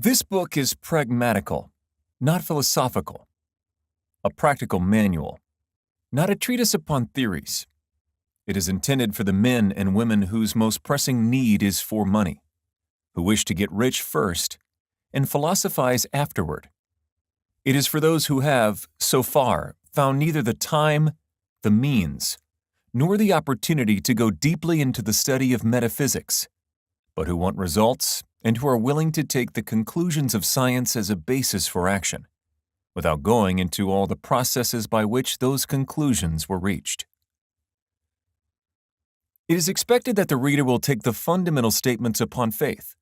This book is pragmatical, not philosophical, a practical manual, not a treatise upon theories. It is intended for the men and women whose most pressing need is for money, who wish to get rich first and philosophize afterward. It is for those who have, so far, found neither the time, the means, nor the opportunity to go deeply into the study of metaphysics, but who want results and who are willing to take the conclusions of science as a basis for action, without going into all the processes by which those conclusions were reached. It is expected that the reader will take the fundamental statements upon faith,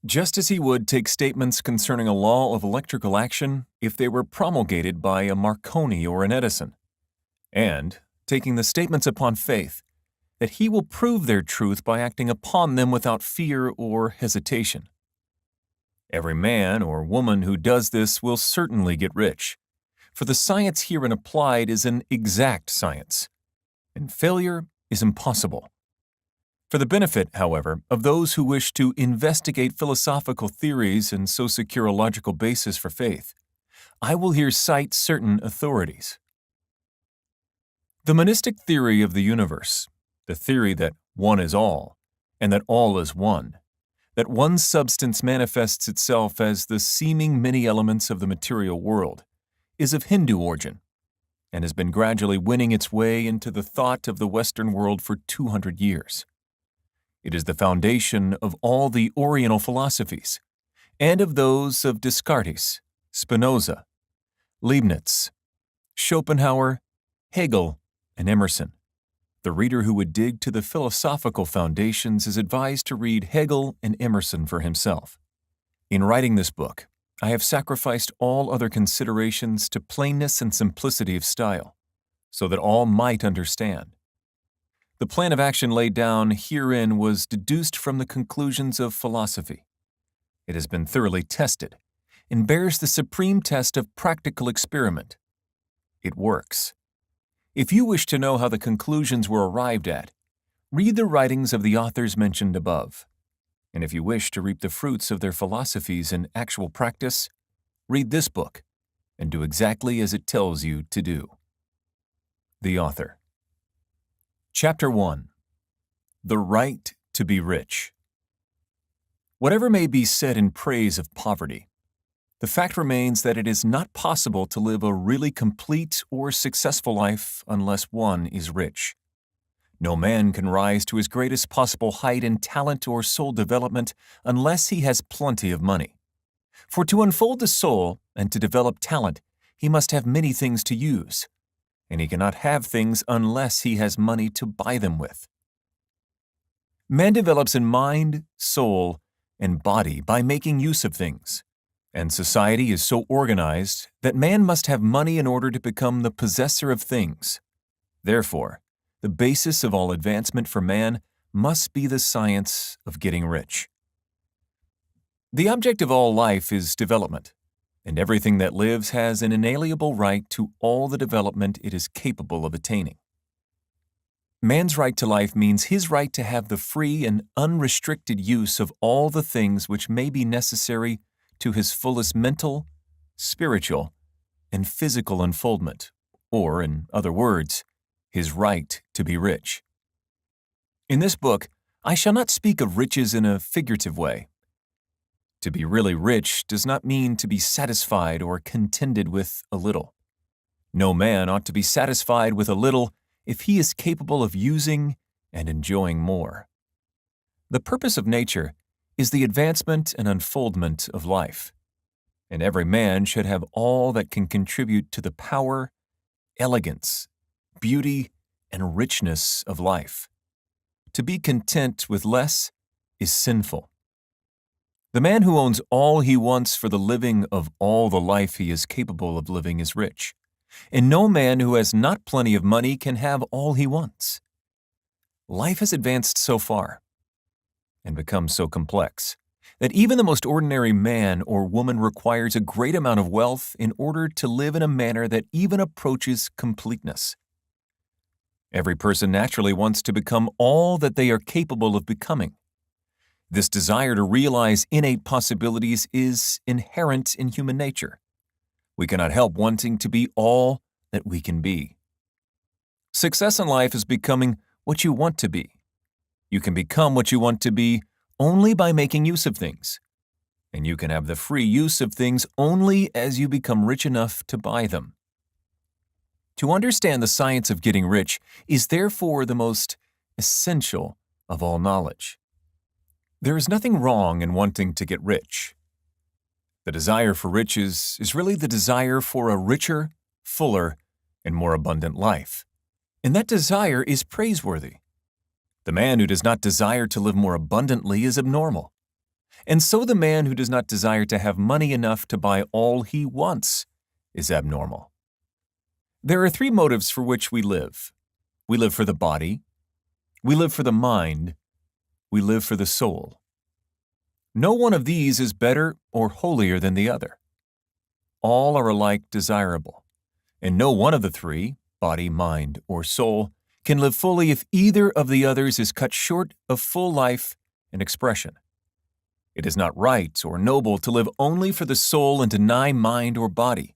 just as he would take statements concerning a law of electrical action if they were promulgated by a Marconi or an Edison, and, taking the statements upon faith, that he will prove their truth by acting upon them without fear or hesitation. Every man or woman who does this will certainly get rich, for the science herein applied is an exact science, and failure is impossible. For the benefit, however, of those who wish to investigate philosophical theories and so secure a logical basis for faith, I will here cite certain authorities. The monistic theory of the universe, the theory that one is all, and that all is one, that one substance manifests itself as the seeming many elements of the material world, is of Hindu origin, and has been gradually winning its way into the thought of the Western world for 200 years. It is the foundation of all the Oriental philosophies, and of those of Descartes, Spinoza, Leibniz, Schopenhauer, Hegel, and Emerson. The reader who would dig to the philosophical foundations is advised to read Hegel and Emerson for himself. In writing this book, I have sacrificed all other considerations to plainness and simplicity of style, so that all might understand. The plan of action laid down herein was deduced from the conclusions of philosophy. It has been thoroughly tested, and bears the supreme test of practical experiment. It works. If you wish to know how the conclusions were arrived at, read the writings of the authors mentioned above. And if you wish to reap the fruits of their philosophies in actual practice, read this book and do exactly as it tells you to do. The author. Chapter 1. The Right to be Rich. Whatever may be said in praise of poverty, the fact remains that it is not possible to live a really complete or successful life unless one is rich. No man can rise to his greatest possible height in talent or soul development unless he has plenty of money. For to unfold the soul and to develop talent, he must have many things to use, and he cannot have things unless he has money to buy them with. Man develops in mind, soul, and body by making use of things. And society is so organized that man must have money in order to become the possessor of things. Therefore, the basis of all advancement for man must be the science of getting rich. The object of all life is development, and everything that lives has an inalienable right to all the development it is capable of attaining. Man's right to life means his right to have the free and unrestricted use of all the things which may be necessary to his fullest mental, spiritual, and physical unfoldment, or, in other words, his right to be rich. In this book, I shall not speak of riches in a figurative way. To be really rich does not mean to be satisfied or contented with a little. No man ought to be satisfied with a little if he is capable of using and enjoying more. The purpose of nature is the advancement and unfoldment of life, and every man should have all that can contribute to the power, elegance, beauty, and richness of life. To be content with less is sinful. The man who owns all he wants for the living of all the life he is capable of living is rich, and no man who has not plenty of money can have all he wants. Life has advanced so far and become so complex that even the most ordinary man or woman requires a great amount of wealth in order to live in a manner that even approaches completeness. Every person naturally wants to become all that they are capable of becoming, This desire to realize innate possibilities is inherent in human nature. We cannot help wanting to be all that we can be. Success in life is becoming what you want to be. You can become what you want to be only by making use of things. And you can have the free use of things only as you become rich enough to buy them. To understand the science of getting rich is therefore the most essential of all knowledge. There is nothing wrong in wanting to get rich. The desire for riches is really the desire for a richer, fuller, and more abundant life. And that desire is praiseworthy. The man who does not desire to live more abundantly is abnormal. And so the man who does not desire to have money enough to buy all he wants is abnormal. There are three motives for which we live. We live for the body, we live for the mind, we live for the soul. No one of these is better or holier than the other. All are alike desirable, and no one of the three, body, mind, or soul, can live fully if either of the others is cut short of full life and expression. It is not right or noble to live only for the soul and deny mind or body,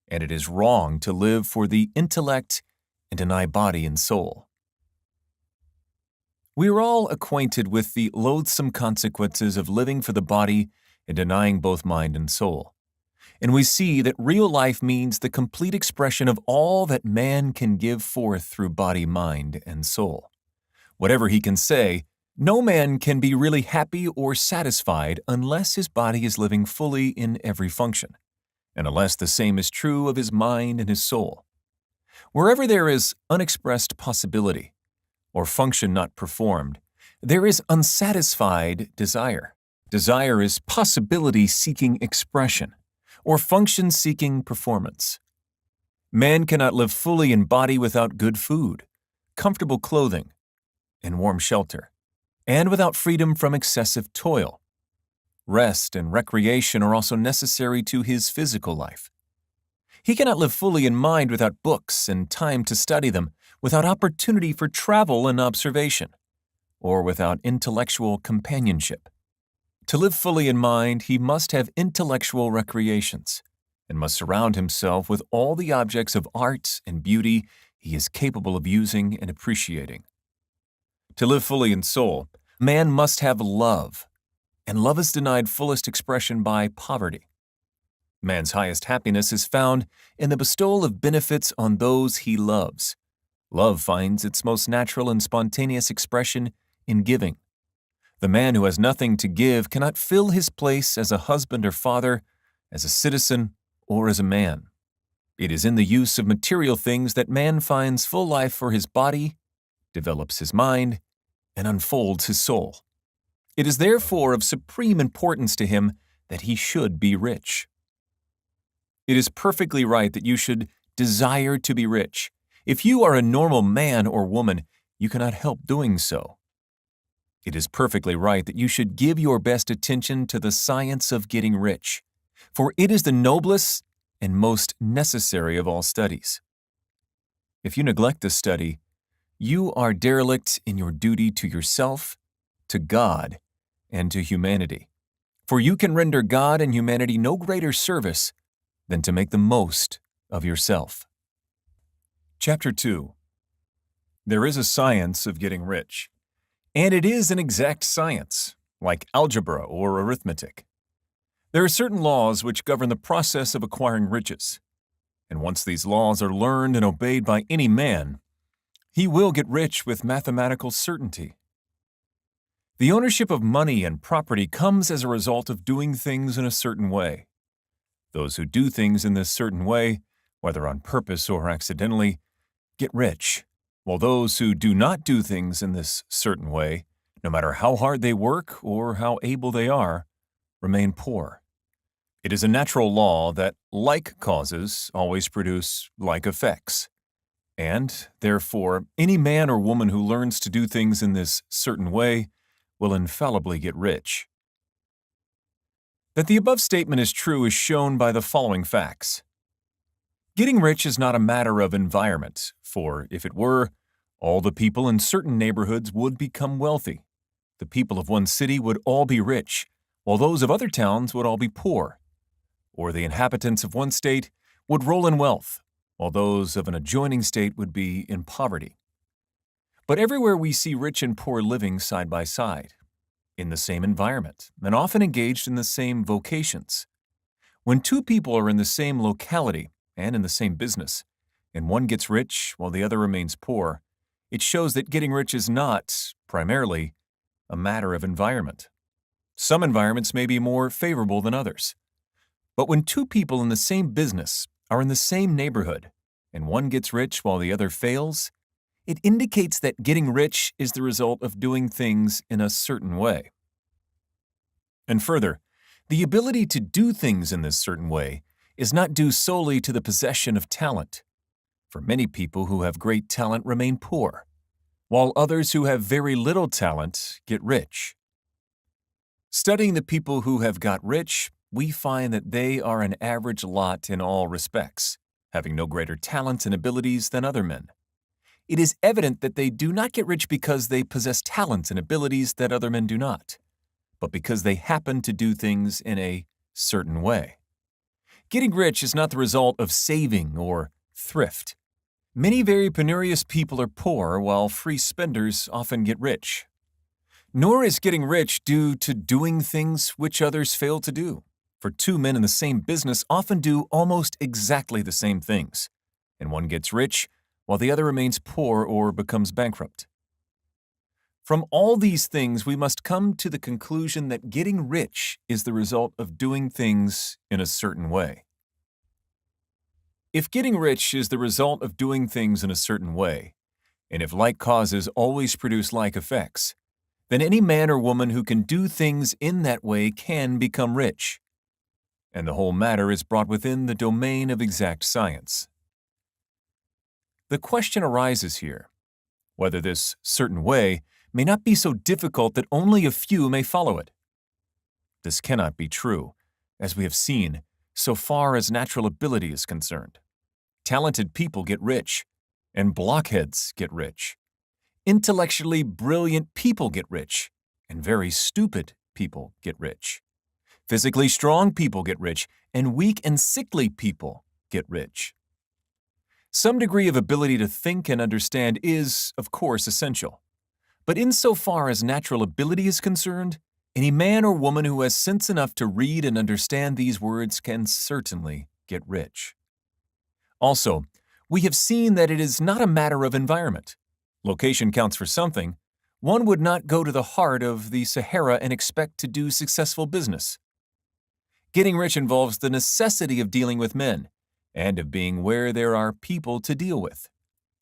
and it is wrong to live for the intellect and deny body and soul. We are all acquainted with the loathsome consequences of living for the body and denying both mind and soul, and we see that real life means the complete expression of all that man can give forth through body, mind, and soul. Whatever he can say, no man can be really happy or satisfied unless his body is living fully in every function, and unless the same is true of his mind and his soul. Wherever there is unexpressed possibility, or function not performed, there is unsatisfied desire. Desire is possibility seeking expression, or function seeking performance. Man cannot live fully in body without good food, comfortable clothing, and warm shelter, and without freedom from excessive toil. Rest and recreation are also necessary to his physical life. He cannot live fully in mind without books and time to study them, without opportunity for travel and observation, or without intellectual companionship. To live fully in mind, he must have intellectual recreations, and must surround himself with all the objects of art and beauty he is capable of using and appreciating. To live fully in soul, man must have love, and love is denied fullest expression by poverty. Man's highest happiness is found in the bestowal of benefits on those he loves. Love finds its most natural and spontaneous expression in giving. The man who has nothing to give cannot fill his place as a husband or father, as a citizen, or as a man. It is in the use of material things that man finds full life for his body, develops his mind, and unfolds his soul. It is therefore of supreme importance to him that he should be rich. It is perfectly right that you should desire to be rich. If you are a normal man or woman, you cannot help doing so. It is perfectly right that you should give your best attention to the science of getting rich, for it is the noblest and most necessary of all studies. If you neglect this study, you are derelict in your duty to yourself, to God, and to humanity, for you can render God and humanity no greater service than to make the most of yourself. Chapter 2. There is a science of getting rich, and it is an exact science, like algebra or arithmetic. There are certain laws which govern the process of acquiring riches, and once these laws are learned and obeyed by any man, he will get rich with mathematical certainty. The ownership of money and property comes as a result of doing things in a certain way. Those who do things in this certain way, whether on purpose or accidentally, get rich, while those who do not do things in this certain way, no matter how hard they work or how able they are, remain poor. It is a natural law that like causes always produce like effects, and, therefore, any man or woman who learns to do things in this certain way will infallibly get rich. That the above statement is true is shown by the following facts. Getting rich is not a matter of environment, for if it were, all the people in certain neighborhoods would become wealthy. The people of one city would all be rich, while those of other towns would all be poor. Or the inhabitants of one state would roll in wealth, while those of an adjoining state would be in poverty. But everywhere we see rich and poor living side by side, in the same environment, and often engaged in the same vocations. When two people are in the same locality and in the same business, and one gets rich while the other remains poor, it shows that getting rich is not, primarily, a matter of environment. Some environments may be more favorable than others. But when two people in the same business are in the same neighborhood, and one gets rich while the other fails, it indicates that getting rich is the result of doing things in a certain way. And further, the ability to do things in this certain way is not due solely to the possession of talent. For many people who have great talent remain poor, while others who have very little talent get rich. Studying the people who have got rich, we find that they are an average lot in all respects, having no greater talents and abilities than other men. It is evident that they do not get rich because they possess talents and abilities that other men do not, but because they happen to do things in a certain way. Getting rich is not the result of saving or thrift. Many very penurious people are poor, while free spenders often get rich. Nor is getting rich due to doing things which others fail to do, for two men in the same business often do almost exactly the same things, and one gets rich while the other remains poor or becomes bankrupt. From all these things, we must come to the conclusion that getting rich is the result of doing things in a certain way. If getting rich is the result of doing things in a certain way, and if like causes always produce like effects, then any man or woman who can do things in that way can become rich. And the whole matter is brought within the domain of exact science. The question arises here, whether this certain way may not be so difficult that only a few may follow it. This cannot be true, as we have seen, so far as natural ability is concerned. Talented people get rich, and blockheads get rich. Intellectually brilliant people get rich, and very stupid people get rich. Physically strong people get rich, and weak and sickly people get rich. Some degree of ability to think and understand is, of course, essential. But insofar as natural ability is concerned, any man or woman who has sense enough to read and understand these words can certainly get rich. Also, we have seen that it is not a matter of environment. Location counts for something. One would not go to the heart of the Sahara and expect to do successful business. Getting rich involves the necessity of dealing with men, and of being where there are people to deal with.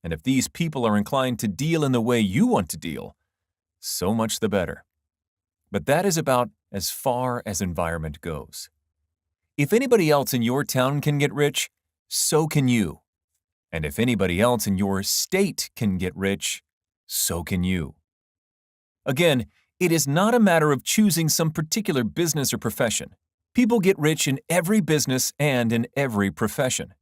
And if these people are inclined to deal in the way you want to deal, so much the better. But that is about as far as environment goes. If anybody else in your town can get rich, so can you. And if anybody else in your state can get rich, so can you. Again, it is not a matter of choosing some particular business or profession. People get rich in every business and in every profession,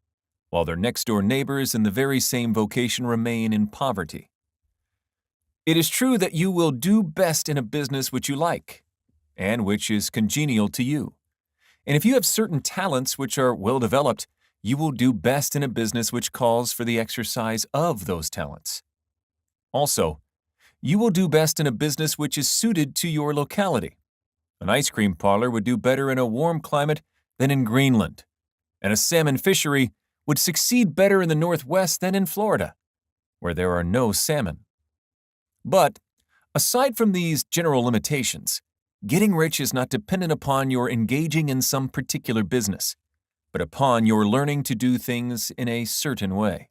while their next-door neighbors in the very same vocation remain in poverty. It is true that you will do best in a business which you like, and which is congenial to you. And if you have certain talents which are well developed, you will do best in a business which calls for the exercise of those talents. Also, you will do best in a business which is suited to your locality. An ice cream parlor would do better in a warm climate than in Greenland, and a salmon fishery would succeed better in the Northwest than in Florida, where there are no salmon. But, aside from these general limitations, getting rich is not dependent upon your engaging in some particular business, but upon your learning to do things in a certain way.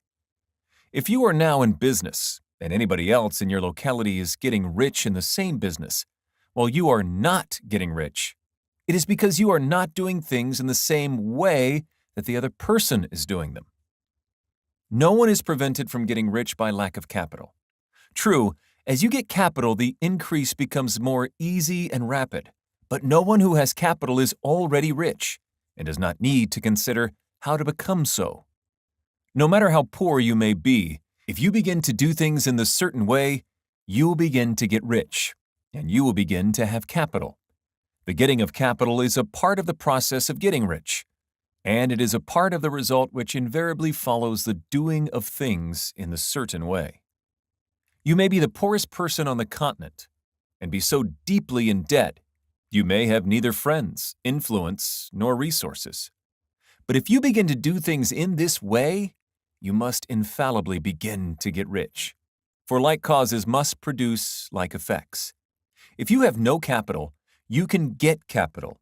If you are now in business, and anybody else in your locality is getting rich in the same business, while you are not getting rich, it is because you are not doing things in the same way that the other person is doing them. No one is prevented from getting rich by lack of capital. True, as you get capital, the increase becomes more easy and rapid, but no one who has capital is already rich and does not need to consider how to become so. No matter how poor you may be, if you begin to do things in the certain way, you will begin to get rich. and you will begin to have capital. The getting of capital is a part of the process of getting rich, and it is a part of the result which invariably follows the doing of things in the certain way. You may be the poorest person on the continent and be so deeply in debt you may have neither friends, influence, nor resources. But if you begin to do things in this way, you must infallibly begin to get rich. For like causes must produce like effects. If you have no capital, you can get capital.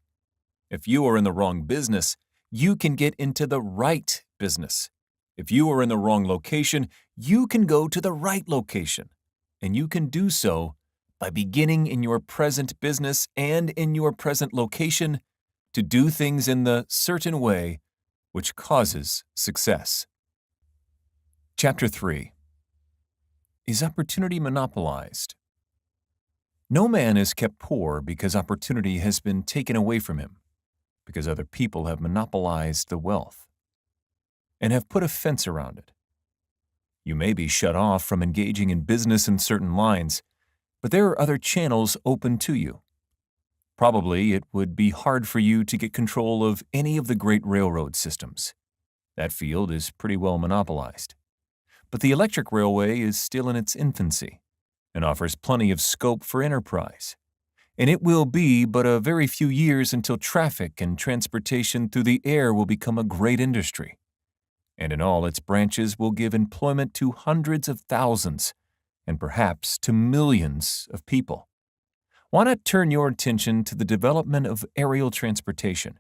If you are in the wrong business, you can get into the right business. If you are in the wrong location, you can go to the right location. And you can do so by beginning in your present business and in your present location to do things in the certain way which causes success. Chapter 3. Is opportunity monopolized? No man is kept poor because opportunity has been taken away from him, because other people have monopolized the wealth and have put a fence around it. You may be shut off from engaging in business in certain lines, but there are other channels open to you. Probably it would be hard for you to get control of any of the great railroad systems. That field is pretty well monopolized. But the electric railway is still in its infancy and offers plenty of scope for enterprise. And it will be but a very few years until traffic and transportation through the air will become a great industry. And in all its branches will give employment to hundreds of thousands and perhaps to millions of people. Why not turn your attention to the development of aerial transportation,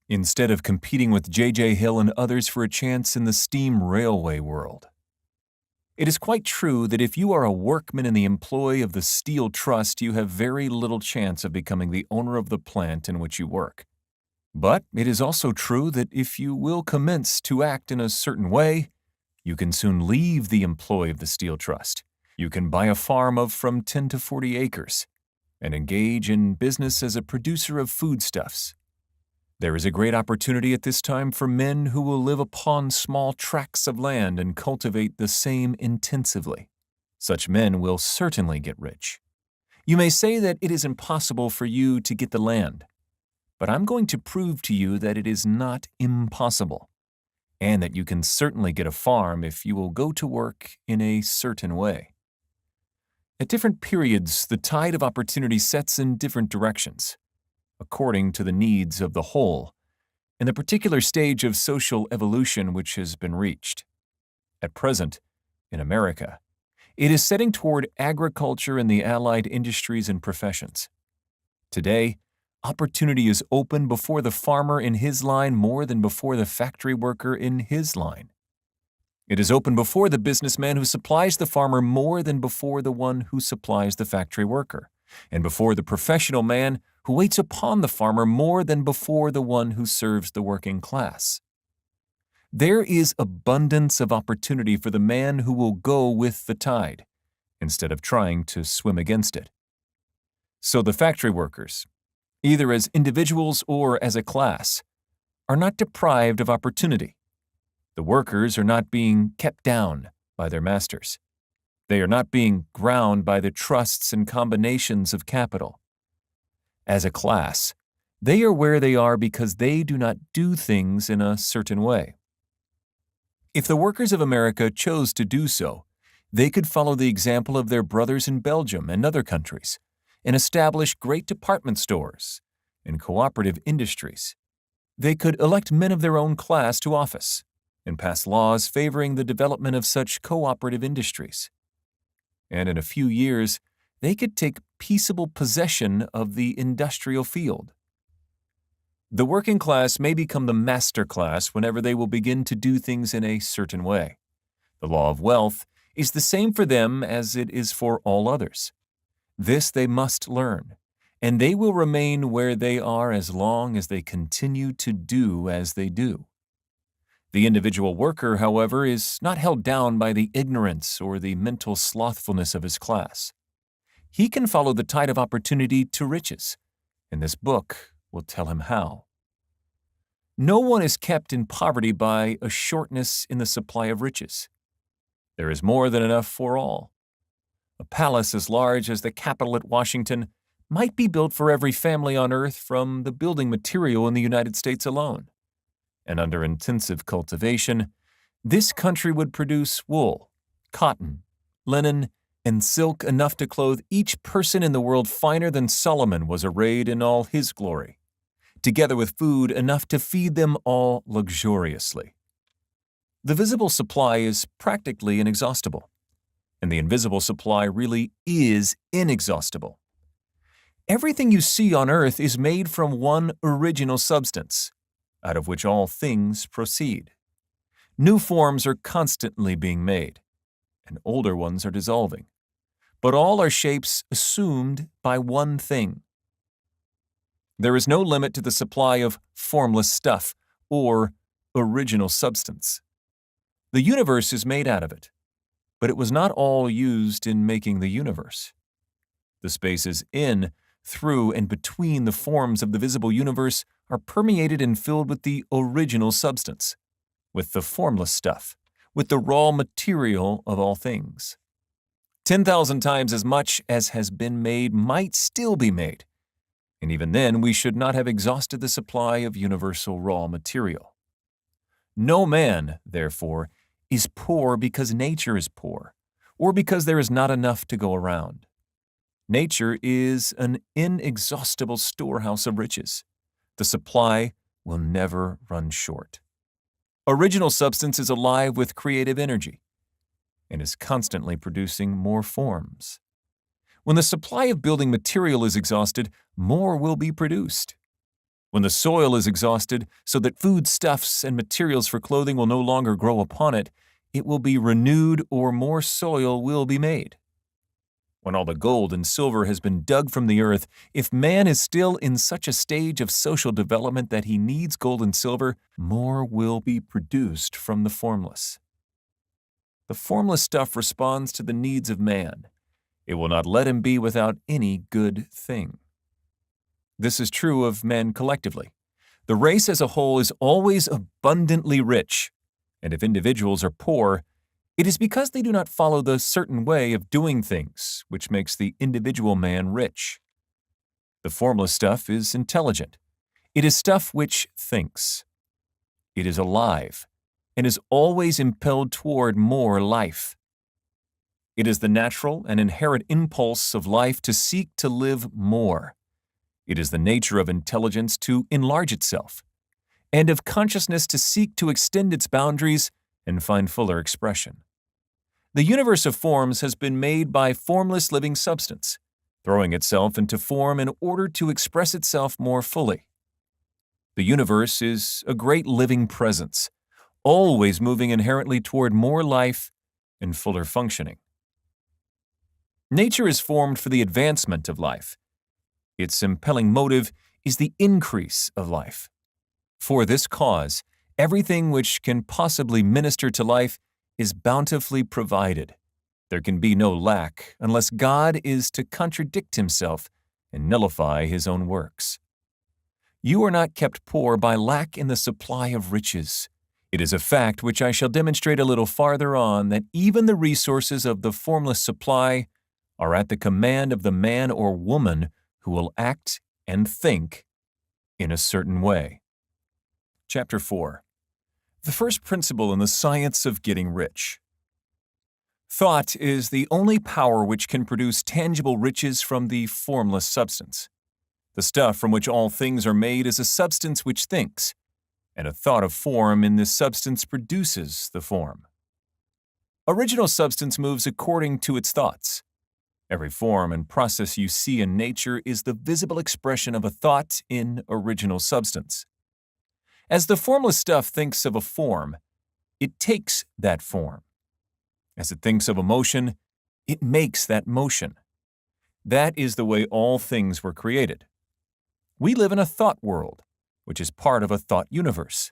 instead of competing with J.J. Hill and others for a chance in the steam railway world? It is quite true that if you are a workman in the employ of the Steel Trust, you have very little chance of becoming the owner of the plant in which you work. But it is also true that if you will commence to act in a certain way, you can soon leave the employ of the Steel Trust. You can buy a farm of from 10 to 40 acres and engage in business as a producer of foodstuffs. There is a great opportunity at this time for men who will live upon small tracts of land and cultivate the same intensively. Such men will certainly get rich. You may say that it is impossible for you to get the land, but I'm going to prove to you that it is not impossible, and that you can certainly get a farm if you will go to work in a certain way. At different periods, the tide of opportunity sets in different directions, according to the needs of the whole, and the particular stage of social evolution which has been reached. At present, in America, it is setting toward agriculture and the allied industries and professions. Today, opportunity is open before the farmer in his line more than before the factory worker in his line. It is open before the businessman who supplies the farmer more than before the one who supplies the factory worker, and before the professional man who waits upon the farmer more than before the one who serves the working class. There is abundance of opportunity for the man who will go with the tide, instead of trying to swim against it. So the factory workers, either as individuals or as a class, are not deprived of opportunity. The workers are not being kept down by their masters. They are not being ground by the trusts and combinations of capital. As a class, they are where they are because they do not do things in a certain way. If the workers of America chose to do so, they could follow the example of their brothers in Belgium and other countries and establish great department stores and cooperative industries. They could elect men of their own class to office and pass laws favoring the development of such cooperative industries. And in a few years, they could take peaceable possession of the industrial field. The working class may become the master class whenever they will begin to do things in a certain way. The law of wealth is the same for them as it is for all others. This they must learn, and they will remain where they are as long as they continue to do as they do. The individual worker, however, is not held down by the ignorance or the mental slothfulness of his class. He can follow the tide of opportunity to riches, and this book will tell him how. No one is kept in poverty by a shortness in the supply of riches. There is more than enough for all. A palace as large as the Capitol at Washington might be built for every family on Earth from the building material in the United States alone. And under intensive cultivation, this country would produce wool, cotton, linen, and silk enough to clothe each person in the world finer than Solomon was arrayed in all his glory, together with food enough to feed them all luxuriously. The visible supply is practically inexhaustible, and the invisible supply really is inexhaustible. Everything you see on earth is made from one original substance, out of which all things proceed. New forms are constantly being made, and older ones are dissolving, but all are shapes assumed by one thing. There is no limit to the supply of formless stuff or original substance. The universe is made out of it, but it was not all used in making the universe. The spaces in, through, and between the forms of the visible universe are permeated and filled with the original substance, with the formless stuff, with the raw material of all things. 10,000 times as much as has been made might still be made, and even then we should not have exhausted the supply of universal raw material. No man, therefore, is poor because nature is poor, or because there is not enough to go around. Nature is an inexhaustible storehouse of riches. The supply will never run short. Original substance is alive with creative energy and is constantly producing more forms. When the supply of building material is exhausted, more will be produced. When the soil is exhausted so that foodstuffs and materials for clothing will no longer grow upon it, it will be renewed or more soil will be made. When all the gold and silver has been dug from the earth, if man is still in such a stage of social development that he needs gold and silver, more will be produced from the formless. The formless stuff responds to the needs of man. It will not let him be without any good thing. This is true of men collectively. The race as a whole is always abundantly rich, and if individuals are poor, it is because they do not follow the certain way of doing things, which makes the individual man rich. The formless stuff is intelligent. It is stuff which thinks. It is alive, and is always impelled toward more life. It is the natural and inherent impulse of life to seek to live more. It is the nature of intelligence to enlarge itself, and of consciousness to seek to extend its boundaries and find fuller expression. The universe of forms has been made by formless living substance, throwing itself into form in order to express itself more fully. The universe is a great living presence, always moving inherently toward more life and fuller functioning. Nature is formed for the advancement of life. Its impelling motive is the increase of life. For this cause, everything which can possibly minister to life is bountifully provided. There can be no lack unless God is to contradict himself and nullify his own works. You are not kept poor by lack in the supply of riches. It is a fact which I shall demonstrate a little farther on that even the resources of the formless supply are at the command of the man or woman who will act and think in a certain way. Chapter 4. The first principle in the science of getting rich. Thought is the only power which can produce tangible riches from the formless substance. The stuff from which all things are made is a substance which thinks, and a thought of form in this substance produces the form. Original substance moves according to its thoughts. Every form and process you see in nature is the visible expression of a thought in original substance. As the formless stuff thinks of a form, it takes that form. As it thinks of a motion, it makes that motion. That is the way all things were created. We live in a thought world, which is part of a thought universe.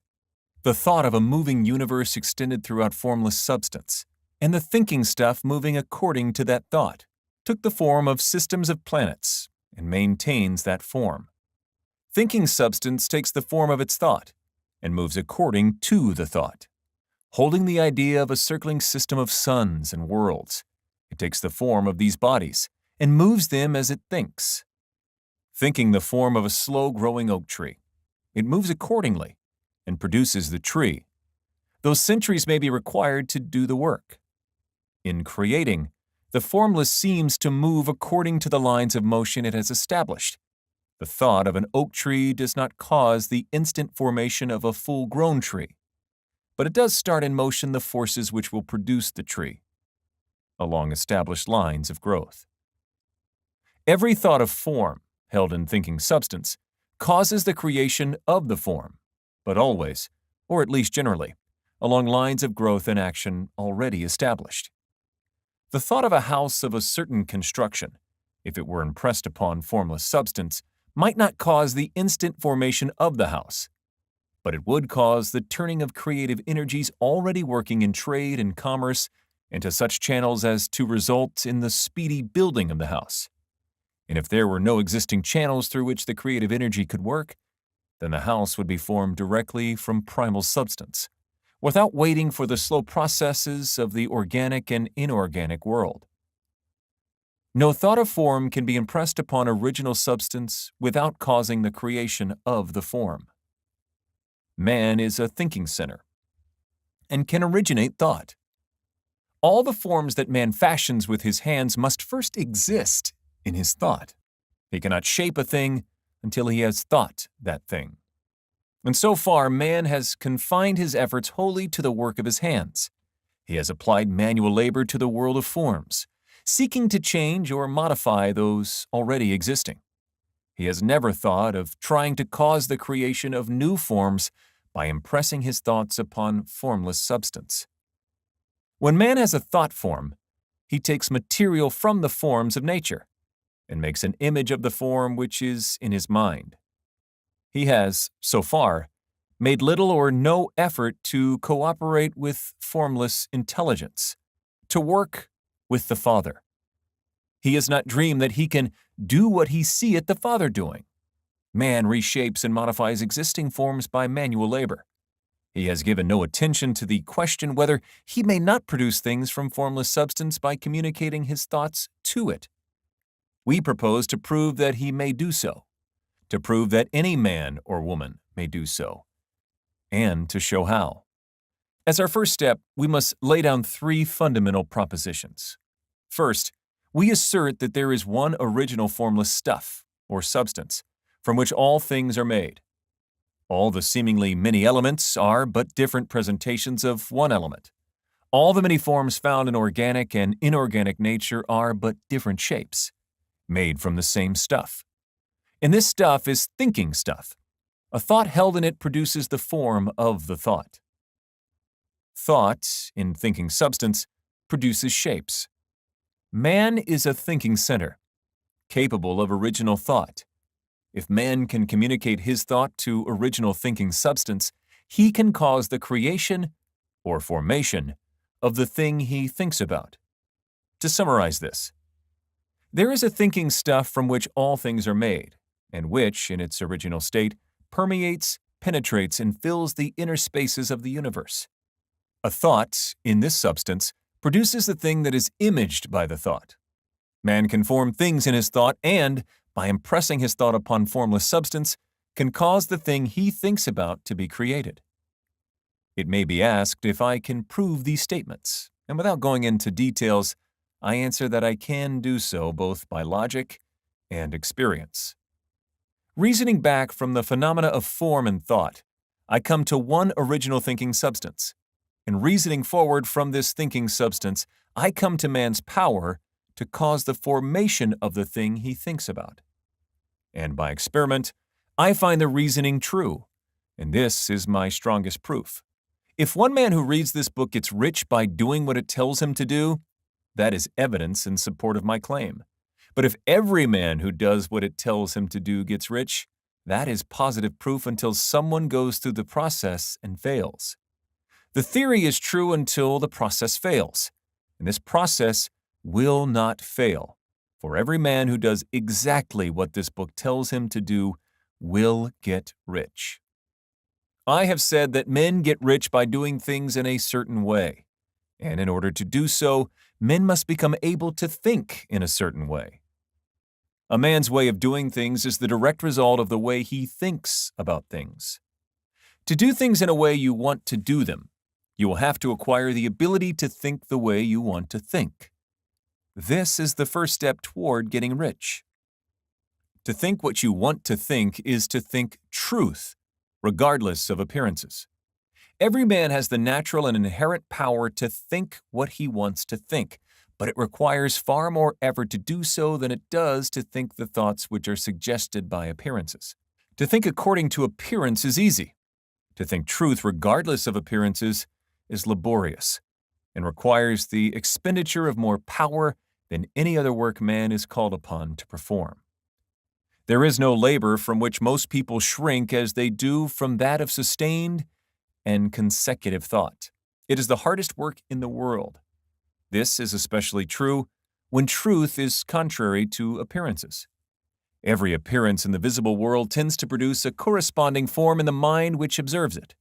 The thought of a moving universe extended throughout formless substance, and the thinking stuff moving according to that thought, took the form of systems of planets and maintains that form. Thinking substance takes the form of its thought and moves according to the thought, holding the idea of a circling system of suns and worlds. It takes the form of these bodies and moves them as it thinks. Thinking the form of a slow-growing oak tree, it moves accordingly and produces the tree, though centuries may be required to do the work. In creating, the formless seems to move according to the lines of motion it has established. The thought of an oak tree does not cause the instant formation of a full-grown tree, but it does start in motion the forces which will produce the tree, along established lines of growth. Every thought of form, held in thinking substance, causes the creation of the form, but always, or at least generally, along lines of growth and action already established. The thought of a house of a certain construction, if it were impressed upon formless substance, might not cause the instant formation of the house, but it would cause the turning of creative energies already working in trade and commerce into such channels as to result in the speedy building of the house. And if there were no existing channels through which the creative energy could work, then the house would be formed directly from primal substance, without waiting for the slow processes of the organic and inorganic world. No thought of form can be impressed upon original substance without causing the creation of the form. Man is a thinking center and can originate thought. All the forms that man fashions with his hands must first exist in his thought. He cannot shape a thing until he has thought that thing. And so far, man has confined his efforts wholly to the work of his hands. He has applied manual labor to the world of forms, seeking to change or modify those already existing. He has never thought of trying to cause the creation of new forms by impressing his thoughts upon formless substance. When man has a thought form, he takes material from the forms of nature and makes an image of the form which is in his mind. He has, so far, made little or no effort to cooperate with formless intelligence, to work with the Father. He has not dreamed that he can do what he seeth the Father doing. Man reshapes and modifies existing forms by manual labor. He has given no attention to the question whether he may not produce things from formless substance by communicating his thoughts to it. We propose to prove that he may do so, to prove that any man or woman may do so, and to show how. As our first step, we must lay down three fundamental propositions. First, we assert that there is one original formless stuff, or substance, from which all things are made. All the seemingly many elements are but different presentations of one element. All the many forms found in organic and inorganic nature are but different shapes, made from the same stuff. And this stuff is thinking stuff. A thought held in it produces the form of the thought. Thought, in thinking substance, produces shapes. Man is a thinking center, capable of original thought. If man can communicate his thought to original thinking substance, he can cause the creation, or formation, of the thing he thinks about. To summarize this, there is a thinking stuff from which all things are made, and which, in its original state, permeates, penetrates, and fills the inner spaces of the universe. A thought, in this substance, produces the thing that is imaged by the thought. Man can form things in his thought and, by impressing his thought upon formless substance, can cause the thing he thinks about to be created. It may be asked if I can prove these statements, and without going into details, I answer that I can do so both by logic and experience. Reasoning back from the phenomena of form and thought, I come to one original thinking substance. And reasoning forward from this thinking substance, I come to man's power to cause the formation of the thing he thinks about. And by experiment, I find the reasoning true, and this is my strongest proof. If one man who reads this book gets rich by doing what it tells him to do, that is evidence in support of my claim. But if every man who does what it tells him to do gets rich, that is positive proof until someone goes through the process and fails. The theory is true until the process fails, and this process will not fail, for every man who does exactly what this book tells him to do will get rich. I have said that men get rich by doing things in a certain way, and in order to do so, men must become able to think in a certain way. A man's way of doing things is the direct result of the way he thinks about things. To do things in a way you want to do them, you will have to acquire the ability to think the way you want to think. This is the first step toward getting rich. To think what you want to think is to think truth, regardless of appearances. Every man has the natural and inherent power to think what he wants to think, but it requires far more effort to do so than it does to think the thoughts which are suggested by appearances. To think according to appearance is easy. To think truth regardless of appearances is laborious and requires the expenditure of more power than any other work man is called upon to perform. There is no labor from which most people shrink as they do from that of sustained and consecutive thought. It is the hardest work in the world. This is especially true when truth is contrary to appearances. Every appearance in the visible world tends to produce a corresponding form in the mind which observes it,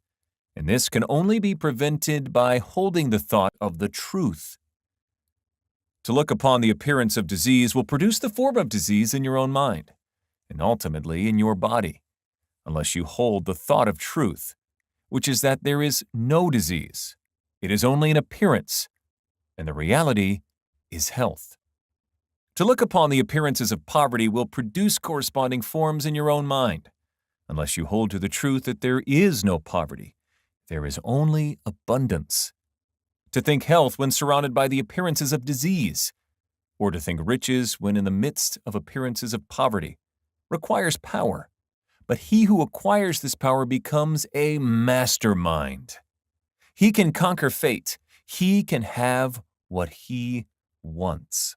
and this can only be prevented by holding the thought of the truth. To look upon the appearance of disease will produce the form of disease in your own mind, and ultimately in your body, unless you hold the thought of truth, which is that there is no disease. It is only an appearance, and the reality is health. To look upon the appearances of poverty will produce corresponding forms in your own mind, unless you hold to the truth that there is no poverty. There is only abundance. To think health when surrounded by the appearances of disease, or to think riches when in the midst of appearances of poverty, requires power. But he who acquires this power becomes a mastermind. He can conquer fate. He can have what he wants.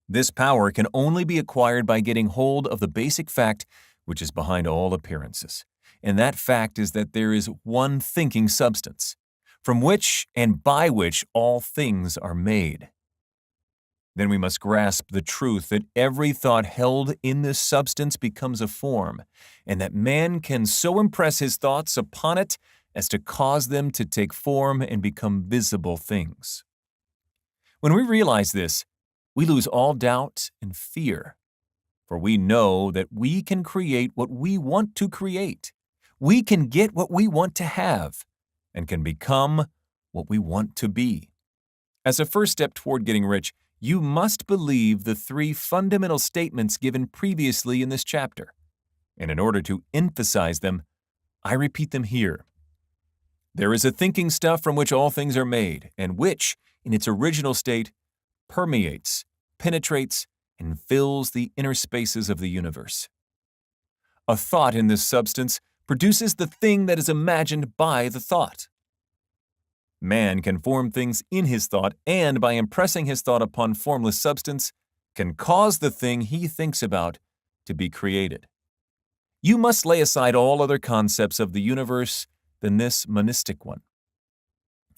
This power can only be acquired by getting hold of the basic fact which is behind all appearances, and that fact is that there is one thinking substance, from which and by which all things are made. Then we must grasp the truth that every thought held in this substance becomes a form, and that man can so impress his thoughts upon it as to cause them to take form and become visible things. When we realize this, we lose all doubt and fear, for we know that we can create what we want to create. We can get what we want to have, and can become what we want to be. As a first step toward getting rich, you must believe the three fundamental statements given previously in this chapter, and in order to emphasize them, I repeat them here. There is a thinking stuff from which all things are made, and which, in its original state, permeates, penetrates, and fills the inner spaces of the universe. A thought in this substance produces the thing that is imagined by the thought. Man can form things in his thought, and by impressing his thought upon formless substance, can cause the thing he thinks about to be created. You must lay aside all other concepts of the universe than this monistic one,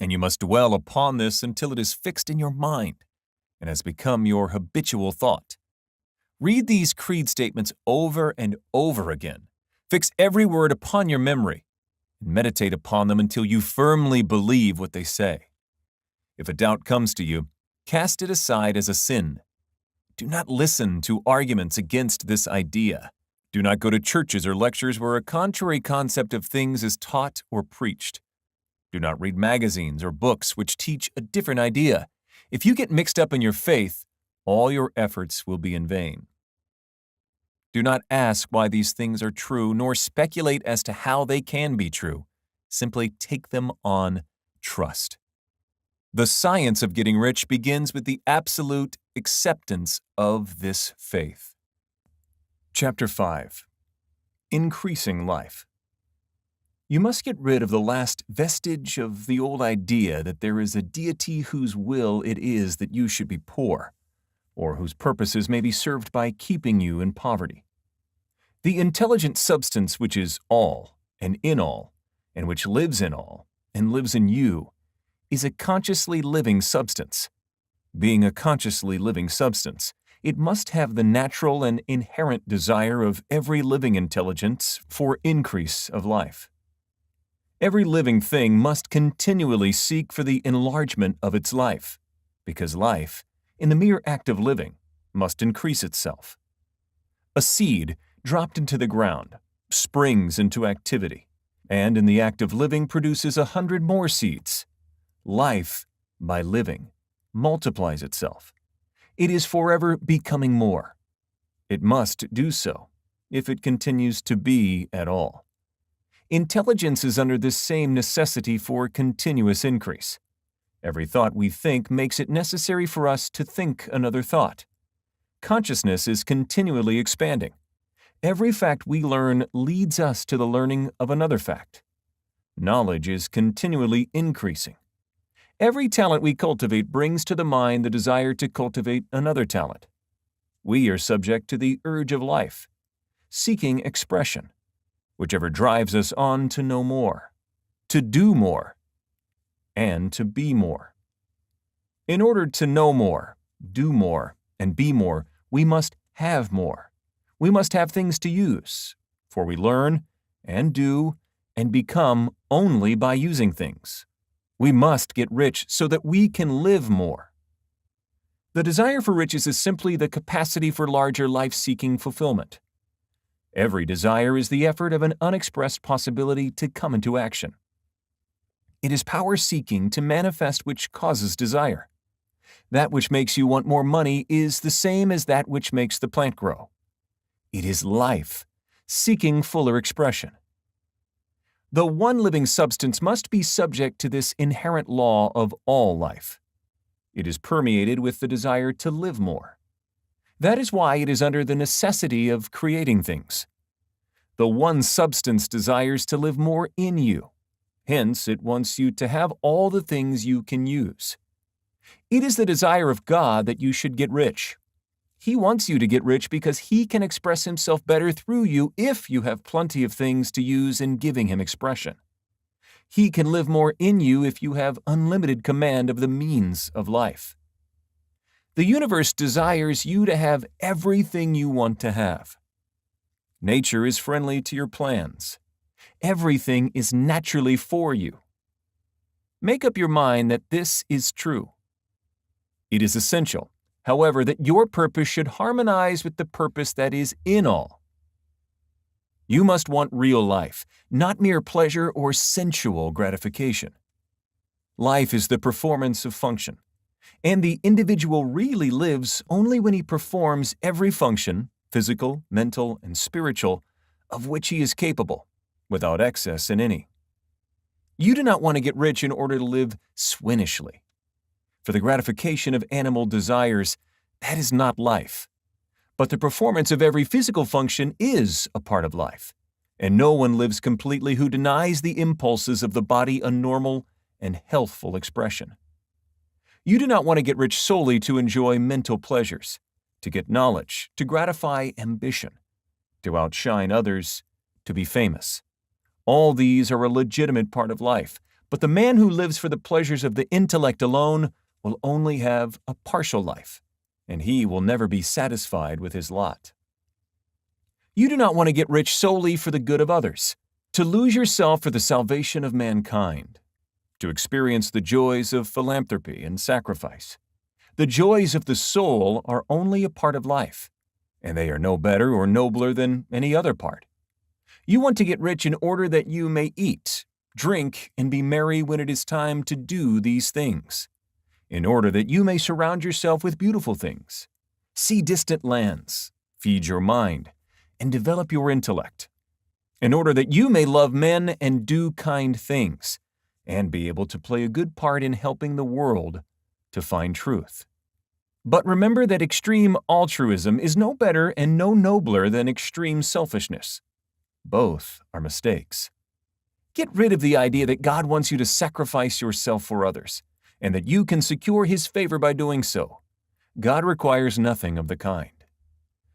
and you must dwell upon this until it is fixed in your mind and has become your habitual thought. Read these creed statements over and over again. Fix every word upon your memory, and meditate upon them until you firmly believe what they say. If a doubt comes to you, cast it aside as a sin. Do not listen to arguments against this idea. Do not go to churches or lectures where a contrary concept of things is taught or preached. Do not read magazines or books which teach a different idea. If you get mixed up in your faith, all your efforts will be in vain. Do not ask why these things are true, nor speculate as to how they can be true. Simply take them on trust. The science of getting rich begins with the absolute acceptance of this faith. Chapter 5. Increasing Life. You must get rid of the last vestige of the old idea that there is a deity whose will it is that you should be poor, or whose purposes may be served by keeping you in poverty. The intelligent substance which is all, and in all, and which lives in all, and lives in you, is a consciously living substance. Being a consciously living substance, it must have the natural and inherent desire of every living intelligence for increase of life. Every living thing must continually seek for the enlargement of its life, because life, in the mere act of living, must increase itself. A seed dropped into the ground springs into activity, and in the act of living produces 100 more seeds. Life, by living, multiplies itself. It is forever becoming more. It must do so, if it continues to be at all. Intelligence is under this same necessity for continuous increase. Every thought we think makes it necessary for us to think another thought. Consciousness is continually expanding. Every fact we learn leads us to the learning of another fact. Knowledge is continually increasing. Every talent we cultivate brings to the mind the desire to cultivate another talent. We are subject to the urge of life, seeking expression, whichever drives us on to know more, to do more, and to be more. In order to know more, do more, and be more, we must have more. We must have things to use, for we learn and do and become only by using things. We must get rich so that we can live more. The desire for riches is simply the capacity for larger life-seeking fulfillment. Every desire is the effort of an unexpressed possibility to come into action. It is power seeking to manifest which causes desire. That which makes you want more money is the same as that which makes the plant grow. It is life, seeking fuller expression. The one living substance must be subject to this inherent law of all life. It is permeated with the desire to live more. That is why it is under the necessity of creating things. The one substance desires to live more in you. Hence, it wants you to have all the things you can use. It is the desire of God that you should get rich. He wants you to get rich because He can express Himself better through you if you have plenty of things to use in giving Him expression. He can live more in you if you have unlimited command of the means of life. The universe desires you to have everything you want to have. Nature is friendly to your plans. Everything is naturally for you. Make up your mind that this is true. It is essential, however, that your purpose should harmonize with the purpose that is in all. You must want real life, not mere pleasure or sensual gratification. Life is the performance of function, and the individual really lives only when he performs every function, physical, mental, and spiritual, of which he is capable, without excess in any. You do not want to get rich in order to live swinishly. For the gratification of animal desires, that is not life. But the performance of every physical function is a part of life, and no one lives completely who denies the impulses of the body a normal and healthful expression. You do not want to get rich solely to enjoy mental pleasures, to get knowledge, to gratify ambition, to outshine others, to be famous. All these are a legitimate part of life, but the man who lives for the pleasures of the intellect alone will only have a partial life, and he will never be satisfied with his lot. You do not want to get rich solely for the good of others, to lose yourself for the salvation of mankind, to experience the joys of philanthropy and sacrifice. The joys of the soul are only a part of life, and they are no better or nobler than any other part. You want to get rich in order that you may eat, drink, and be merry when it is time to do these things, in order that you may surround yourself with beautiful things, see distant lands, feed your mind, and develop your intellect, in order that you may love men and do kind things, and be able to play a good part in helping the world to find truth. But remember that extreme altruism is no better and no nobler than extreme selfishness. Both are mistakes. Get rid of the idea that God wants you to sacrifice yourself for others, and that you can secure His favor by doing so. God requires nothing of the kind.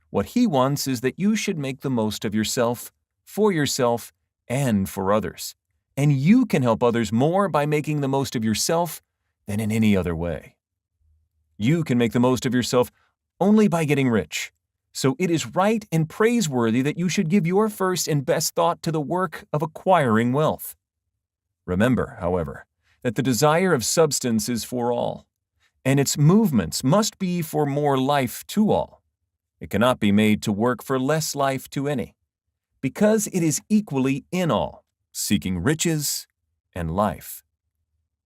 What He wants is that you should make the most of yourself, for yourself, and for others. And you can help others more by making the most of yourself than in any other way. You can make the most of yourself only by getting rich. So it is right and praiseworthy that you should give your first and best thought to the work of acquiring wealth. Remember, however, that the desire of substance is for all. and its movements must be for more life to all. It cannot be made to work for less life to any, because it is equally in all, seeking riches and life.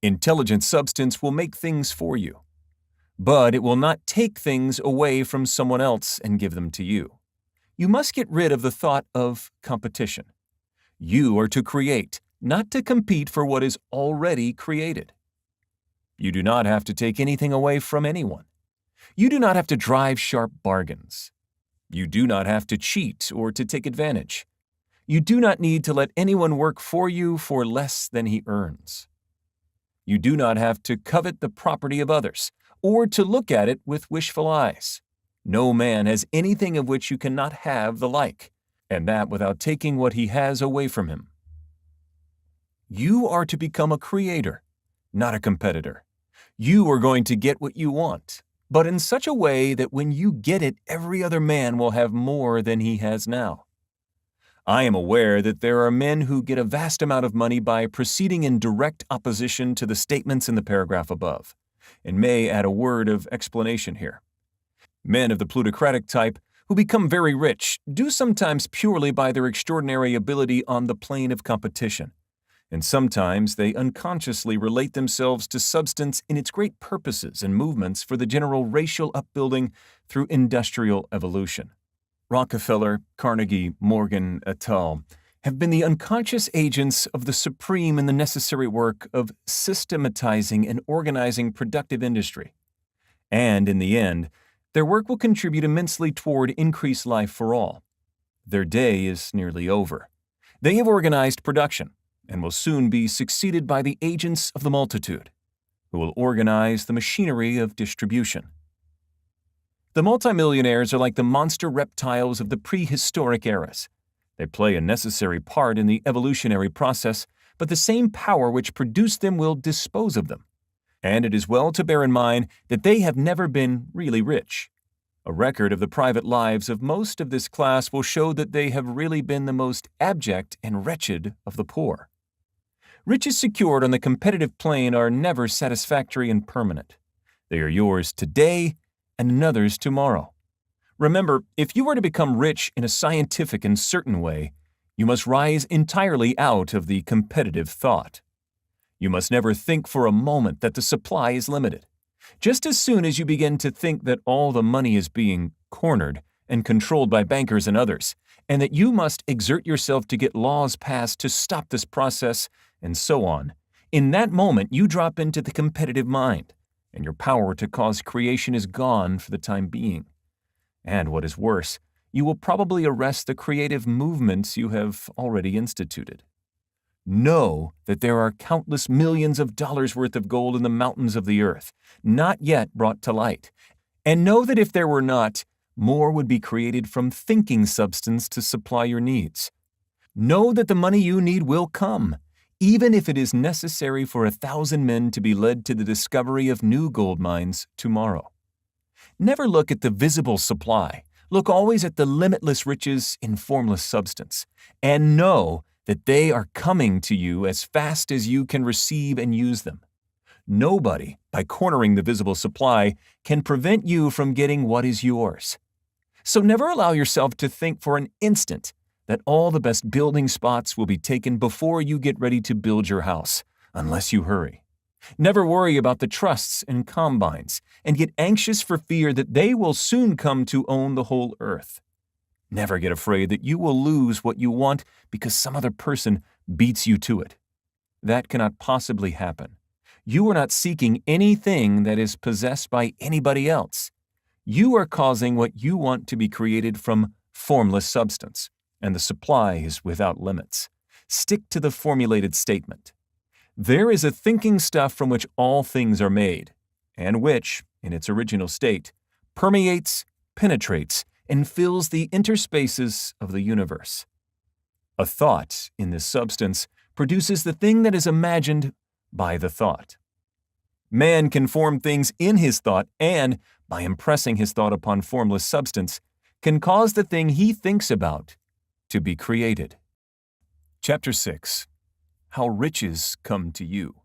Intelligent substance will make things for you, but it will not take things away from someone else and give them to you. You must get rid of the thought of competition. You are to create, not to compete for what is already created. You do not have to take anything away from anyone. You do not have to drive sharp bargains. You do not have to cheat or to take advantage. You do not need to let anyone work for you for less than he earns. You do not have to covet the property of others or to look at it with wishful eyes. No man has anything of which you cannot have the like, and that without taking what he has away from him. You are to become a creator, not a competitor. You are going to get what you want, but in such a way that when you get it, every other man will have more than he has now. I am aware that there are men who get a vast amount of money by proceeding in direct opposition to the statements in the paragraph above, and may add a word of explanation here. Men of the plutocratic type who become very rich do sometimes purely by their extraordinary ability on the plane of competition, and sometimes they unconsciously relate themselves to substance in its great purposes and movements for the general racial upbuilding through industrial evolution. Rockefeller, Carnegie, Morgan, et al. Have been the unconscious agents of the supreme and the necessary work of systematizing and organizing productive industry. And in the end, their work will contribute immensely toward increased life for all. Their day is nearly over. They have organized production and will soon be succeeded by the agents of the multitude, who will organize the machinery of distribution. The multimillionaires are like the monster reptiles of the prehistoric eras. They play a necessary part in the evolutionary process, but the same power which produced them will dispose of them. And it is well to bear in mind that they have never been really rich. A record of the private lives of most of this class will show that they have really been the most abject and wretched of the poor. Riches secured on the competitive plane are never satisfactory and permanent. They are yours today and another's tomorrow. Remember, if you are to become rich in a scientific and certain way, you must rise entirely out of the competitive thought. You must never think for a moment that the supply is limited. Just as soon as you begin to think that all the money is being cornered and controlled by bankers and others, and that you must exert yourself to get laws passed to stop this process, and so on, in that moment you drop into the competitive mind, and your power to cause creation is gone for the time being. And what is worse, you will probably arrest the creative movements you have already instituted. Know that there are countless millions of dollars worth of gold in the mountains of the earth, not yet brought to light. And know that if there were not, more would be created from thinking substance to supply your needs. Know that the money you need will come, even if it is necessary for 1,000 men to be led to the discovery of new gold mines tomorrow. Never look at the visible supply. Look always at the limitless riches in formless substance, and know that they are coming to you as fast as you can receive and use them. Nobody, by cornering the visible supply, can prevent you from getting what is yours. So never allow yourself to think for an instant that all the best building spots will be taken before you get ready to build your house, unless you hurry. Never worry about the trusts and combines, and get anxious for fear that they will soon come to own the whole earth. Never get afraid that you will lose what you want because some other person beats you to it. That cannot possibly happen. You are not seeking anything that is possessed by anybody else. You are causing what you want to be created from formless substance, and the supply is without limits. Stick to the formulated statement. There is a thinking stuff from which all things are made, and which, in its original state, permeates, penetrates, and fills the interspaces of the universe. A thought in this substance produces the thing that is imagined by the thought. Man can form things in his thought and, by impressing his thought upon formless substance, can cause the thing he thinks about to be created. Chapter 6. How Riches Come to You.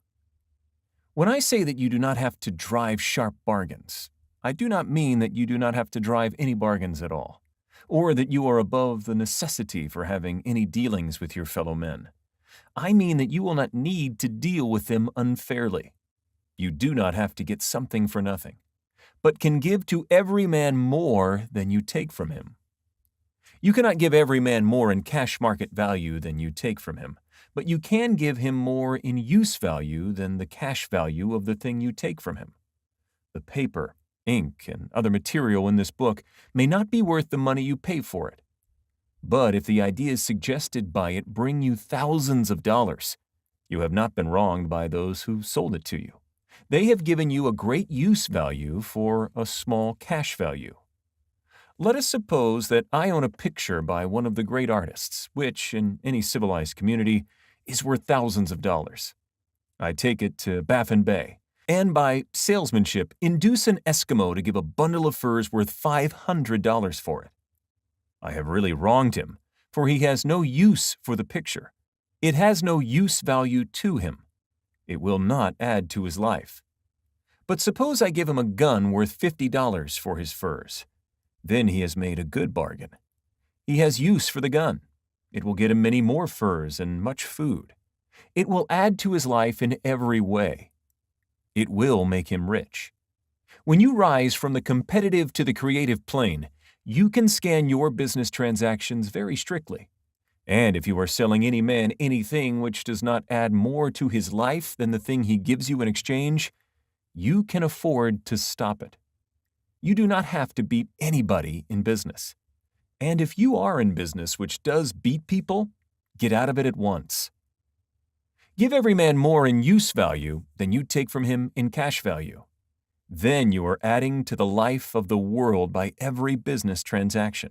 When I say that you do not have to drive sharp bargains, I do not mean that you do not have to drive any bargains at all, or that you are above the necessity for having any dealings with your fellow men. I mean that you will not need to deal with them unfairly. You do not have to get something for nothing, but can give to every man more than you take from him. You cannot give every man more in cash market value than you take from him, but you can give him more in use value than the cash value of the thing you take from him. The paper, ink, and other material in this book may not be worth the money you pay for it. But if the ideas suggested by it bring you thousands of dollars, you have not been wronged by those who sold it to you. They have given you a great use value for a small cash value. Let us suppose that I own a picture by one of the great artists, which, in any civilized community, is worth thousands of dollars. I take it to Baffin Bay, and by salesmanship induce an Eskimo to give a bundle of furs worth $500 for it. I have really wronged him, for he has no use for the picture. It has no use value to him. It will not add to his life. But suppose I give him a gun worth $50 for his furs. Then he has made a good bargain. He has use for the gun. It will get him many more furs and much food. It will add to his life in every way. It will make him rich. When you rise from the competitive to the creative plane, you can scan your business transactions very strictly. And if you are selling any man anything which does not add more to his life than the thing he gives you in exchange, you can afford to stop it. You do not have to beat anybody in business. And if you are in business which does beat people, get out of it at once. Give every man more in use value than you take from him in cash value. Then you are adding to the life of the world by every business transaction.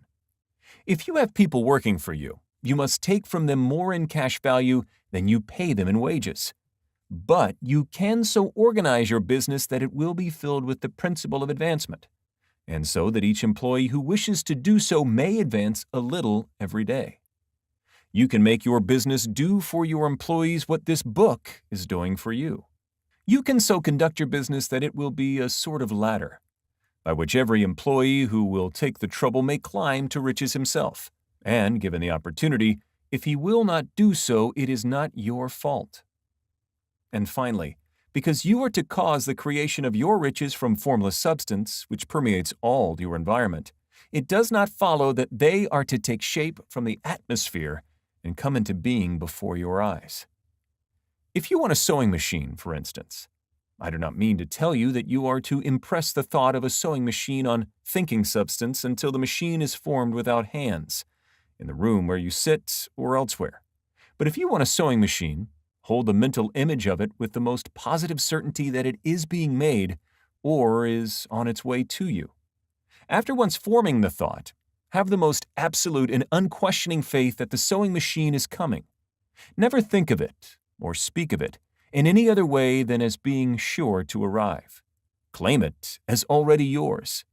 If you have people working for you, you must take from them more in cash value than you pay them in wages. But you can so organize your business that it will be filled with the principle of advancement, and so that each employee who wishes to do so may advance a little every day. You can make your business do for your employees what this book is doing for you. You can so conduct your business that it will be a sort of ladder, by which every employee who will take the trouble may climb to riches himself, and, given the opportunity, if he will not do so, it is not your fault. And finally, because you are to cause the creation of your riches from formless substance, which permeates all your environment, it does not follow that they are to take shape from the atmosphere and come into being before your eyes. If you want a sewing machine, for instance, I do not mean to tell you that you are to impress the thought of a sewing machine on thinking substance until the machine is formed without hands, in the room where you sit or elsewhere. But if you want a sewing machine, hold the mental image of it with the most positive certainty that it is being made or is on its way to you. After once forming the thought, have the most absolute and unquestioning faith that the sewing machine is coming. Never think of it or speak of it in any other way than as being sure to arrive. Claim it as already yours.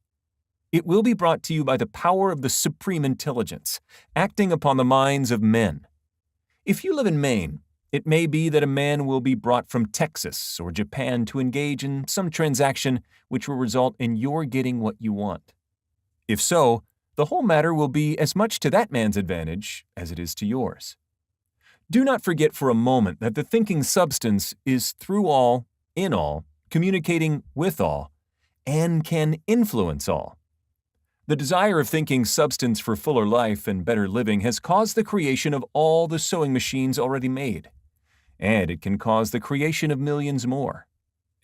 It will be brought to you by the power of the supreme intelligence, acting upon the minds of men. If you live in Maine, it may be that a man will be brought from Texas or Japan to engage in some transaction which will result in your getting what you want. If so, the whole matter will be as much to that man's advantage as it is to yours. Do not forget for a moment that the thinking substance is through all, in all, communicating with all, and can influence all. The desire of thinking substance for fuller life and better living has caused the creation of all the sewing machines already made, and it can cause the creation of millions more,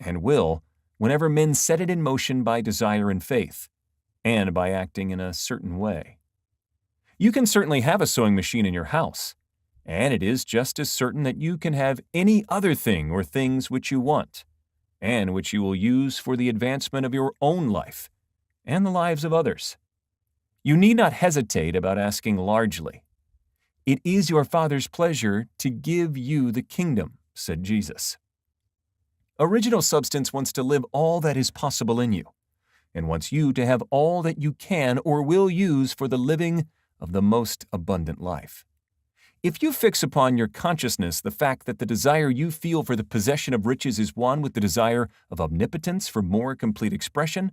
and will, whenever men set it in motion by desire and faith, and by acting in a certain way. You can certainly have a sewing machine in your house, and it is just as certain that you can have any other thing or things which you want, and which you will use for the advancement of your own life and the lives of others. You need not hesitate about asking largely. It is your Father's pleasure to give you the kingdom, said Jesus. Original substance wants to live all that is possible in you, and wants you to have all that you can or will use for the living of the most abundant life. If you fix upon your consciousness the fact that the desire you feel for the possession of riches is one with the desire of omnipotence for more complete expression,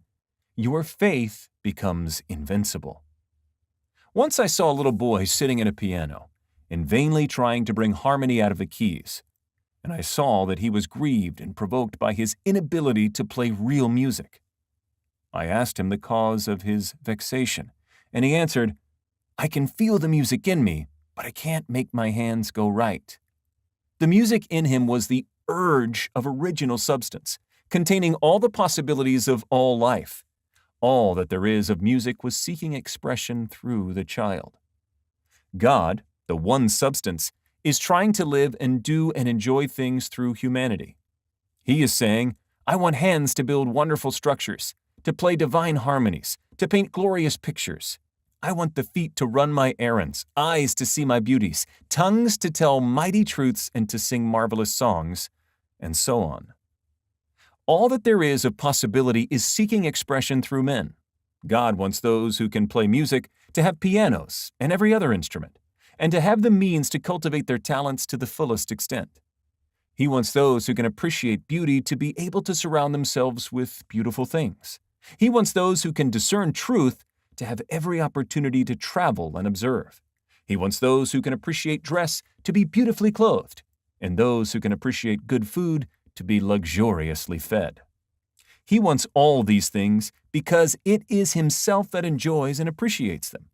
your faith becomes invincible. Once I saw a little boy sitting at a piano and vainly trying to bring harmony out of the keys, and I saw that he was grieved and provoked by his inability to play real music. I asked him the cause of his vexation, and he answered, "I can feel the music in me, but I can't make my hands go right." The music in him was the urge of original substance, containing all the possibilities of all life. All that there is of music was seeking expression through the child. God, the one substance, is trying to live and do and enjoy things through humanity. He is saying, "I want hands to build wonderful structures, to play divine harmonies, to paint glorious pictures. I want the feet to run my errands, eyes to see my beauties, tongues to tell mighty truths and to sing marvelous songs," and so on. All that there is of possibility is seeking expression through men. God wants those who can play music to have pianos and every other instrument, and to have the means to cultivate their talents to the fullest extent. He wants those who can appreciate beauty to be able to surround themselves with beautiful things. He wants those who can discern truth to have every opportunity to travel and observe. He wants those who can appreciate dress to be beautifully clothed, and those who can appreciate good food to be luxuriously fed. He wants all these things because it is Himself that enjoys and appreciates them.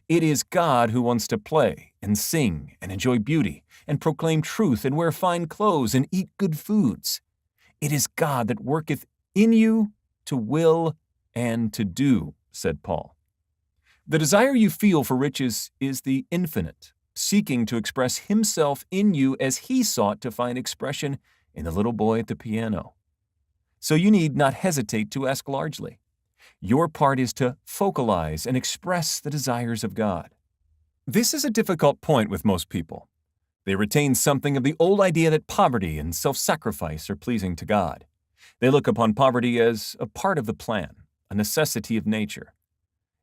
It is God who wants to play and sing and enjoy beauty and proclaim truth and wear fine clothes and eat good foods. It is God that worketh in you to will and to do, said Paul. The desire you feel for riches is the infinite, seeking to express Himself in you as He sought to find expression in the little boy at the piano. So you need not hesitate to ask largely. Your part is to focalize and express the desires of God. This is a difficult point with most people. They retain something of the old idea that poverty and self-sacrifice are pleasing to God. They look upon poverty as a part of the plan, a necessity of nature.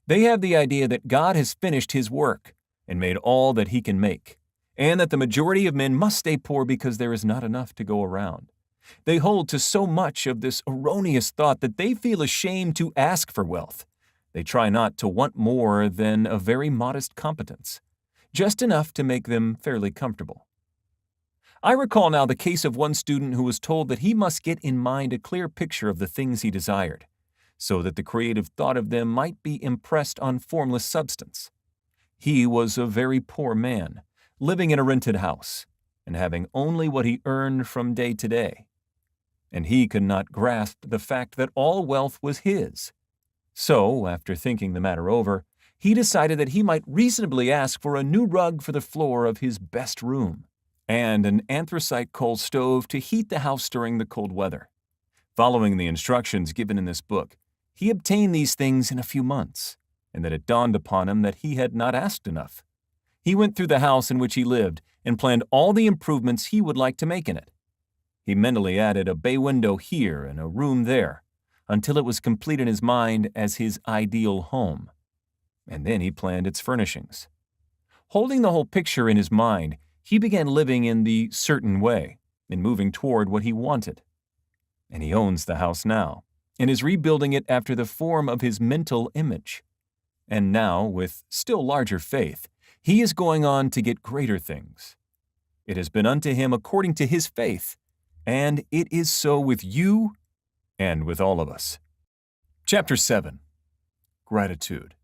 They have the idea that God has finished His work and made all that He can make, and that the majority of men must stay poor because there is not enough to go around. They hold to so much of this erroneous thought that they feel ashamed to ask for wealth. They try not to want more than a very modest competence, just enough to make them fairly comfortable. I recall now the case of one student who was told that he must get in mind a clear picture of the things he desired, so that the creative thought of them might be impressed on formless substance. He was a very poor man, living in a rented house, and having only what he earned from day to day. And he could not grasp the fact that all wealth was his. So, after thinking the matter over, he decided that he might reasonably ask for a new rug for the floor of his best room, and an anthracite coal stove to heat the house during the cold weather. Following the instructions given in this book, he obtained these things in a few months, and then it dawned upon him that he had not asked enough. He went through the house in which he lived and planned all the improvements he would like to make in it. He mentally added a bay window here and a room there, until it was complete in his mind as his ideal home. And then he planned its furnishings. Holding the whole picture in his mind, he began living in the certain way and moving toward what he wanted. And he owns the house now, and is rebuilding it after the form of his mental image. And now, with still larger faith, he is going on to get greater things. It has been unto him according to his faith, and it is so with you and with all of us. Chapter 7. Gratitude.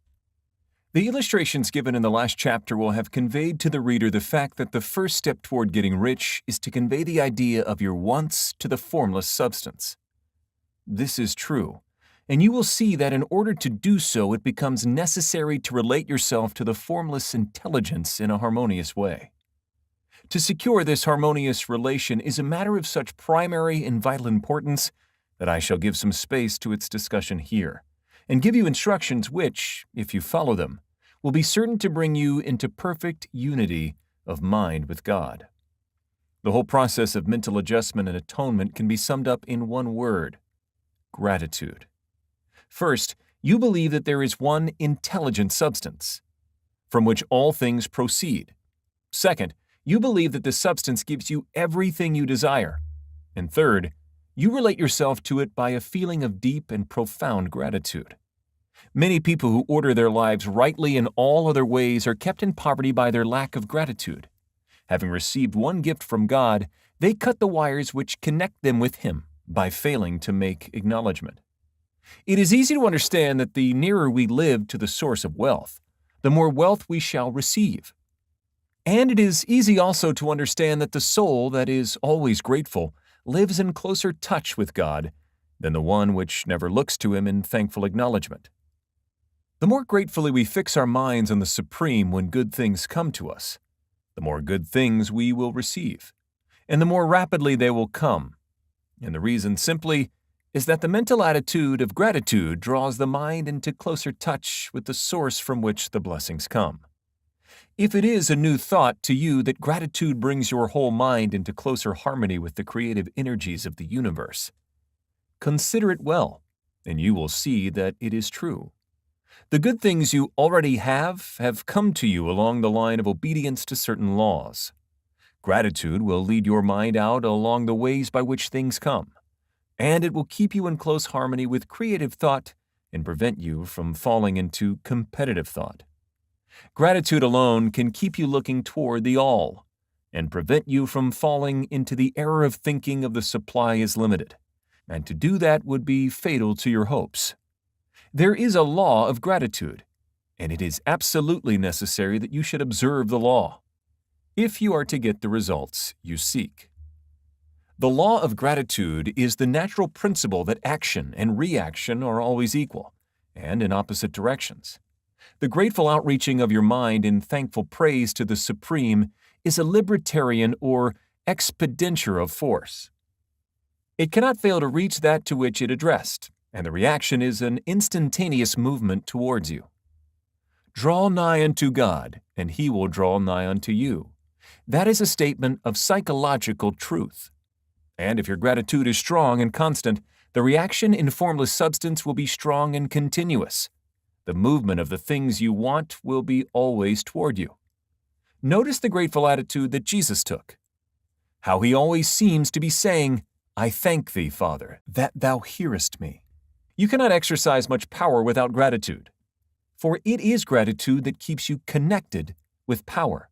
The illustrations given in the last chapter will have conveyed to the reader the fact that the first step toward getting rich is to convey the idea of your wants to the formless substance. This is true, and you will see that in order to do so, it becomes necessary to relate yourself to the formless intelligence in a harmonious way. To secure this harmonious relation is a matter of such primary and vital importance that I shall give some space to its discussion here, and give you instructions which, if you follow them, will be certain to bring you into perfect unity of mind with God. The whole process of mental adjustment and atonement can be summed up in one word: gratitude. First, you believe that there is one intelligent substance, from which all things proceed. Second, You believe that this substance gives you everything you desire. And third, you relate yourself to it by a feeling of deep and profound gratitude. Many people who order their lives rightly in all other ways are kept in poverty by their lack of gratitude. Having received one gift from God, they cut the wires which connect them with Him by failing to make acknowledgement. It is easy to understand that the nearer we live to the source of wealth, the more wealth we shall receive. And it is easy also to understand that the soul that is always grateful lives in closer touch with God than the one which never looks to Him in thankful acknowledgement. The more gratefully we fix our minds on the Supreme when good things come to us, the more good things we will receive, and the more rapidly they will come. And the reason simply is that the mental attitude of gratitude draws the mind into closer touch with the source from which the blessings come. If it is a new thought to you that gratitude brings your whole mind into closer harmony with the creative energies of the universe, consider it well, and you will see that it is true. The good things you already have come to you along the line of obedience to certain laws. Gratitude will lead your mind out along the ways by which things come, and it will keep you in close harmony with creative thought and prevent you from falling into competitive thought. Gratitude alone can keep you looking toward the all and prevent you from falling into the error of thinking of the supply is limited, and to do that would be fatal to your hopes. There is a law of gratitude, and it is absolutely necessary that you should observe the law if you are to get the results you seek. The law of gratitude is the natural principle that action and reaction are always equal and in opposite directions. The grateful outreaching of your mind in thankful praise to the Supreme is a libertarian or expenditure of force. It cannot fail to reach that to which it addressed, and the reaction is an instantaneous movement towards you. Draw nigh unto God, and He will draw nigh unto you. That is a statement of psychological truth. And if your gratitude is strong and constant, the reaction in formless substance will be strong and continuous. The movement of the things you want will be always toward you. Notice the grateful attitude that Jesus took. How He always seems to be saying, I thank Thee, Father, that Thou hearest me. You cannot exercise much power without gratitude, for it is gratitude that keeps you connected with power.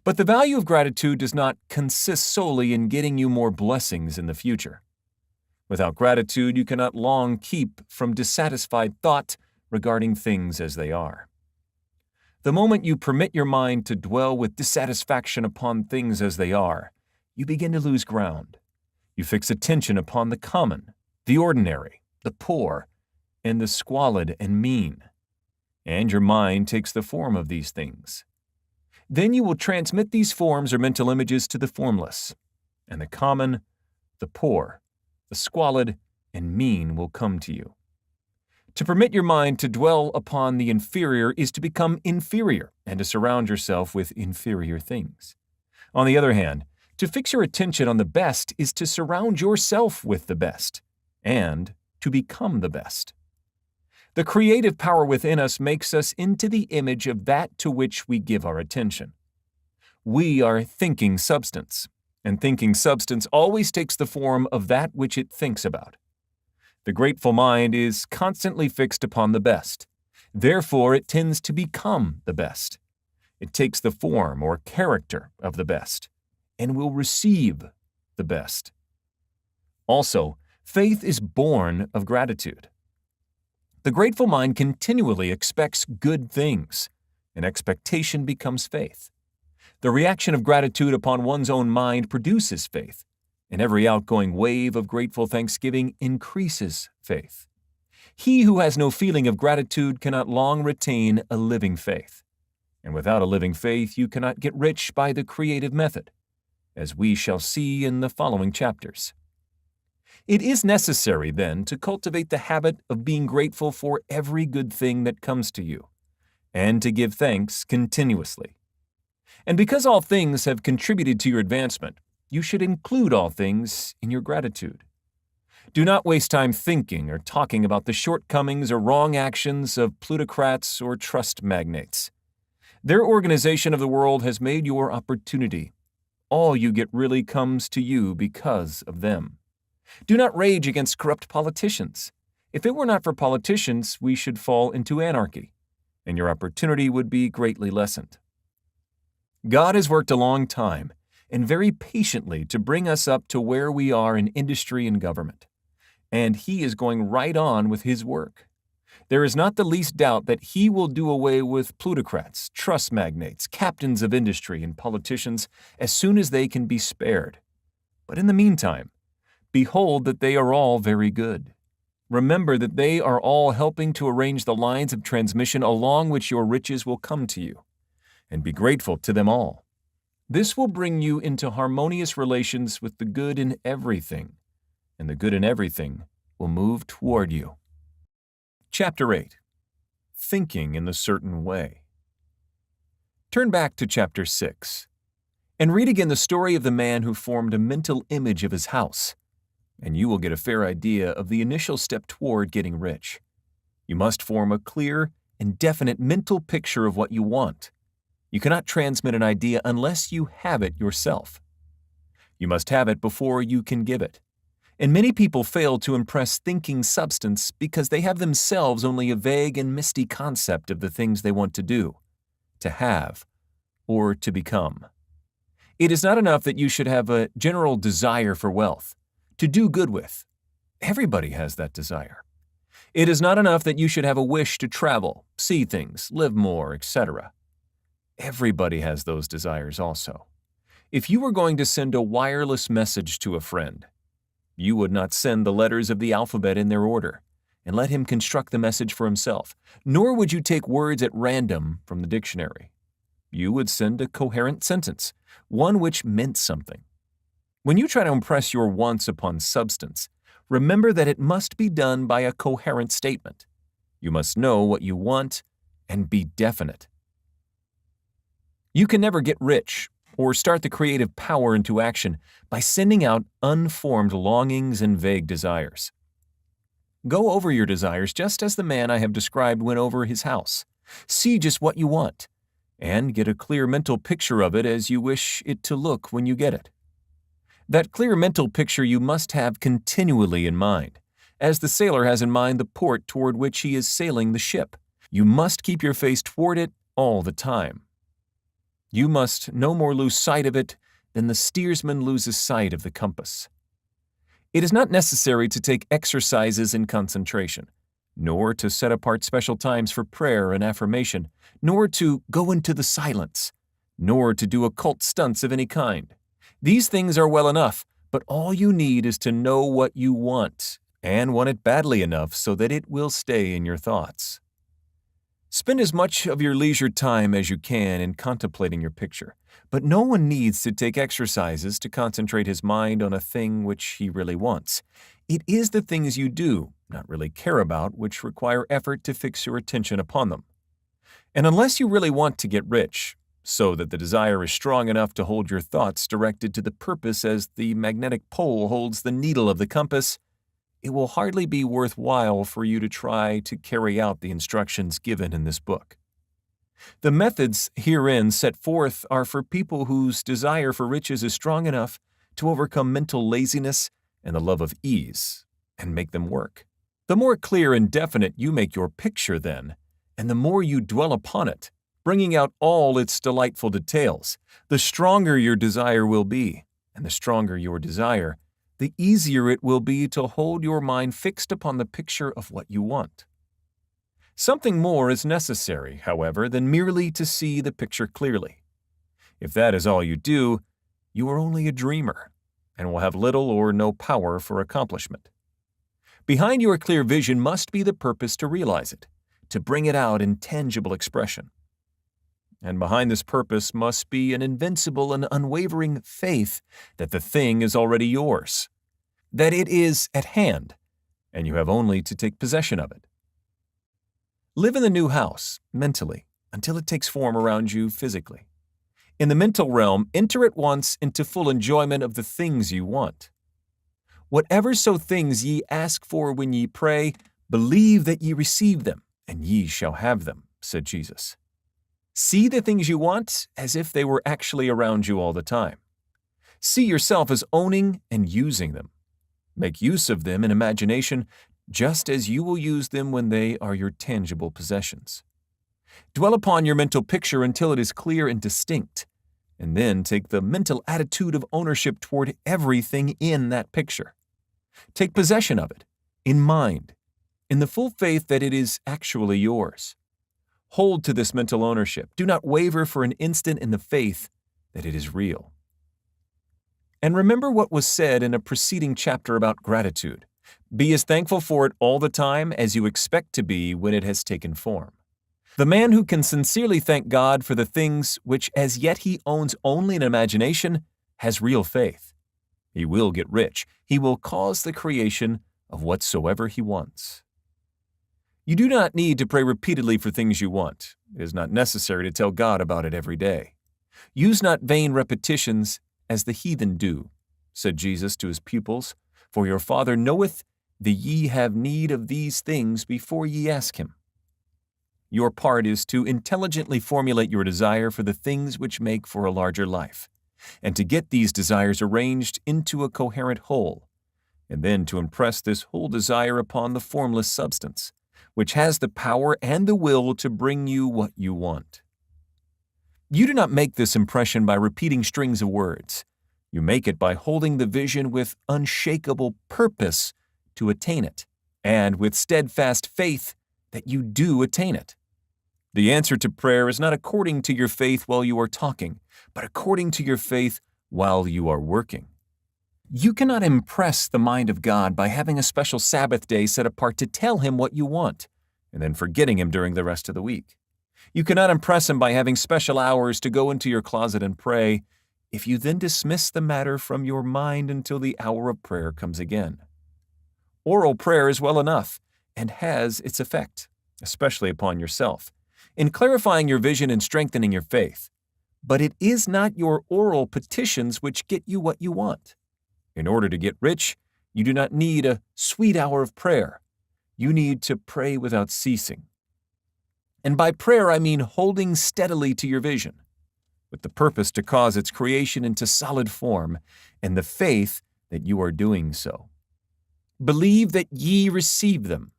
But the value of gratitude does not consist solely in getting you more blessings in the future. Without gratitude, you cannot long keep from dissatisfied thought regarding things as they are. The moment you permit your mind to dwell with dissatisfaction upon things as they are, you begin to lose ground. You fix attention upon the common, the ordinary, the poor, and the squalid and mean, and your mind takes the form of these things. Then you will transmit these forms or mental images to the formless, and the common, the poor, the squalid, and mean will come to you. To permit your mind to dwell upon the inferior is to become inferior and to surround yourself with inferior things. On the other hand, to fix your attention on the best is to surround yourself with the best and to become the best. The creative power within us makes us into the image of that to which we give our attention. We are thinking substance, and thinking substance always takes the form of that which it thinks about. The grateful mind is constantly fixed upon the best. Therefore, it tends to become the best. It takes the form or character of the best and will receive the best. Also, faith is born of gratitude. The grateful mind continually expects good things, and expectation becomes faith. The reaction of gratitude upon one's own mind produces faith, and every outgoing wave of grateful thanksgiving increases faith. He who has no feeling of gratitude cannot long retain a living faith. And without a living faith, you cannot get rich by the creative method, as we shall see in the following chapters. It is necessary, then, to cultivate the habit of being grateful for every good thing that comes to you, and to give thanks continuously. And because all things have contributed to your advancement, you should include all things in your gratitude. Do not waste time thinking or talking about the shortcomings or wrong actions of plutocrats or trust magnates. Their organization of the world has made your opportunity. All you get really comes to you because of them. Do not rage against corrupt politicians. If it were not for politicians, we should fall into anarchy, and your opportunity would be greatly lessened. God has worked a long time and very patiently to bring us up to where we are in industry and government, and He is going right on with His work. There is not the least doubt that He will do away with plutocrats, trust magnates, captains of industry, and politicians as soon as they can be spared. But in the meantime, behold that they are all very good. Remember that they are all helping to arrange the lines of transmission along which your riches will come to you, and be grateful to them all. This will bring you into harmonious relations with the good in everything, and the good in everything will move toward you. Chapter 8. Thinking in the Certain Way. Turn back to Chapter 6, and read again the story of the man who formed a mental image of his house, and you will get a fair idea of the initial step toward getting rich. You must form a clear and definite mental picture of what you want. You cannot transmit an idea unless you have it yourself. You must have it before you can give it. And many people fail to impress thinking substance because they have themselves only a vague and misty concept of the things they want to do, to have, or to become. It is not enough that you should have a general desire for wealth, to do good with. Everybody has that desire. It is not enough that you should have a wish to travel, see things, live more, etc. Everybody has those desires also. If you were going to send a wireless message to a friend, you would not send the letters of the alphabet in their order and let him construct the message for himself, nor would you take words at random from the dictionary. You would send a coherent sentence, one which meant something. When you try to impress your wants upon substance, remember that it must be done by a coherent statement. You must know what you want and be definite. You can never get rich or start the creative power into action by sending out unformed longings and vague desires. Go over your desires just as the man I have described went over his house. See just what you want, and get a clear mental picture of it as you wish it to look when you get it. That clear mental picture you must have continually in mind, as the sailor has in mind the port toward which he is sailing the ship. You must keep your face toward it all the time. You must no more lose sight of it than the steersman loses sight of the compass. It is not necessary to take exercises in concentration, nor to set apart special times for prayer and affirmation, nor to go into the silence, nor to do occult stunts of any kind. These things are well enough, but all you need is to know what you want, and want it badly enough so that it will stay in your thoughts. Spend as much of your leisure time as you can in contemplating your picture, but no one needs to take exercises to concentrate his mind on a thing which he really wants. It is the things you do, not really care about, which require effort to fix your attention upon them. And unless you really want to get rich, so that the desire is strong enough to hold your thoughts directed to the purpose as the magnetic pole holds the needle of the compass, it will hardly be worthwhile for you to try to carry out the instructions given in this book. The methods herein set forth are for people whose desire for riches is strong enough to overcome mental laziness and the love of ease, and make them work. The more clear and definite you make your picture then, and the more you dwell upon it, bringing out all its delightful details, the stronger your desire will be, and the stronger your desire, the easier it will be to hold your mind fixed upon the picture of what you want. Something more is necessary, however, than merely to see the picture clearly. If that is all you do, you are only a dreamer, and will have little or no power for accomplishment. Behind your clear vision must be the purpose to realize it, to bring it out in tangible expression. And behind this purpose must be an invincible and unwavering faith that the thing is already yours, that it is at hand, and you have only to take possession of it. Live in the new house, mentally, until it takes form around you physically. In the mental realm, enter at once into full enjoyment of the things you want. Whatever so things ye ask for when ye pray, believe that ye receive them, and ye shall have them, said Jesus. See the things you want as if they were actually around you all the time. See yourself as owning and using them. Make use of them in imagination just as you will use them when they are your tangible possessions. Dwell upon your mental picture until it is clear and distinct, and then take the mental attitude of ownership toward everything in that picture. Take possession of it, in mind, in the full faith that it is actually yours. Hold to this mental ownership. Do not waver for an instant in the faith that it is real. And remember what was said in a preceding chapter about gratitude. Be as thankful for it all the time as you expect to be when it has taken form. The man who can sincerely thank God for the things which as yet he owns only in imagination has real faith. He will get rich. He will cause the creation of whatsoever he wants. You do not need to pray repeatedly for things you want. It is not necessary to tell God about it every day. Use not vain repetitions as the heathen do, said Jesus to his pupils, for your Father knoweth that ye have need of these things before ye ask him. Your part is to intelligently formulate your desire for the things which make for a larger life, and to get these desires arranged into a coherent whole, and then to impress this whole desire upon the formless substance, which has the power and the will to bring you what you want. You do not make this impression by repeating strings of words. You make it by holding the vision with unshakable purpose to attain it, and with steadfast faith that you do attain it. The answer to prayer is not according to your faith while you are talking, but according to your faith while you are working. You cannot impress the mind of God by having a special Sabbath day set apart to tell him what you want, and then forgetting him during the rest of the week. You cannot impress him by having special hours to go into your closet and pray, if you then dismiss the matter from your mind until the hour of prayer comes again. Oral prayer is well enough, and has its effect, especially upon yourself, in clarifying your vision and strengthening your faith. But it is not your oral petitions which get you what you want. In order to get rich, you do not need a sweet hour of prayer. You need to pray without ceasing. And by prayer I mean holding steadily to your vision, with the purpose to cause its creation into solid form, and the faith that you are doing so. Believe that ye receive them.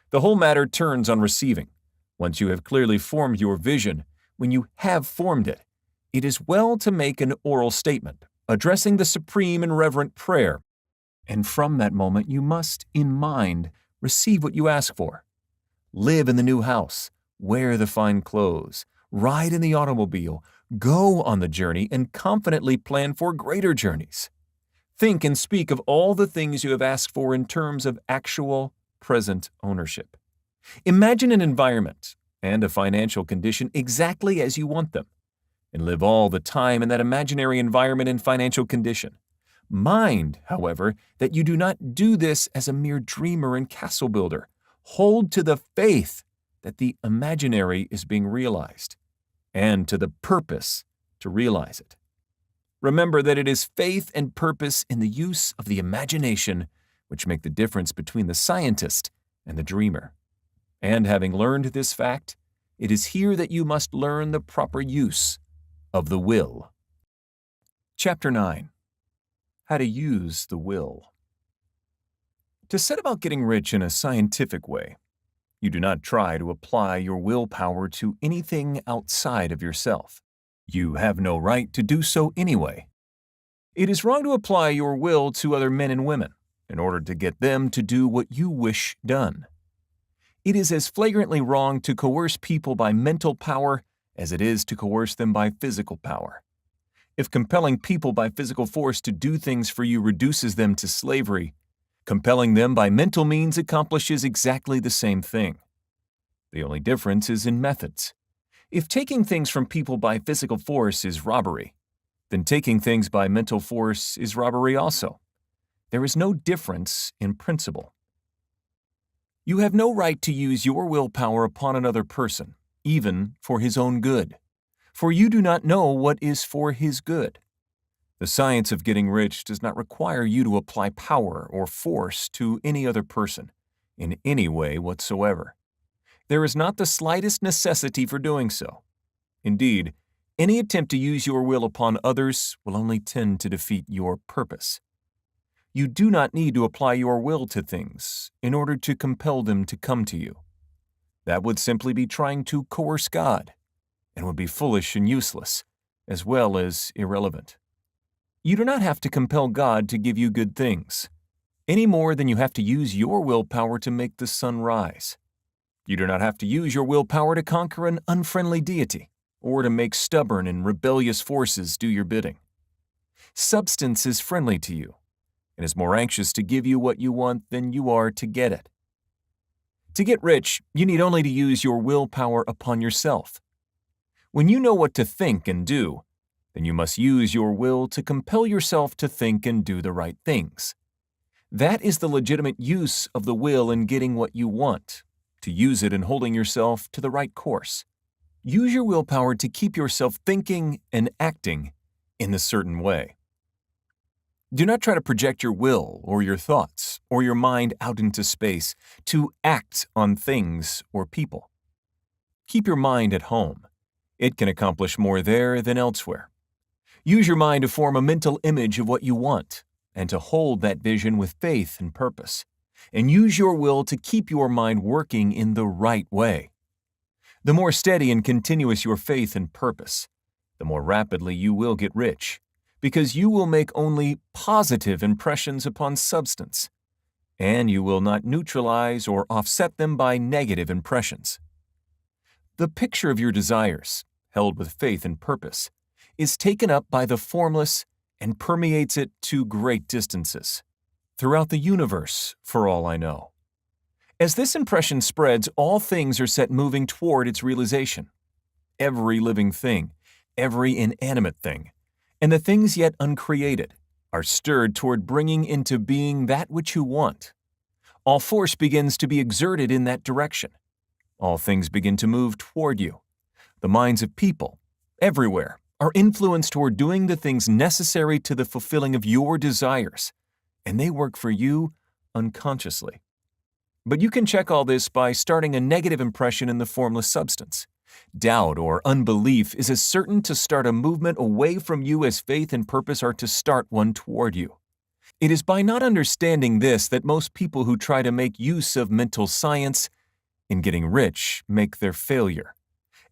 The whole matter turns on receiving. Once you have clearly formed your vision, when you have formed it, it is well to make an oral statement, addressing the supreme and reverent prayer, and from that moment you must, in mind, receive what you ask for. Live in the new house, wear the fine clothes, ride in the automobile, go on the journey, and confidently plan for greater journeys. Think and speak of all the things you have asked for in terms of actual, present ownership. Imagine an environment and a financial condition exactly as you want them, and live all the time in that imaginary environment and financial condition. Mind, however, that you do not do this as a mere dreamer and castle builder. Hold to the faith that the imaginary is being realized, and to the purpose to realize it. Remember that it is faith and purpose in the use of the imagination which make the difference between the scientist and the dreamer. And having learned this fact, it is here that you must learn the proper use of the will. Chapter 9. How to use the will. To set about getting rich in a scientific way, you do not try to apply your willpower to anything outside of yourself. You have no right to do so anyway. It is wrong to apply your will to other men and women in order to get them to do what you wish done. It is as flagrantly wrong to coerce people by mental power as it is to coerce them by physical power. If compelling people by physical force to do things for you reduces them to slavery, compelling them by mental means accomplishes exactly the same thing. The only difference is in methods. If taking things from people by physical force is robbery, then taking things by mental force is robbery also. There is no difference in principle. You have no right to use your willpower upon another person, even for his own good, for you do not know what is for his good. The science of getting rich does not require you to apply power or force to any other person, in any way whatsoever. There is not the slightest necessity for doing so, Indeed, any attempt to use your will upon others will only tend to defeat your purpose. You do not need to apply your will to things in order to compel them to come to you. That would simply be trying to coerce God, and would be foolish and useless, as well as irrelevant. You do not have to compel God to give you good things, any more than you have to use your willpower to make the sun rise. You do not have to use your willpower to conquer an unfriendly deity, or to make stubborn and rebellious forces do your bidding. Substance is friendly to you, and is more anxious to give you what you want than you are to get it. To get rich, you need only to use your willpower upon yourself. When you know what to think and do, then you must use your will to compel yourself to think and do the right things. That is the legitimate use of the will in getting what you want, to use it in holding yourself to the right course. Use your willpower to keep yourself thinking and acting in a certain way. Do not try to project your will or your thoughts or your mind out into space to act on things or people. Keep your mind at home. It can accomplish more there than elsewhere. Use your mind to form a mental image of what you want and to hold that vision with faith and purpose. And use your will to keep your mind working in the right way. The more steady and continuous your faith and purpose, the more rapidly you will get rich, because you will make only positive impressions upon substance, and you will not neutralize or offset them by negative impressions. The picture of your desires, held with faith and purpose, is taken up by the formless and permeates it to great distances, throughout the universe, for all I know. As this impression spreads, all things are set moving toward its realization. Every living thing, every inanimate thing, and the things yet uncreated are stirred toward bringing into being that which you want. All force begins to be exerted in that direction. All things begin to move toward you. The minds of people, everywhere, are influenced toward doing the things necessary to the fulfilling of your desires, and they work for you unconsciously. But you can check all this by starting a negative impression in the formless substance. Doubt or unbelief is as certain to start a movement away from you as faith and purpose are to start one toward you. It is by not understanding this that most people who try to make use of mental science in getting rich make their failure.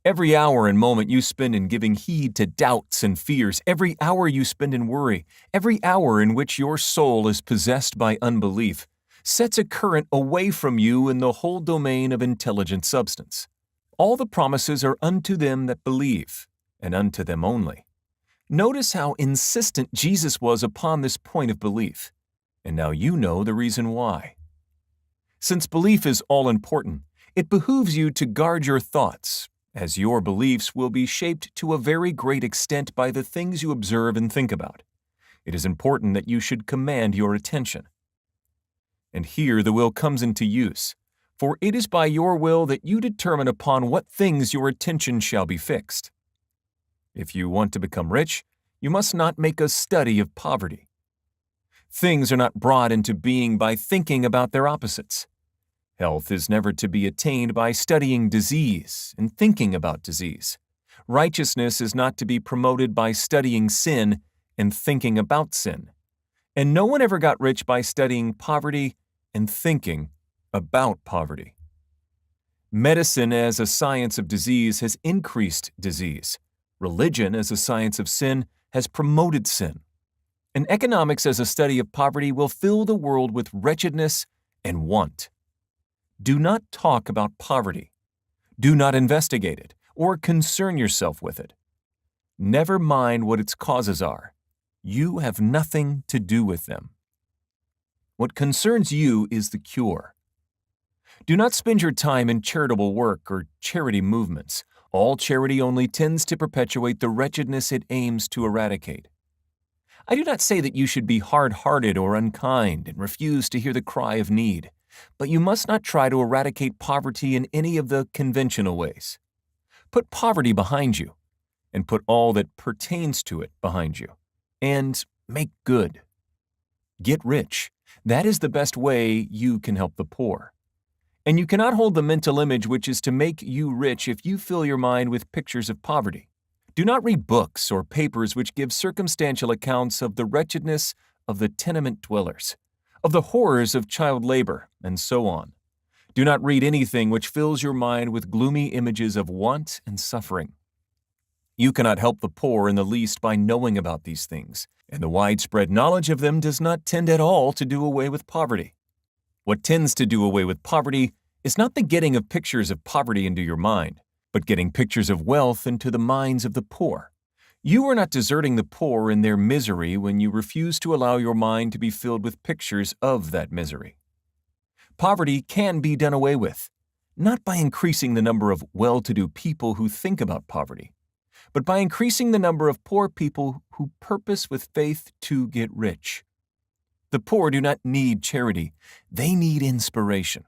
Every hour and moment you spend in giving heed to doubts and fears, every hour you spend in worry, every hour in which your soul is possessed by unbelief, sets a current away from you in the whole domain of intelligent substance. All the promises are unto them that believe, and unto them only. Notice how insistent Jesus was upon this point of belief, and now you know the reason why. Since belief is all-important, it behooves you to guard your thoughts, as your beliefs will be shaped to a very great extent by the things you observe and think about. It is important that you should command your attention. And here the will comes into use, for it is by your will that you determine upon what things your attention shall be fixed. If you want to become rich, you must not make a study of poverty. Things are not brought into being by thinking about their opposites. Health is never to be attained by studying disease and thinking about disease. Righteousness is not to be promoted by studying sin and thinking about sin. And no one ever got rich by studying poverty and thinking about poverty. Medicine as a science of disease has increased disease. Religion as a science of sin has promoted sin. And economics as a study of poverty will fill the world with wretchedness and want. Do not talk about poverty. Do not investigate it or concern yourself with it. Never mind what its causes are. You have nothing to do with them. What concerns you is the cure. Do not spend your time in charitable work or charity movements. All charity only tends to perpetuate the wretchedness it aims to eradicate. I do not say that you should be hard-hearted or unkind and refuse to hear the cry of need, but you must not try to eradicate poverty in any of the conventional ways. Put poverty behind you, and put all that pertains to it behind you, and make good. Get rich. That is the best way you can help the poor. And you cannot hold the mental image which is to make you rich if you fill your mind with pictures of poverty. Do not read books or papers which give circumstantial accounts of the wretchedness of the tenement dwellers, of the horrors of child labor, and so on. Do not read anything which fills your mind with gloomy images of want and suffering. You cannot help the poor in the least by knowing about these things, and the widespread knowledge of them does not tend at all to do away with poverty. What tends to do away with poverty is not the getting of pictures of poverty into your mind, but getting pictures of wealth into the minds of the poor. You are not deserting the poor in their misery when you refuse to allow your mind to be filled with pictures of that misery. Poverty can be done away with, not by increasing the number of well-to-do people who think about poverty, but by increasing the number of poor people who purpose with faith to get rich. The poor do not need charity, they need inspiration.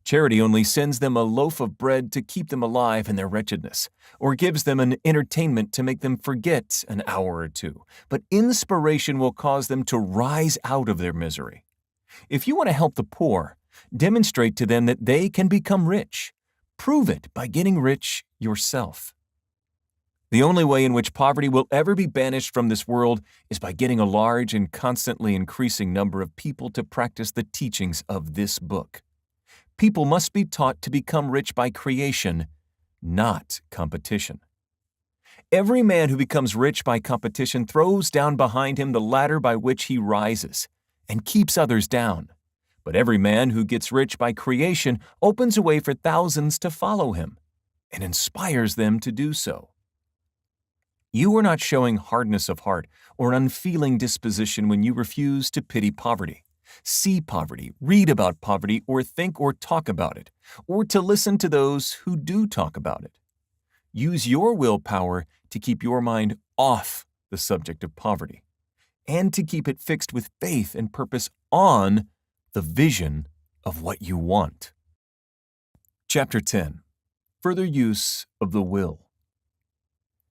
Charity only sends them a loaf of bread to keep them alive in their wretchedness, or gives them an entertainment to make them forget an hour or two, but inspiration will cause them to rise out of their misery. If you want to help the poor, demonstrate to them that they can become rich. Prove it by getting rich yourself. The only way in which poverty will ever be banished from this world is by getting a large and constantly increasing number of people to practice the teachings of this book. People must be taught to become rich by creation, not competition. Every man who becomes rich by competition throws down behind him the ladder by which he rises, and keeps others down. But every man who gets rich by creation opens a way for thousands to follow him, and inspires them to do so. You are not showing hardness of heart or an unfeeling disposition when you refuse to pity poverty, see poverty, read about poverty, or think or talk about it, or to listen to those who do talk about it. Use your willpower to keep your mind off the subject of poverty, and to keep it fixed with faith and purpose on the vision of what you want. Chapter 10. Further use of the will.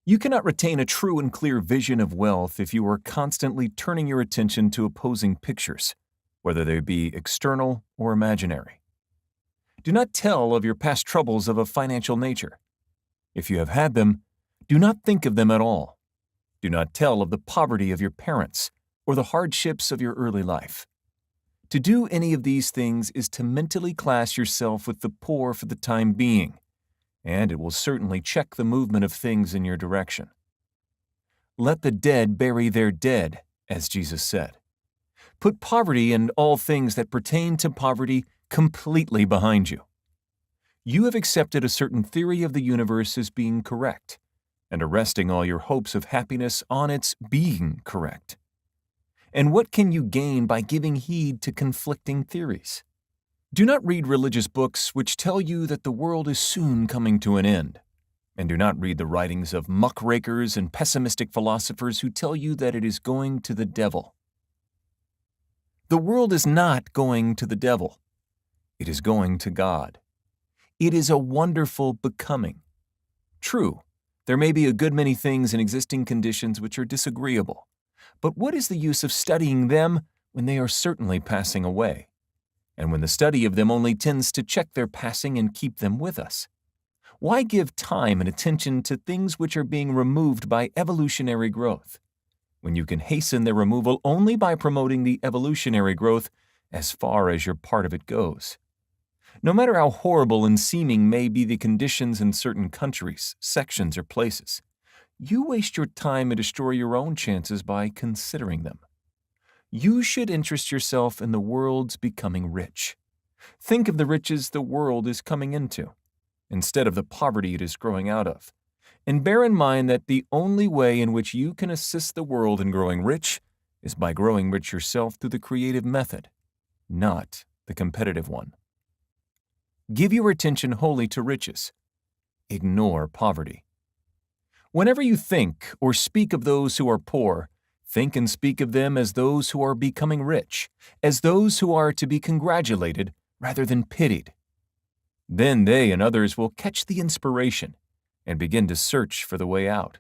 You cannot retain a true and clear vision of wealth if you are constantly turning your attention to opposing pictures, whether they be external or imaginary. Do not tell of your past troubles of a financial nature. If you have had them, do not think of them at all. Do not tell of the poverty of your parents or the hardships of your early life. To do any of these things is to mentally class yourself with the poor for the time being, and it will certainly check the movement of things in your direction. Let the dead bury their dead, as Jesus said. Put poverty and all things that pertain to poverty completely behind you. You have accepted a certain theory of the universe as being correct, and are resting all your hopes of happiness on its being correct. And what can you gain by giving heed to conflicting theories? Do not read religious books which tell you that the world is soon coming to an end, and do not read the writings of muckrakers and pessimistic philosophers who tell you that it is going to the devil. The world is not going to the devil. It is going to God. It is a wonderful becoming. True, there may be a good many things in existing conditions which are disagreeable, but what is the use of studying them when they are certainly passing away, and when the study of them only tends to check their passing and keep them with us? Why give time and attention to things which are being removed by evolutionary growth, when you can hasten their removal only by promoting the evolutionary growth as far as your part of it goes? No matter how horrible and seeming may be the conditions in certain countries, sections, or places, you waste your time and destroy your own chances by considering them. You should interest yourself in the world's becoming rich. Think of the riches the world is coming into, instead of the poverty it is growing out of. And bear in mind that the only way in which you can assist the world in growing rich is by growing rich yourself through the creative method, not the competitive one. Give your attention wholly to riches. Ignore poverty. Whenever you think or speak of those who are poor, think and speak of them as those who are becoming rich, as those who are to be congratulated rather than pitied. Then they and others will catch the inspiration and begin to search for the way out.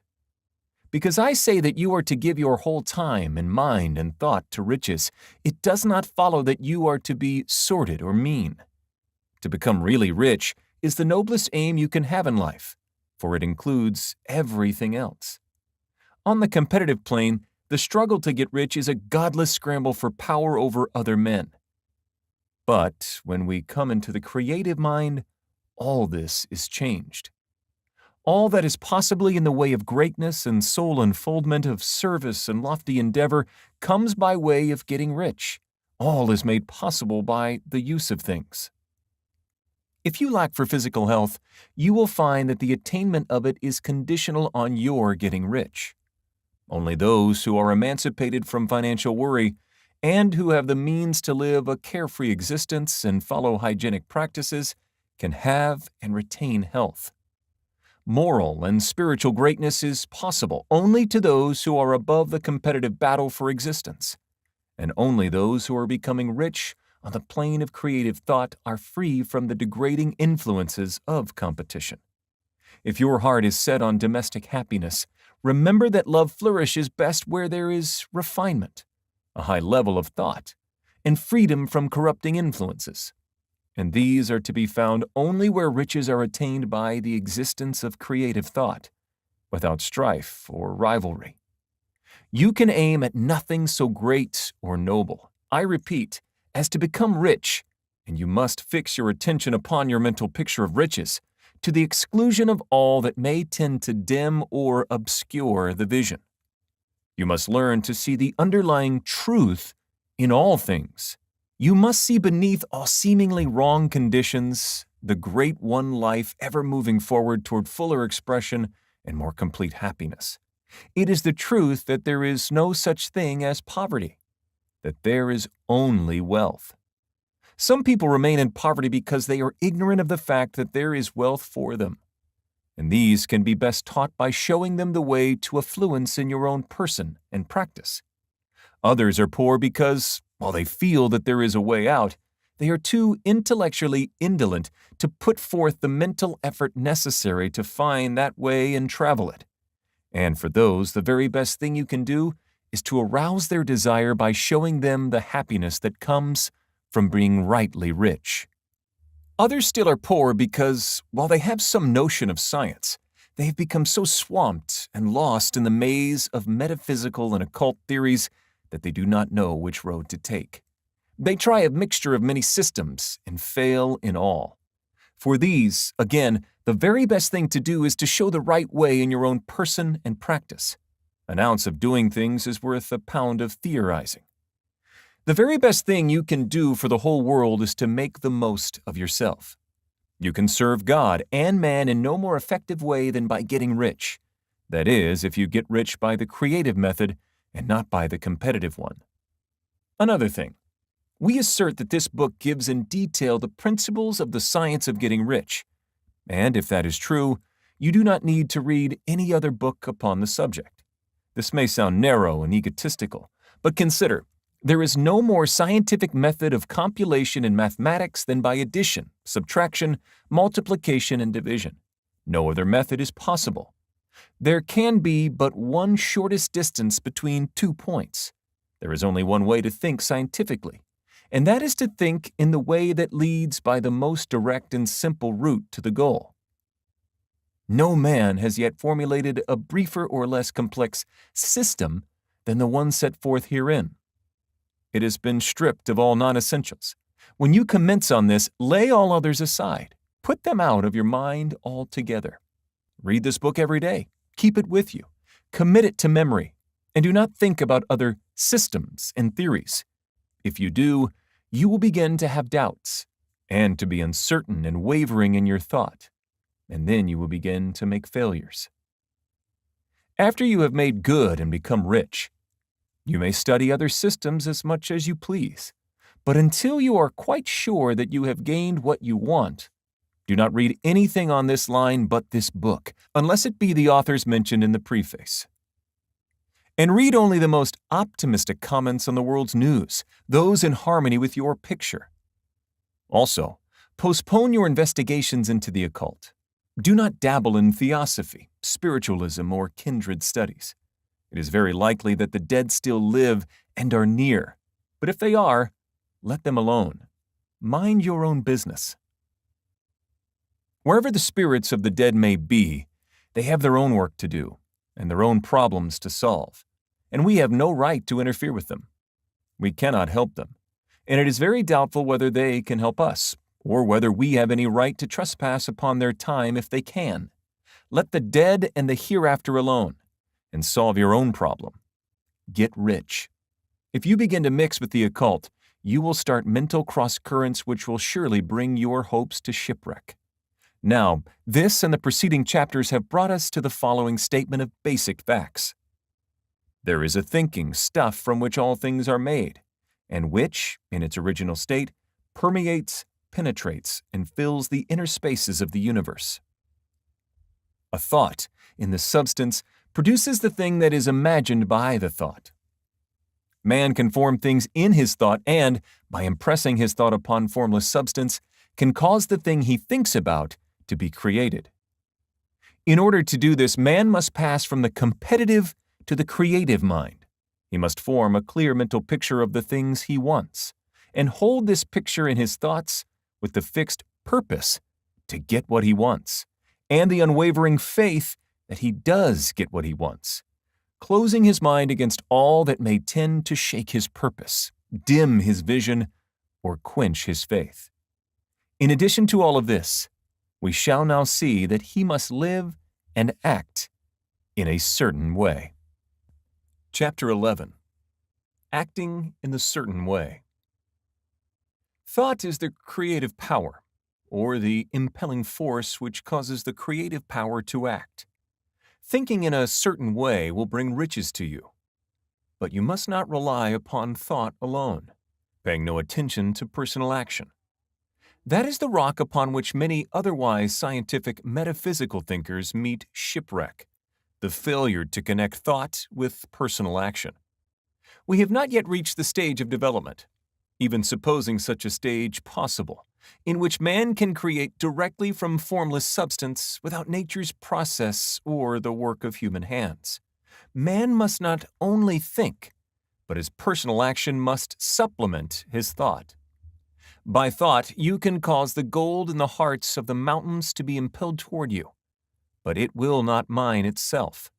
Because I say that you are to give your whole time and mind and thought to riches, it does not follow that you are to be sordid or mean. To become really rich is the noblest aim you can have in life, for it includes everything else. On the competitive plane, the struggle to get rich is a godless scramble for power over other men. But when we come into the creative mind, all this is changed. All that is possibly in the way of greatness and soul unfoldment of service and lofty endeavor comes by way of getting rich. All is made possible by the use of things. If you lack for physical health, you will find that the attainment of it is conditional on your getting rich. Only those who are emancipated from financial worry and who have the means to live a carefree existence and follow hygienic practices can have and retain health. Moral and spiritual greatness is possible only to those who are above the competitive battle for existence, and only those who are becoming rich on the plane of creative thought are free from the degrading influences of competition. If your heart is set on domestic happiness, remember that love flourishes best where there is refinement, a high level of thought, and freedom from corrupting influences. And these are to be found only where riches are attained by the existence of creative thought, without strife or rivalry. You can aim at nothing so great or noble, I repeat, as to become rich, and you must fix your attention upon your mental picture of riches, to the exclusion of all that may tend to dim or obscure the vision. You must learn to see the underlying truth in all things. You must see beneath all seemingly wrong conditions the great one life ever moving forward toward fuller expression and more complete happiness. It is the truth that there is no such thing as poverty, that there is only wealth. Some people remain in poverty because they are ignorant of the fact that there is wealth for them, and these can be best taught by showing them the way to affluence in your own person and practice. Others are poor because, while they feel that there is a way out, they are too intellectually indolent to put forth the mental effort necessary to find that way and travel it. And for those, the very best thing you can do is to arouse their desire by showing them the happiness that comes from being rightly rich. Others still are poor because, while they have some notion of science, they have become so swamped and lost in the maze of metaphysical and occult theories that they do not know which road to take. They try a mixture of many systems and fail in all. For these, again, the very best thing to do is to show the right way in your own person and practice. An ounce of doing things is worth a pound of theorizing. The very best thing you can do for the whole world is to make the most of yourself. You can serve God and man in no more effective way than by getting rich. That is, if you get rich by the creative method and not by the competitive one. Another thing, we assert that this book gives in detail the principles of the science of getting rich. And if that is true, you do not need to read any other book upon the subject. This may sound narrow and egotistical, but consider, there is no more scientific method of compilation in mathematics than by addition, subtraction, multiplication, and division. No other method is possible. There can be but one shortest distance between 2 points. There is only one way to think scientifically, and that is to think in the way that leads by the most direct and simple route to the goal. No man has yet formulated a briefer or less complex system than the one set forth herein. It has been stripped of all non-essentials. When you commence on this, lay all others aside. Put them out of your mind altogether. Read this book every day. Keep it with you. Commit it to memory. And do not think about other systems and theories. If you do, you will begin to have doubts and to be uncertain and wavering in your thought. And then you will begin to make failures. After you have made good and become rich, you may study other systems as much as you please. But until you are quite sure that you have gained what you want, do not read anything on this line but this book, unless it be the authors mentioned in the preface. And read only the most optimistic comments on the world's news, those in harmony with your picture. Also, postpone your investigations into the occult. Do not dabble in theosophy, spiritualism, or kindred studies. It is very likely that the dead still live and are near, but if they are, let them alone. Mind your own business. Wherever the spirits of the dead may be, they have their own work to do and their own problems to solve, and we have no right to interfere with them. We cannot help them, and it is very doubtful whether they can help us, or whether we have any right to trespass upon their time if they can. Let the dead and the hereafter alone, and solve your own problem. Get rich. If you begin to mix with the occult, you will start mental cross-currents which will surely bring your hopes to shipwreck. Now, this and the preceding chapters have brought us to the following statement of basic facts. There is a thinking stuff from which all things are made, and which, in its original state, permeates, penetrates, and fills the inner spaces of the universe. A thought, in the substance, produces the thing that is imagined by the thought. Man can form things in his thought and, by impressing his thought upon formless substance, can cause the thing he thinks about to be created. In order to do this, man must pass from the competitive to the creative mind. He must form a clear mental picture of the things he wants, and hold this picture in his thoughts with the fixed purpose to get what he wants, and the unwavering faith that he does get what he wants, closing his mind against all that may tend to shake his purpose, dim his vision, or quench his faith. In addition to all of this, we shall now see that he must live and act in a certain way. Chapter 11. Acting in the certain way. Thought is the creative power, or the impelling force which causes the creative power to act. Thinking in a certain way will bring riches to you, but you must not rely upon thought alone, paying no attention to personal action. That is the rock upon which many otherwise scientific metaphysical thinkers meet shipwreck, the failure to connect thought with personal action. We have not yet reached the stage of development, even supposing such a stage possible, in which man can create directly from formless substance without nature's process or the work of human hands. Man must not only think, but his personal action must supplement his thought. By thought, you can cause the gold in the hearts of the mountains to be impelled toward you, but it will not mine itself,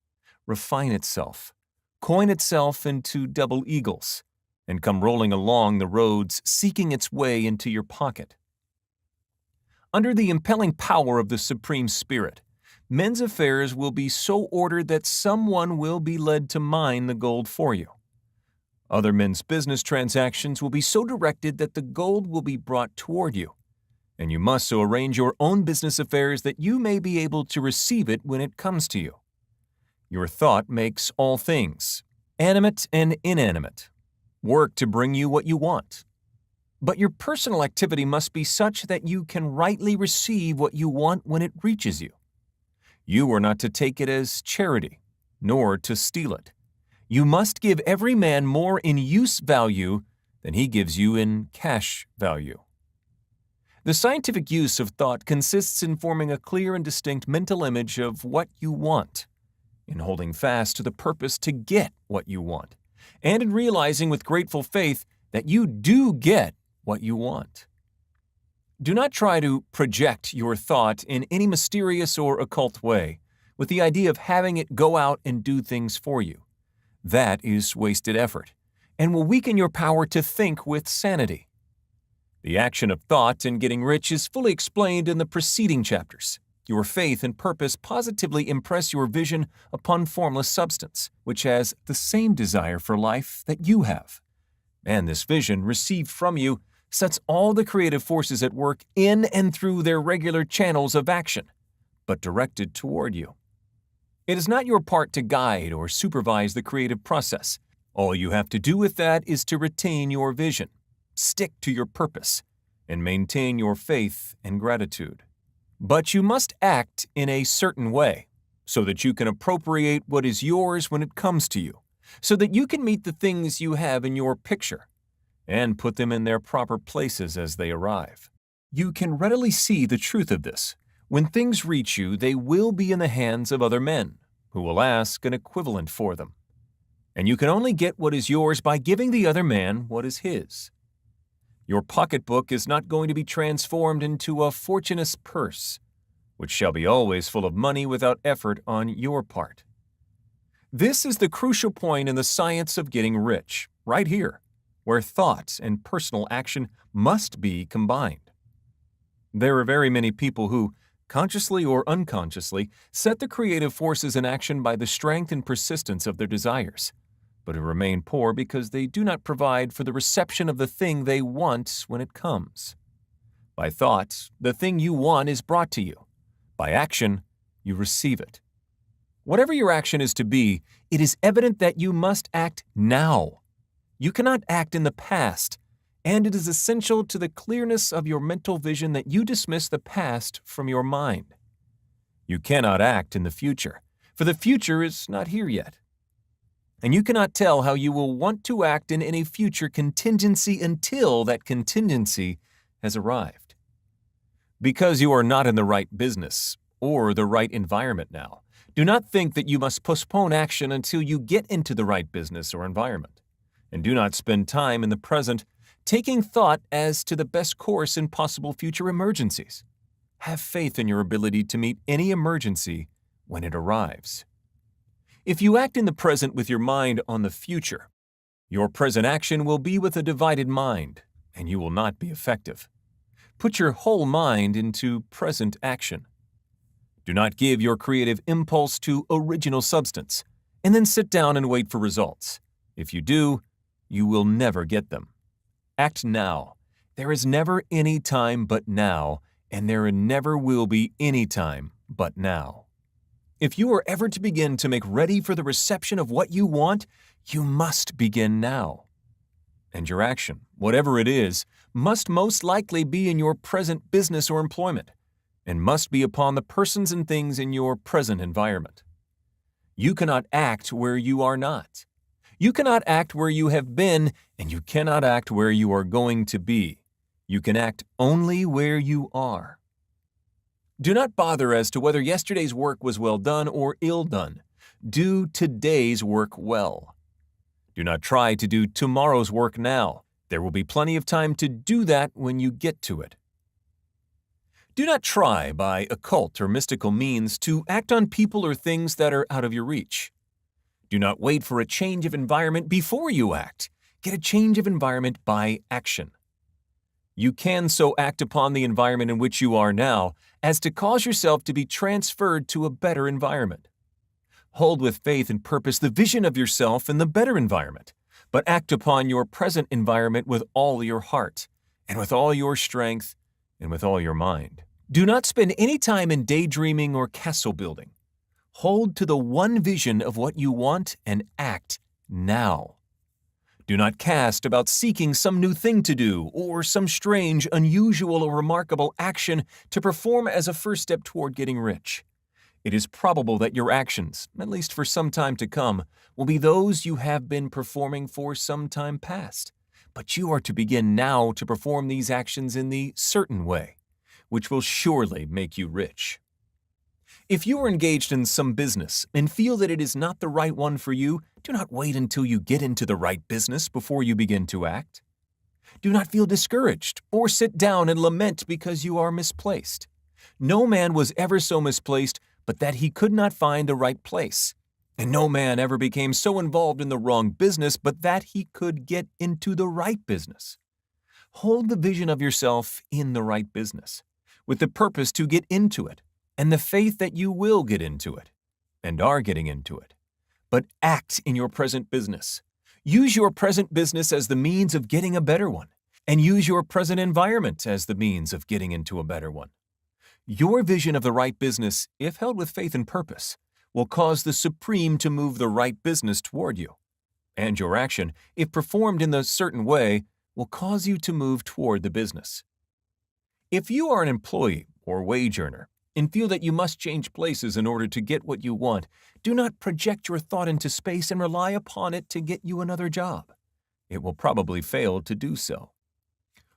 refine itself, coin itself into double eagles, and come rolling along the roads seeking its way into your pocket. Under the impelling power of the Supreme Spirit, men's affairs will be so ordered that someone will be led to mine the gold for you. Other men's business transactions will be so directed that the gold will be brought toward you, and you must so arrange your own business affairs that you may be able to receive it when it comes to you. Your thought makes all things, animate and inanimate, work to bring you what you want. But your personal activity must be such that you can rightly receive what you want when it reaches you. You are not to take it as charity, nor to steal it. You must give every man more in use value than he gives you in cash value. The scientific use of thought consists in forming a clear and distinct mental image of what you want, in holding fast to the purpose to get what you want, and in realizing with grateful faith that you do get what you want. Do not try to project your thought in any mysterious or occult way, with the idea of having it go out and do things for you. That is wasted effort, and will weaken your power to think with sanity. The action of thought in getting rich is fully explained in the preceding chapters. Your faith and purpose positively impress your vision upon formless substance, which has the same desire for life that you have. And this vision, received from you, sets all the creative forces at work in and through their regular channels of action, but directed toward you. It is not your part to guide or supervise the creative process. All you have to do with that is to retain your vision, stick to your purpose, and maintain your faith and gratitude. But you must act in a certain way, so that you can appropriate what is yours when it comes to you, so that you can meet the things you have in your picture, and put them in their proper places as they arrive. You can readily see the truth of this. When things reach you, they will be in the hands of other men, who will ask an equivalent for them. And you can only get what is yours by giving the other man what is his. Your pocketbook is not going to be transformed into a fortuneous purse. which shall be always full of money without effort on your part. This is the crucial point in the science of getting rich, right here, where thought and personal action must be combined. There are very many people who, consciously or unconsciously, set the creative forces in action by the strength and persistence of their desires, but who remain poor because they do not provide for the reception of the thing they want when it comes. By thought, the thing you want is brought to you. By action, you receive it. Whatever your action is to be, it is evident that you must act now. You cannot act in the past, and it is essential to the clearness of your mental vision that you dismiss the past from your mind. You cannot act in the future, for the future is not here yet. And you cannot tell how you will want to act in any future contingency until that contingency has arrived. Because you are not in the right business or the right environment now, do not think that you must postpone action until you get into the right business or environment. And do not spend time in the present taking thought as to the best course in possible future emergencies. Have faith in your ability to meet any emergency when it arrives. If you act in the present with your mind on the future, your present action will be with a divided mind, and you will not be effective. Put your whole mind into present action. Do not give your creative impulse to original substance, and then sit down and wait for results. If you do, you will never get them. Act now. There is never any time but now, and there never will be any time but now. If you are ever to begin to make ready for the reception of what you want, you must begin now. And your action, whatever it is, must most likely be in your present business or employment, and must be upon the persons and things in your present environment. You cannot act where you are not. You cannot act where you have been, and you cannot act where you are going to be. You can act only where you are. Do not bother as to whether yesterday's work was well done or ill done. Do today's work well. Do not try to do tomorrow's work now. There will be plenty of time to do that when you get to it. Do not try by occult or mystical means to act on people or things that are out of your reach. Do not wait for a change of environment before you act. Get a change of environment by action. You can so act upon the environment in which you are now as to cause yourself to be transferred to a better environment. Hold with faith and purpose the vision of yourself in the better environment, but act upon your present environment with all your heart, and with all your strength, and with all your mind. Do not spend any time in daydreaming or castle building. Hold to the one vision of what you want and act now. Do not cast about seeking some new thing to do or some strange, unusual, or remarkable action to perform as a first step toward getting rich. It is probable that your actions, at least for some time to come, will be those you have been performing for some time past. But you are to begin now to perform these actions in the certain way, which will surely make you rich. If you are engaged in some business and feel that it is not the right one for you, do not wait until you get into the right business before you begin to act. Do not feel discouraged or sit down and lament because you are misplaced. No man was ever so misplaced but that he could not find the right place. And no man ever became so involved in the wrong business but that he could get into the right business. Hold the vision of yourself in the right business, with the purpose to get into it, and the faith that you will get into it, and are getting into it. But act in your present business. Use your present business as the means of getting a better one, and use your present environment as the means of getting into a better one. Your vision of the right business, if held with faith and purpose, will cause the Supreme to move the right business toward you. And your action, if performed in the certain way, will cause you to move toward the business. If you are an employee or wage earner and feel that you must change places in order to get what you want, do not project your thought into space and rely upon it to get you another job. It will probably fail to do so.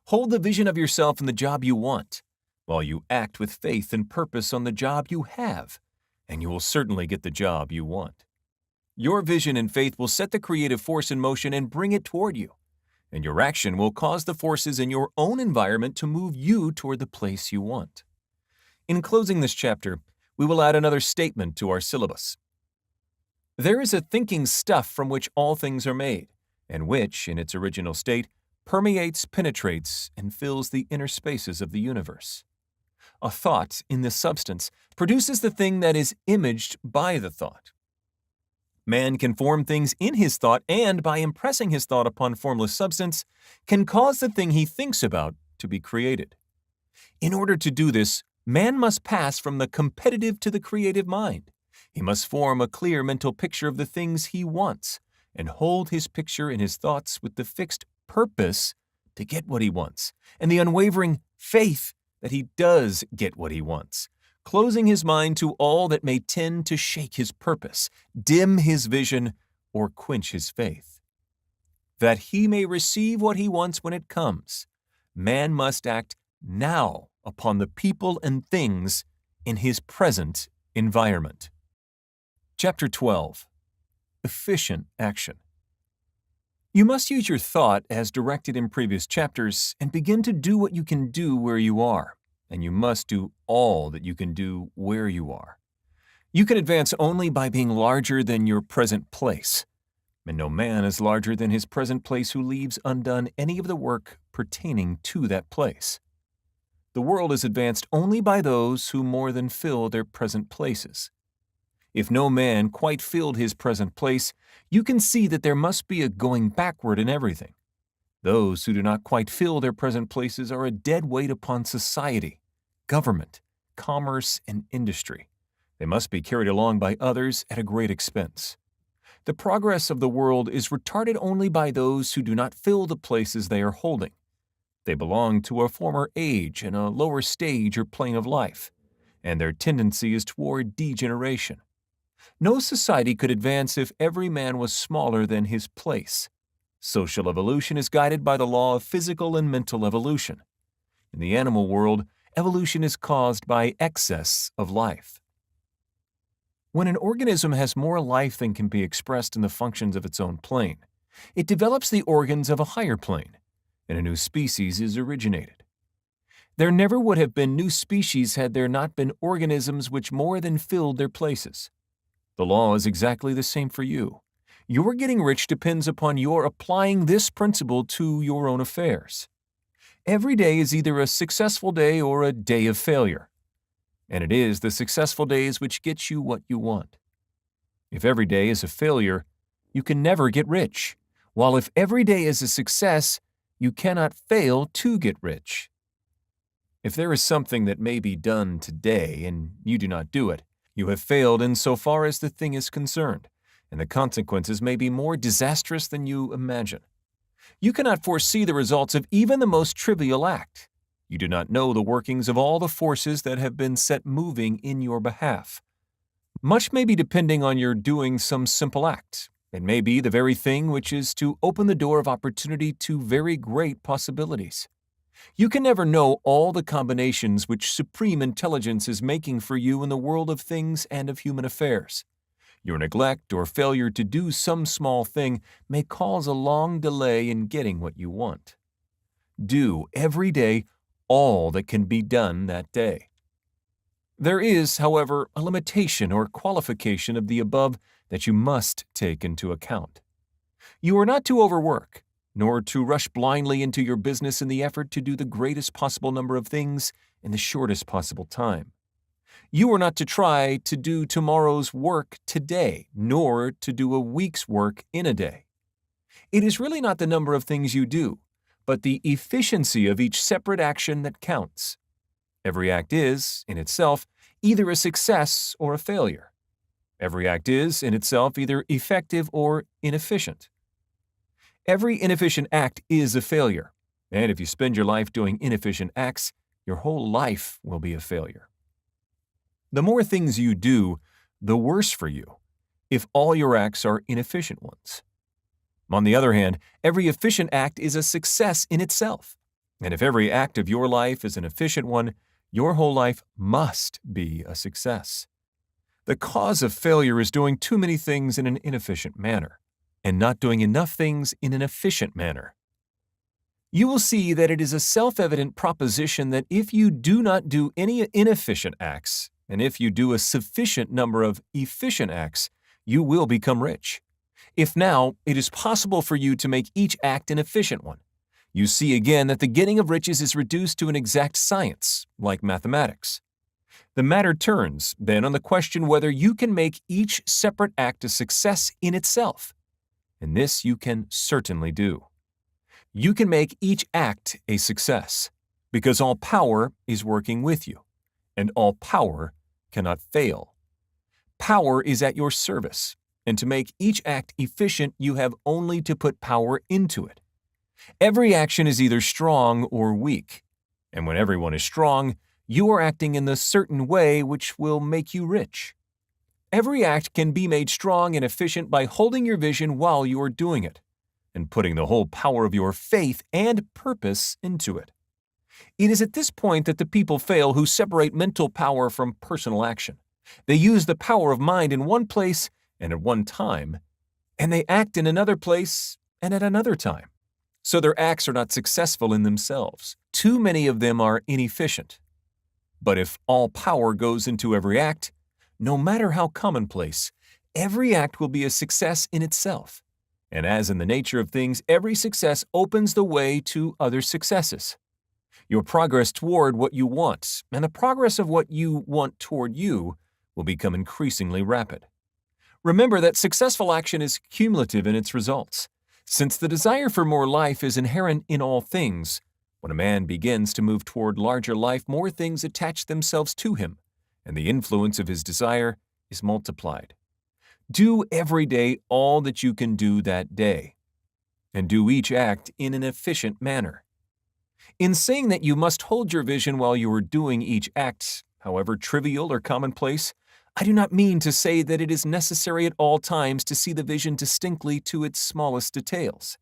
Hold the vision of yourself in the job you want, while you act with faith and purpose on the job you have, and you will certainly get the job you want. Your vision and faith will set the creative force in motion and bring it toward you, and your action will cause the forces in your own environment to move you toward the place you want. In closing this chapter, we will add another statement to our syllabus. There is a thinking stuff from which all things are made, and which, in its original state, permeates, penetrates, and fills the inner spaces of the universe. A thought, in this substance, produces the thing that is imaged by the thought. Man can form things in his thought and, by impressing his thought upon formless substance, can cause the thing he thinks about to be created. In order to do this, man must pass from the competitive to the creative mind. He must form a clear mental picture of the things he wants and hold his picture in his thoughts with the fixed purpose to get what he wants and the unwavering faith that he does get what he wants, closing his mind to all that may tend to shake his purpose, dim his vision, or quench his faith. That he may receive what he wants when it comes, man must act now upon the people and things in his present environment. Chapter 12. Efficient Action. You must use your thought as directed in previous chapters and begin to do what you can do where you are, and you must do all that you can do where you are. You can advance only by being larger than your present place, and no man is larger than his present place who leaves undone any of the work pertaining to that place. The world is advanced only by those who more than fill their present places. If no man quite filled his present place, you can see that there must be a going backward in everything. Those who do not quite fill their present places are a dead weight upon society, government, commerce, and industry. They must be carried along by others at a great expense. The progress of the world is retarded only by those who do not fill the places they are holding. They belong to a former age and a lower stage or plane of life, and their tendency is toward degeneration. No society could advance if every man was smaller than his place. Social evolution is guided by the law of physical and mental evolution. In the animal world, evolution is caused by excess of life. When an organism has more life than can be expressed in the functions of its own plane, it develops the organs of a higher plane, and a new species is originated. There never would have been new species had there not been organisms which more than filled their places. The law is exactly the same for you. Your getting rich depends upon your applying this principle to your own affairs. Every day is either a successful day or a day of failure, and it is the successful days which get you what you want. If every day is a failure, you can never get rich, while if every day is a success, you cannot fail to get rich. If there is something that may be done today and you do not do it, you have failed insofar as the thing is concerned, and the consequences may be more disastrous than you imagine. You cannot foresee the results of even the most trivial act. You do not know the workings of all the forces that have been set moving in your behalf. Much may be depending on your doing some simple act. It may be the very thing which is to open the door of opportunity to very great possibilities. You can never know all the combinations which supreme intelligence is making for you in the world of things and of human affairs. Your neglect or failure to do some small thing may cause a long delay in getting what you want. Do every day all that can be done that day. There is, however, a limitation or qualification of the above that you must take into account. You are not to overwork, nor to rush blindly into your business in the effort to do the greatest possible number of things in the shortest possible time. You are not to try to do tomorrow's work today, nor to do a week's work in a day. It is really not the number of things you do, but the efficiency of each separate action that counts. Every act is, in itself, either a success or a failure. Every act is, in itself, either effective or inefficient. Every inefficient act is a failure, and if you spend your life doing inefficient acts, your whole life will be a failure. The more things you do, the worse for you, if all your acts are inefficient ones. On the other hand, every efficient act is a success in itself, and if every act of your life is an efficient one, your whole life must be a success. The cause of failure is doing too many things in an inefficient manner, and not doing enough things in an efficient manner. You will see that it is a self-evident proposition that if you do not do any inefficient acts, and if you do a sufficient number of efficient acts, you will become rich. If now it is possible for you to make each act an efficient one, you see again that the getting of riches is reduced to an exact science, like mathematics. The matter turns, then, on the question whether you can make each separate act a success in itself. And this you can certainly do. You can make each act a success, because all power is working with you, and all power cannot fail. Power is at your service, and to make each act efficient, you have only to put power into it. Every action is either strong or weak, and when everyone is strong, you are acting in the certain way which will make you rich. Every act can be made strong and efficient by holding your vision while you are doing it, and putting the whole power of your faith and purpose into it. It is at this point that the people fail who separate mental power from personal action. They use the power of mind in one place and at one time, and they act in another place and at another time. So their acts are not successful in themselves. Too many of them are inefficient. But if all power goes into every act, no matter how commonplace, every act will be a success in itself. And as in the nature of things, every success opens the way to other successes. Your progress toward what you want, and the progress of what you want toward you, will become increasingly rapid. Remember that successful action is cumulative in its results. Since the desire for more life is inherent in all things, when a man begins to move toward larger life, more things attach themselves to him, and the influence of his desire is multiplied. Do every day all that you can do that day, and do each act in an efficient manner. In saying that you must hold your vision while you are doing each act, however trivial or commonplace, I do not mean to say that it is necessary at all times to see the vision distinctly to its smallest details.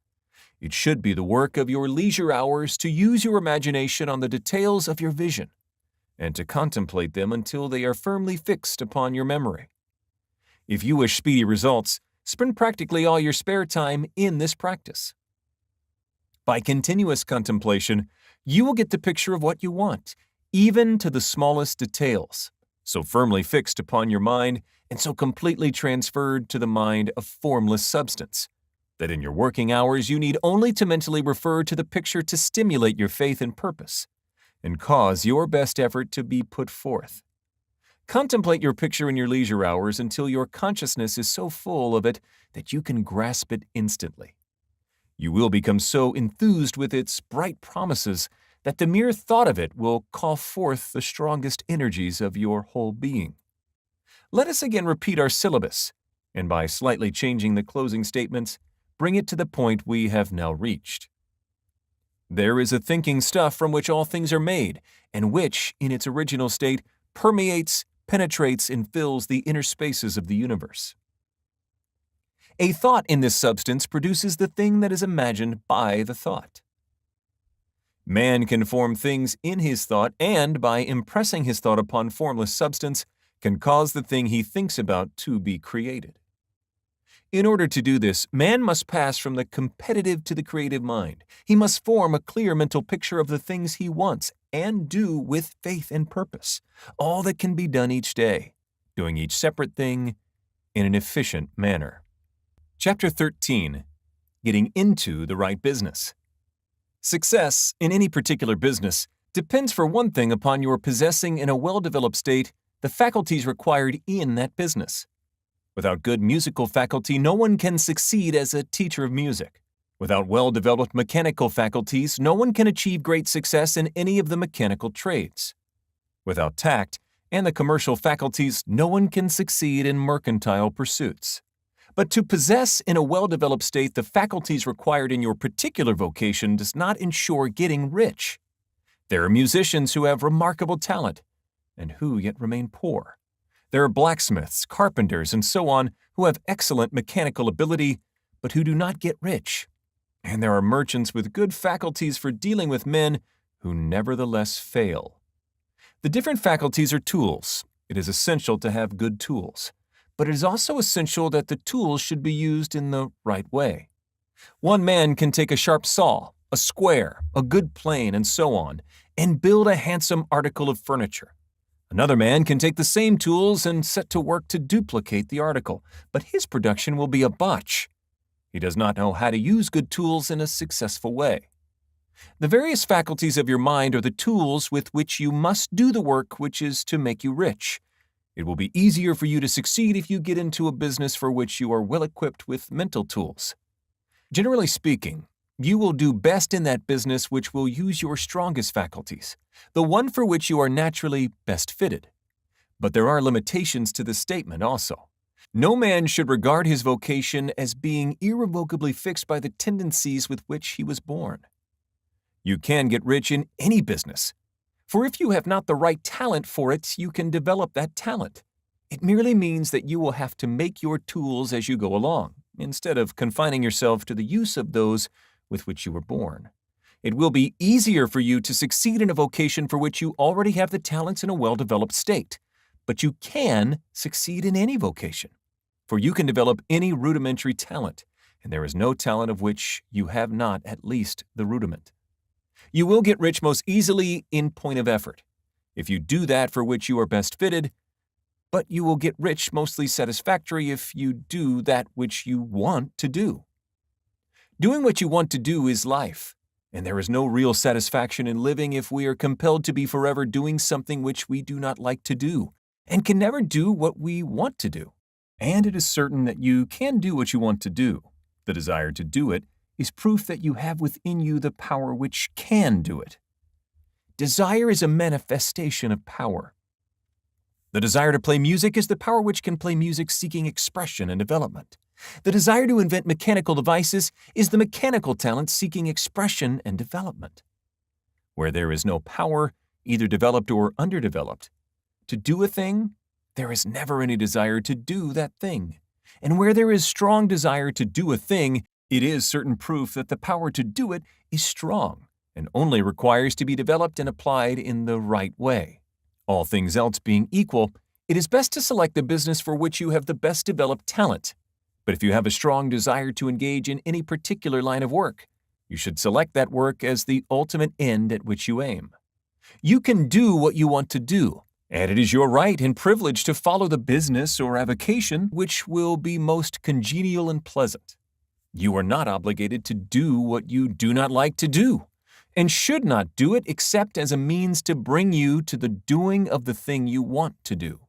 It should be the work of your leisure hours to use your imagination on the details of your vision, and to contemplate them until they are firmly fixed upon your memory. If you wish speedy results, spend practically all your spare time in this practice. By continuous contemplation, you will get the picture of what you want, even to the smallest details, so firmly fixed upon your mind and so completely transferred to the mind of formless substance, that in your working hours you need only to mentally refer to the picture to stimulate your faith and purpose, and cause your best effort to be put forth. Contemplate your picture in your leisure hours until your consciousness is so full of it that you can grasp it instantly. You will become so enthused with its bright promises that the mere thought of it will call forth the strongest energies of your whole being. Let us again repeat our syllabus, and by slightly changing the closing statements, bring it to the point we have now reached. There is a thinking stuff from which all things are made, and which, in its original state, permeates, penetrates, and fills the inner spaces of the universe. A thought in this substance produces the thing that is imagined by the thought. Man can form things in his thought, and by impressing his thought upon formless substance, can cause the thing he thinks about to be created. In order to do this, man must pass from the competitive to the creative mind. He must form a clear mental picture of the things he wants and do with faith and purpose, all that can be done each day, doing each separate thing in an efficient manner. Chapter 13. Getting into the right business. Success in any particular business depends for one thing upon your possessing in a well-developed state the faculties required in that business. Without good musical faculty, no one can succeed as a teacher of music. Without well-developed mechanical faculties, no one can achieve great success in any of the mechanical trades. Without tact and the commercial faculties, no one can succeed in mercantile pursuits. But to possess in a well-developed state the faculties required in your particular vocation does not ensure getting rich. There are musicians who have remarkable talent, and who yet remain poor. There are blacksmiths, carpenters, and so on who have excellent mechanical ability, but who do not get rich. And there are merchants with good faculties for dealing with men who nevertheless fail. The different faculties are tools. It is essential to have good tools. But it is also essential that the tools should be used in the right way. One man can take a sharp saw, a square, a good plane, and so on, and build a handsome article of furniture. Another man can take the same tools and set to work to duplicate the article, but his production will be a botch. He does not know how to use good tools in a successful way. The various faculties of your mind are the tools with which you must do the work which is to make you rich. It will be easier for you to succeed if you get into a business for which you are well equipped with mental tools. Generally speaking, you will do best in that business which will use your strongest faculties, the one for which you are naturally best fitted. But there are limitations to this statement also. No man should regard his vocation as being irrevocably fixed by the tendencies with which he was born. You can get rich in any business, for if you have not the right talent for it, you can develop that talent. It merely means that you will have to make your tools as you go along, instead of confining yourself to the use of those with which you were born. It will be easier for you to succeed in a vocation for which you already have the talents in a well-developed state, but you can succeed in any vocation, for you can develop any rudimentary talent, and there is no talent of which you have not at least the rudiment. You will get rich most easily in point of effort, if you do that for which you are best fitted, but you will get rich mostly satisfactory if you do that which you want to do. Doing what you want to do is life, and there is no real satisfaction in living if we are compelled to be forever doing something which we do not like to do, and can never do what we want to do. And it is certain that you can do what you want to do. The desire to do it is proof that you have within you the power which can do it. Desire is a manifestation of power. The desire to play music is the power which can play music seeking expression and development. The desire to invent mechanical devices is the mechanical talent seeking expression and development. Where there is no power, either developed or underdeveloped, to do a thing, there is never any desire to do that thing. And where there is strong desire to do a thing, it is certain proof that the power to do it is strong and only requires to be developed and applied in the right way. All things else being equal, it is best to select the business for which you have the best developed talent. But if you have a strong desire to engage in any particular line of work, you should select that work as the ultimate end at which you aim. You can do what you want to do, and it is your right and privilege to follow the business or avocation which will be most congenial and pleasant. You are not obligated to do what you do not like to do, and should not do it except as a means to bring you to the doing of the thing you want to do.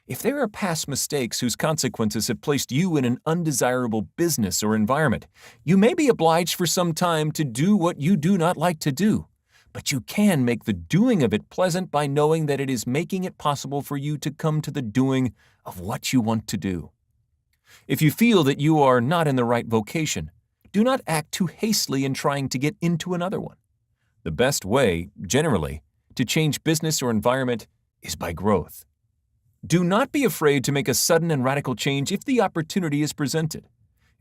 If there are past mistakes whose consequences have placed you in an undesirable business or environment, you may be obliged for some time to do what you do not like to do, but you can make the doing of it pleasant by knowing that it is making it possible for you to come to the doing of what you want to do. If you feel that you are not in the right vocation, do not act too hastily in trying to get into another one. The best way, generally, to change business or environment is by growth. Do not be afraid to make a sudden and radical change if the opportunity is presented,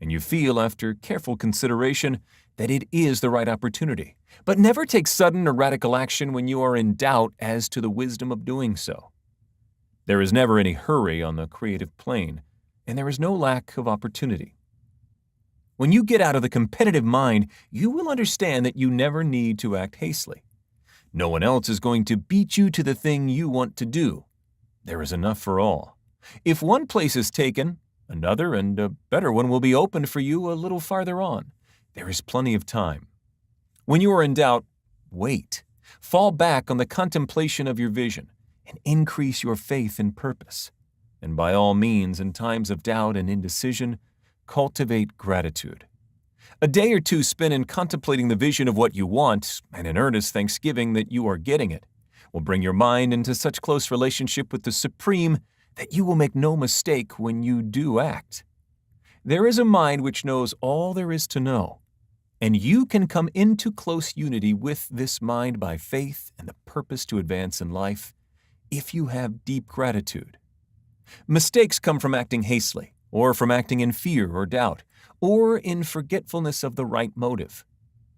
and you feel after careful consideration that it is the right opportunity. But never take sudden or radical action when you are in doubt as to the wisdom of doing so. There is never any hurry on the creative plane, and there is no lack of opportunity. When you get out of the competitive mind, you will understand that you never need to act hastily. No one else is going to beat you to the thing you want to do. There is enough for all. If one place is taken, another and a better one will be opened for you a little farther on. There is plenty of time. When you are in doubt, wait. Fall back on the contemplation of your vision and increase your faith and purpose. And by all means, in times of doubt and indecision, cultivate gratitude. A day or two spent in contemplating the vision of what you want and in earnest thanksgiving that you are getting it will bring your mind into such close relationship with the Supreme that you will make no mistake when you do act. There is a mind which knows all there is to know, and you can come into close unity with this mind by faith and the purpose to advance in life if you have deep gratitude. Mistakes come from acting hastily, or from acting in fear or doubt, or in forgetfulness of the right motive,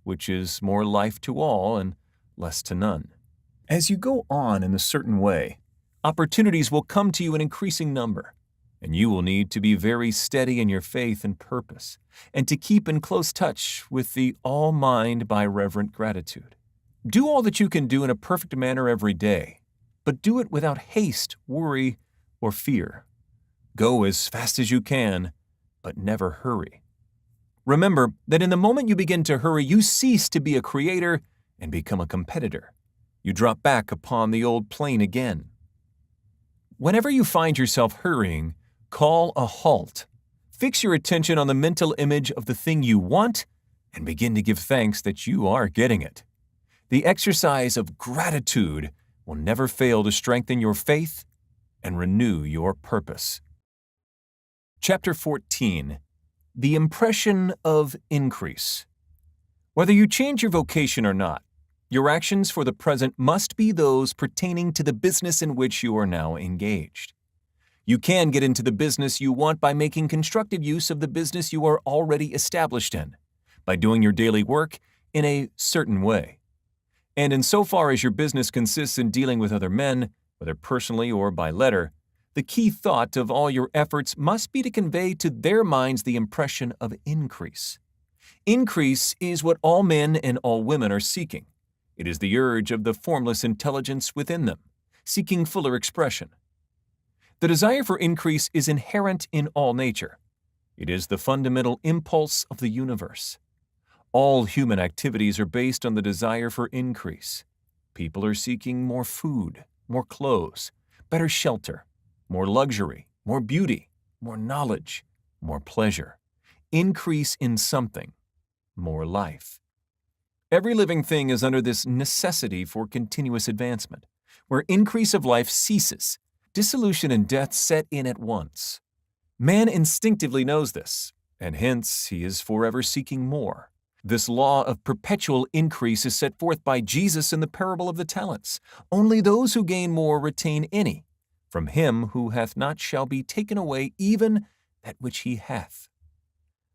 which is more life to all and less to none. As you go on in a certain way, opportunities will come to you in increasing number, and you will need to be very steady in your faith and purpose, and to keep in close touch with the all-mind by reverent gratitude. Do all that you can do in a perfect manner every day, but do it without haste, worry, or fear. Go as fast as you can, but never hurry. Remember that in the moment you begin to hurry, you cease to be a creator and become a competitor. You drop back upon the old plane again. Whenever you find yourself hurrying, call a halt. Fix your attention on the mental image of the thing you want and begin to give thanks that you are getting it. The exercise of gratitude will never fail to strengthen your faith and renew your purpose. Chapter 14. The Impression of Increase. Whether you change your vocation or not, your actions for the present must be those pertaining to the business in which you are now engaged. You can get into the business you want by making constructive use of the business you are already established in, by doing your daily work in a certain way. And insofar as your business consists in dealing with other men, whether personally or by letter, the key thought of all your efforts must be to convey to their minds the impression of increase. Increase is what all men and all women are seeking. It is the urge of the formless intelligence within them, seeking fuller expression. The desire for increase is inherent in all nature. It is the fundamental impulse of the universe. All human activities are based on the desire for increase. People are seeking more food, more clothes, better shelter, more luxury, more beauty, more knowledge, more pleasure, increase in something, more life. Every living thing is under this necessity for continuous advancement. Where increase of life ceases, dissolution and death set in at once. Man instinctively knows this, and hence he is forever seeking more. This law of perpetual increase is set forth by Jesus in the parable of the talents. Only those who gain more retain any. From him who hath not shall be taken away even that which he hath.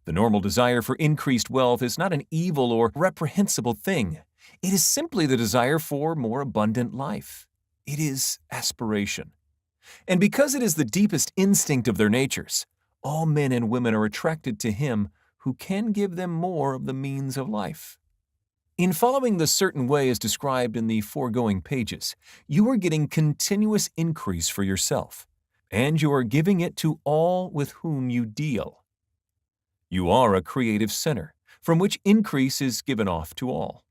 The normal desire for increased wealth is not an evil or reprehensible thing. It is simply the desire for more abundant life. It is aspiration. And because it is the deepest instinct of their natures, all men and women are attracted to him who can give them more of the means of life. In following the certain way as described in the foregoing pages, you are getting continuous increase for yourself, and you are giving it to all with whom you deal. You are a creative center, from which increase is given off to all.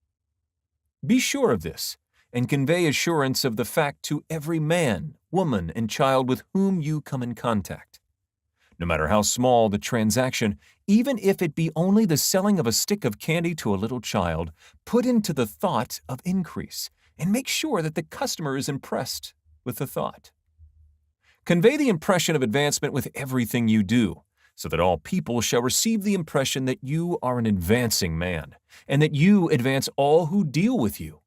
Be sure of this, and convey assurance of the fact to every man, woman, and child with whom you come in contact. No matter how small the transaction, even if it be only the selling of a stick of candy to a little child, put into the thought of increase, and make sure that the customer is impressed with the thought. Convey the impression of advancement with everything you do, so that all people shall receive the impression that you are an advancing man, and that you advance all who deal with you,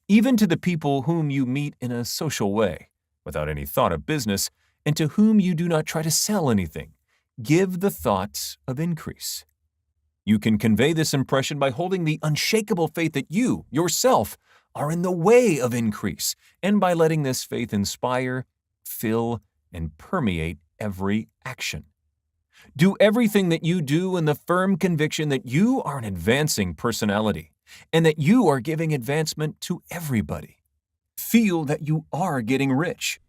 even to the people whom you meet in a social way, without any thought of business, and to whom you do not try to sell anything. Give the thought of increase. You can convey this impression by holding the unshakable faith that you, yourself, are in the way of increase, and by letting this faith inspire, fill, and permeate every action. Do everything that you do in the firm conviction that you are an advancing personality, and that you are giving advancement to everybody. Feel that you are getting rich,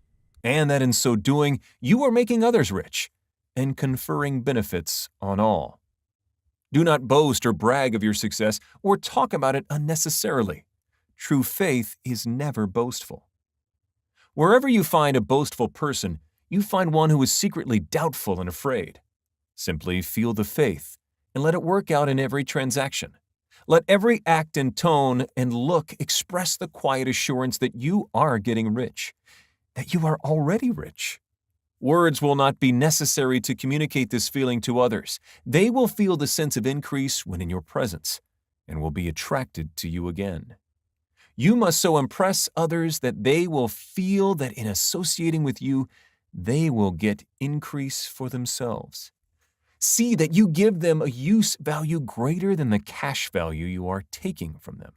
and that in so doing you are making others rich, and conferring benefits on all. Do not boast or brag of your success, or talk about it unnecessarily. True faith is never boastful. Wherever you find a boastful person, you find one who is secretly doubtful and afraid. Simply feel the faith, and let it work out in every transaction. Let every act and tone and look express the quiet assurance that you are getting rich, that you are already rich. Words will not be necessary to communicate this feeling to others. They will feel the sense of increase when in your presence, and will be attracted to you again. You must so impress others that they will feel that in associating with you, they will get increase for themselves. See that you give them a use value greater than the cash value you are taking from them.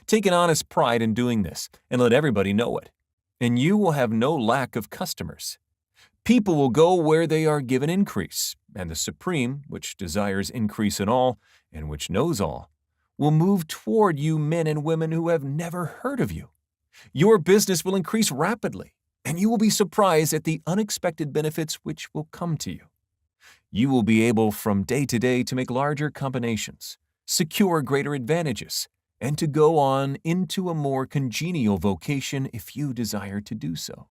Take an honest pride in doing this, and let everybody know it, and you will have no lack of customers. People will go where they are given increase, and the Supreme, which desires increase in all, and which knows all, will move toward you men and women who have never heard of you. Your business will increase rapidly, and you will be surprised at the unexpected benefits which will come to you. You will be able from day to day to make larger combinations, secure greater advantages, and to go on into a more congenial vocation if you desire to do so.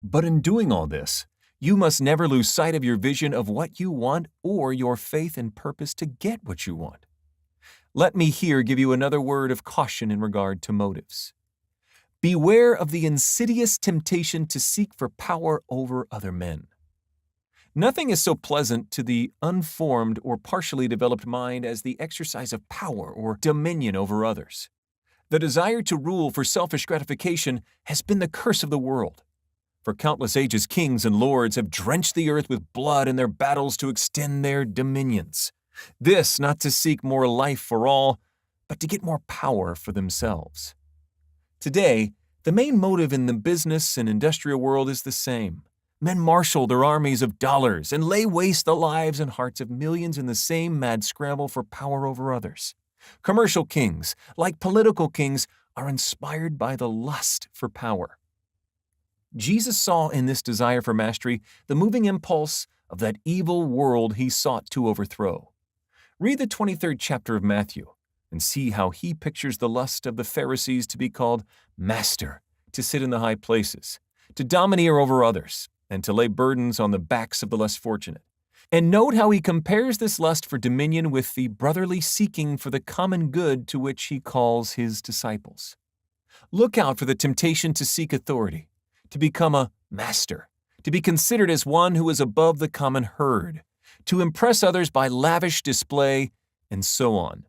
But in doing all this, you must never lose sight of your vision of what you want or your faith and purpose to get what you want. Let me here give you another word of caution in regard to motives. Beware of the insidious temptation to seek for power over other men. Nothing is so pleasant to the unformed or partially developed mind as the exercise of power or dominion over others. The desire to rule for selfish gratification has been the curse of the world. For countless ages, kings and lords have drenched the earth with blood in their battles to extend their dominions. This not to seek more life for all, but to get more power for themselves. Today, the main motive in the business and industrial world is the same. Men marshal their armies of dollars and lay waste the lives and hearts of millions in the same mad scramble for power over others. Commercial kings, like political kings, are inspired by the lust for power. Jesus saw in this desire for mastery the moving impulse of that evil world he sought to overthrow. Read the 23rd chapter of Matthew and see how he pictures the lust of the Pharisees to be called master, to sit in the high places, to domineer over others, and to lay burdens on the backs of the less fortunate. And note how he compares this lust for dominion with the brotherly seeking for the common good to which he calls his disciples. Look out for the temptation to seek authority, to become a master, to be considered as one who is above the common herd, to impress others by lavish display, and so on.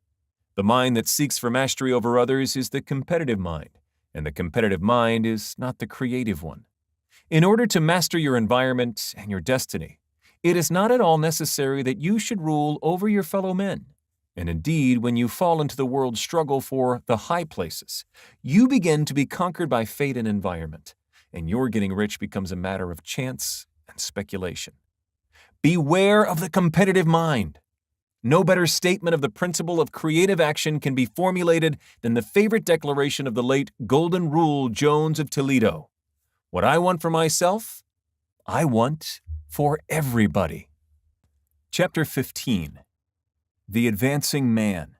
The mind that seeks for mastery over others is the competitive mind, and the competitive mind is not the creative one. In order to master your environment and your destiny, it is not at all necessary that you should rule over your fellow men. And indeed, when you fall into the world's struggle for the high places, you begin to be conquered by fate and environment, and your getting rich becomes a matter of chance and speculation. Beware of the competitive mind. No better statement of the principle of creative action can be formulated than the favorite declaration of the late Golden Rule Jones of Toledo. What I want for myself, I want for everybody. Chapter 15. The Advancing Man.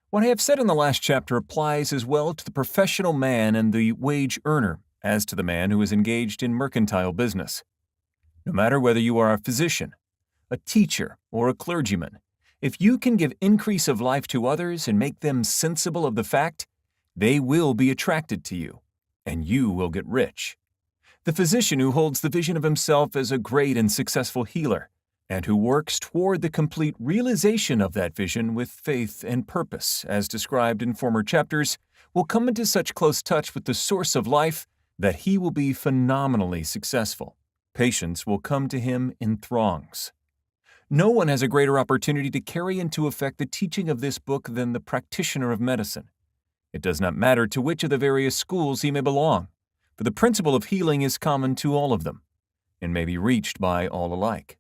What I have said in the last chapter applies as well to the professional man and the wage earner as to the man who is engaged in mercantile business. No matter whether you are a physician, a teacher, or a clergyman, if you can give increase of life to others and make them sensible of the fact, they will be attracted to you, and you will get rich. The physician who holds the vision of himself as a great and successful healer, and who works toward the complete realization of that vision with faith and purpose, as described in former chapters, will come into such close touch with the source of life that he will be phenomenally successful. Patients will come to him in throngs. No one has a greater opportunity to carry into effect the teaching of this book than the practitioner of medicine. It does not matter to which of the various schools he may belong, for the principle of healing is common to all of them, and may be reached by all alike.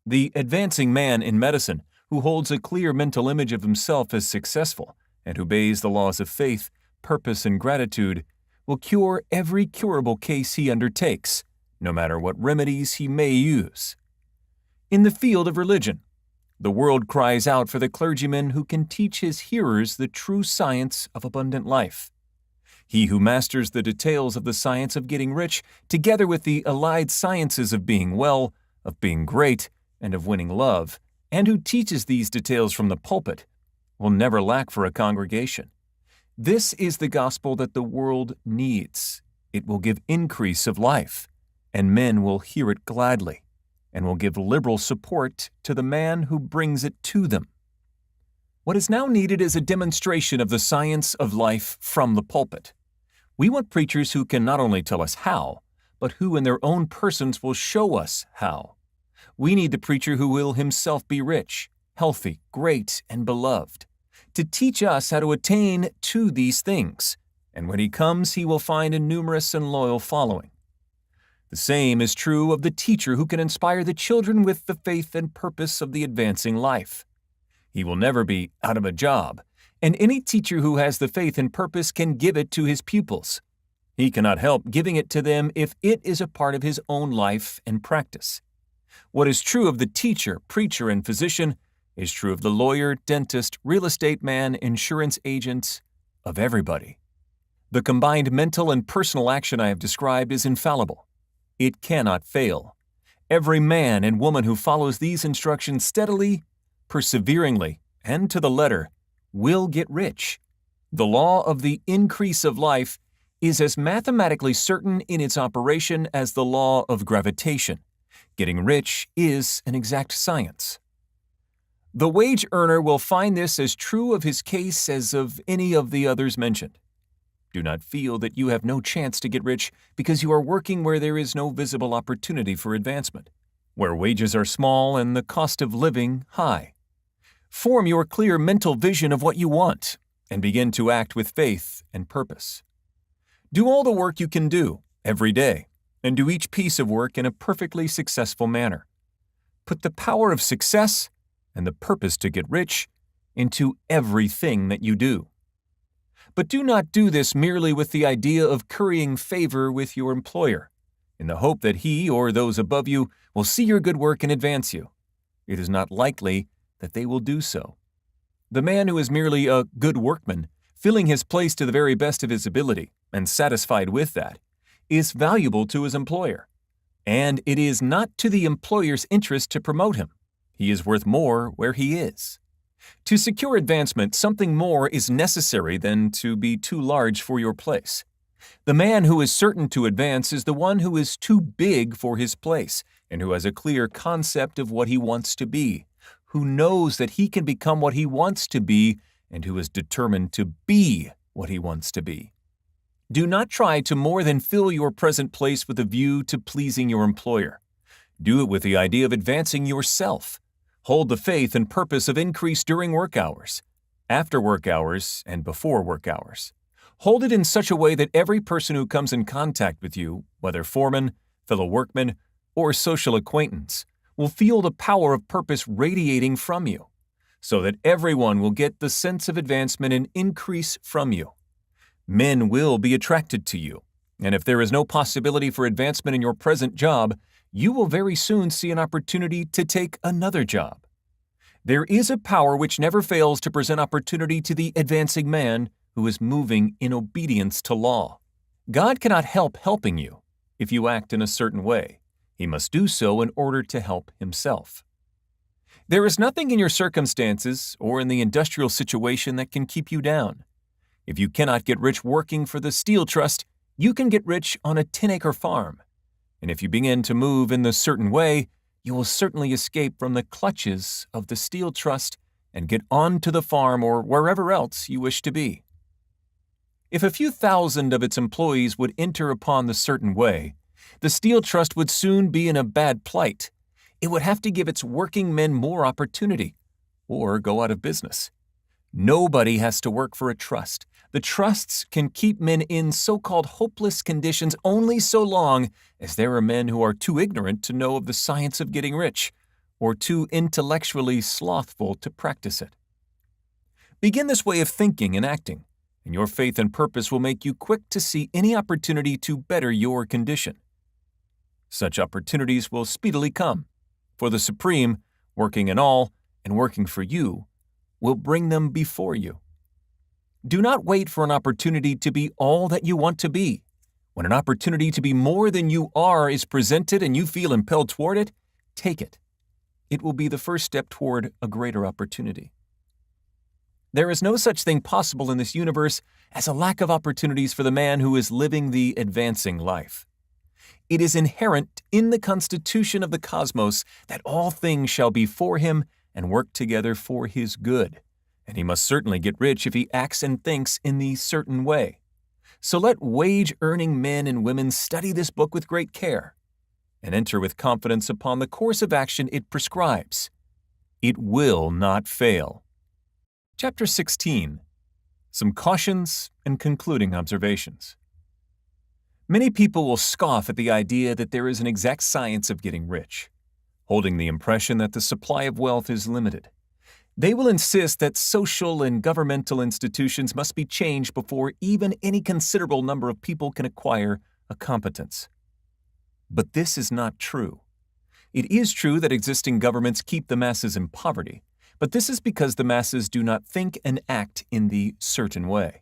The advancing man in medicine, who holds a clear mental image of himself as successful, and who obeys the laws of faith, purpose, and gratitude, will cure every curable case he undertakes, no matter what remedies he may use. In the field of religion, the world cries out for the clergyman who can teach his hearers the true science of abundant life. He who masters the details of the science of getting rich, together with the allied sciences of being well, of being great, and of winning love, and who teaches these details from the pulpit, will never lack for a congregation. This is the gospel that the world needs. It will give increase of life, and men will hear it gladly, and will give liberal support to the man who brings it to them. What is now needed is a demonstration of the science of life from the pulpit. We want preachers who can not only tell us how, but who in their own persons will show us how. We need the preacher who will himself be rich, healthy, great, and beloved, to teach us how to attain to these things, and when he comes, he will find a numerous and loyal following. The same is true of the teacher who can inspire the children with the faith and purpose of the advancing life. He will never be out of a job, and any teacher who has the faith and purpose can give it to his pupils. He cannot help giving it to them if it is a part of his own life and practice. What is true of the teacher, preacher, and physician is true of the lawyer, dentist, real estate man, insurance agent, of everybody. The combined mental and personal action I have described is infallible. It cannot fail. Every man and woman who follows these instructions steadily, perseveringly, and to the letter will get rich. The law of the increase of life is as mathematically certain in its operation as the law of gravitation. Getting rich is an exact science. The wage earner will find this as true of his case as of any of the others mentioned. Do not feel that you have no chance to get rich because you are working where there is no visible opportunity for advancement, where wages are small and the cost of living high. Form your clear mental vision of what you want and begin to act with faith and purpose. Do all the work you can do every day, and do each piece of work in a perfectly successful manner. Put the power of success and the purpose to get rich into everything that you do. But do not do this merely with the idea of currying favor with your employer, in the hope that he or those above you will see your good work and advance you. It is not likely that they will do so. The man who is merely a good workman, filling his place to the very best of his ability, and satisfied with that, is valuable to his employer. And it is not to the employer's interest to promote him. He is worth more where he is. To secure advancement, something more is necessary than to be too large for your place. The man who is certain to advance is the one who is too big for his place and who has a clear concept of what he wants to be, who knows that he can become what he wants to be, and who is determined to be what he wants to be. Do not try to more than fill your present place with a view to pleasing your employer. Do it with the idea of advancing yourself. Hold the faith and purpose of increase during work hours, after work hours, and before work hours. Hold it in such a way that every person who comes in contact with you, whether foreman, fellow workman, or social acquaintance, will feel the power of purpose radiating from you, so that everyone will get the sense of advancement and increase from you. Men will be attracted to you, and if there is no possibility for advancement in your present job, you will very soon see an opportunity to take another job. There is a power which never fails to present opportunity to the advancing man who is moving in obedience to law. God cannot help helping you if you act in a certain way. He must do so in order to help himself. There is nothing in your circumstances or in the industrial situation that can keep you down. If you cannot get rich working for the Steel Trust, you can get rich on a 10-acre farm. And if you begin to move in the certain way, you will certainly escape from the clutches of the Steel Trust and get on to the farm or wherever else you wish to be. If a few thousand of its employees would enter upon the certain way, the Steel Trust would soon be in a bad plight. It would have to give its working men more opportunity, or go out of business. Nobody has to work for a trust. The trusts can keep men in so-called hopeless conditions only so long as there are men who are too ignorant to know of the science of getting rich, or too intellectually slothful to practice it. Begin this way of thinking and acting, and your faith and purpose will make you quick to see any opportunity to better your condition. Such opportunities will speedily come, for the Supreme, working in all and working for you, will bring them before you. Do not wait for an opportunity to be all that you want to be. When an opportunity to be more than you are is presented and you feel impelled toward it, take it. It will be the first step toward a greater opportunity. There is no such thing possible in this universe as a lack of opportunities for the man who is living the advancing life. It is inherent in the constitution of the cosmos that all things shall be for him and work together for his good, and he must certainly get rich if he acts and thinks in the certain way. So let wage-earning men and women study this book with great care, and enter with confidence upon the course of action it prescribes. It will not fail. Chapter 16. Some cautions and concluding observations. Many people will scoff at the idea that there is an exact science of getting rich, holding the impression that the supply of wealth is limited. They will insist that social and governmental institutions must be changed before even any considerable number of people can acquire a competence. But this is not true. It is true that existing governments keep the masses in poverty, but this is because the masses do not think and act in the certain way.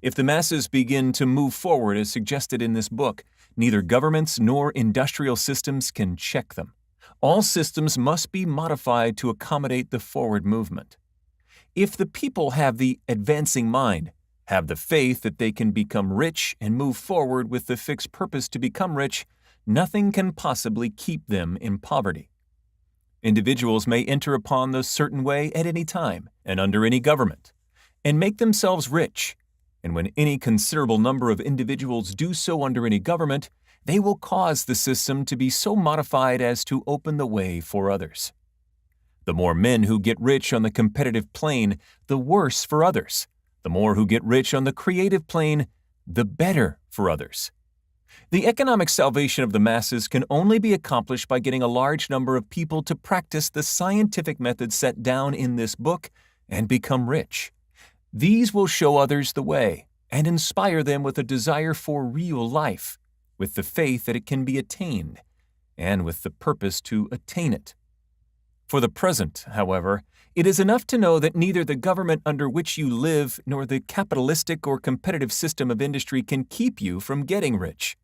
If the masses begin to move forward as suggested in this book, neither governments nor industrial systems can check them. All systems must be modified to accommodate the forward movement. If the people have the advancing mind, have the faith that they can become rich and move forward with the fixed purpose to become rich, nothing can possibly keep them in poverty. Individuals may enter upon the certain way at any time and under any government, and make themselves rich. And when any considerable number of individuals do so under any government, they will cause the system to be so modified as to open the way for others. The more men who get rich on the competitive plane, the worse for others. The more who get rich on the creative plane, the better for others. The economic salvation of the masses can only be accomplished by getting a large number of people to practice the scientific methods set down in this book and become rich. These will show others the way and inspire them with a desire for real life, with the faith that it can be attained, and with the purpose to attain it. For the present, however, it is enough to know that neither the government under which you live nor the capitalistic or competitive system of industry can keep you from getting rich.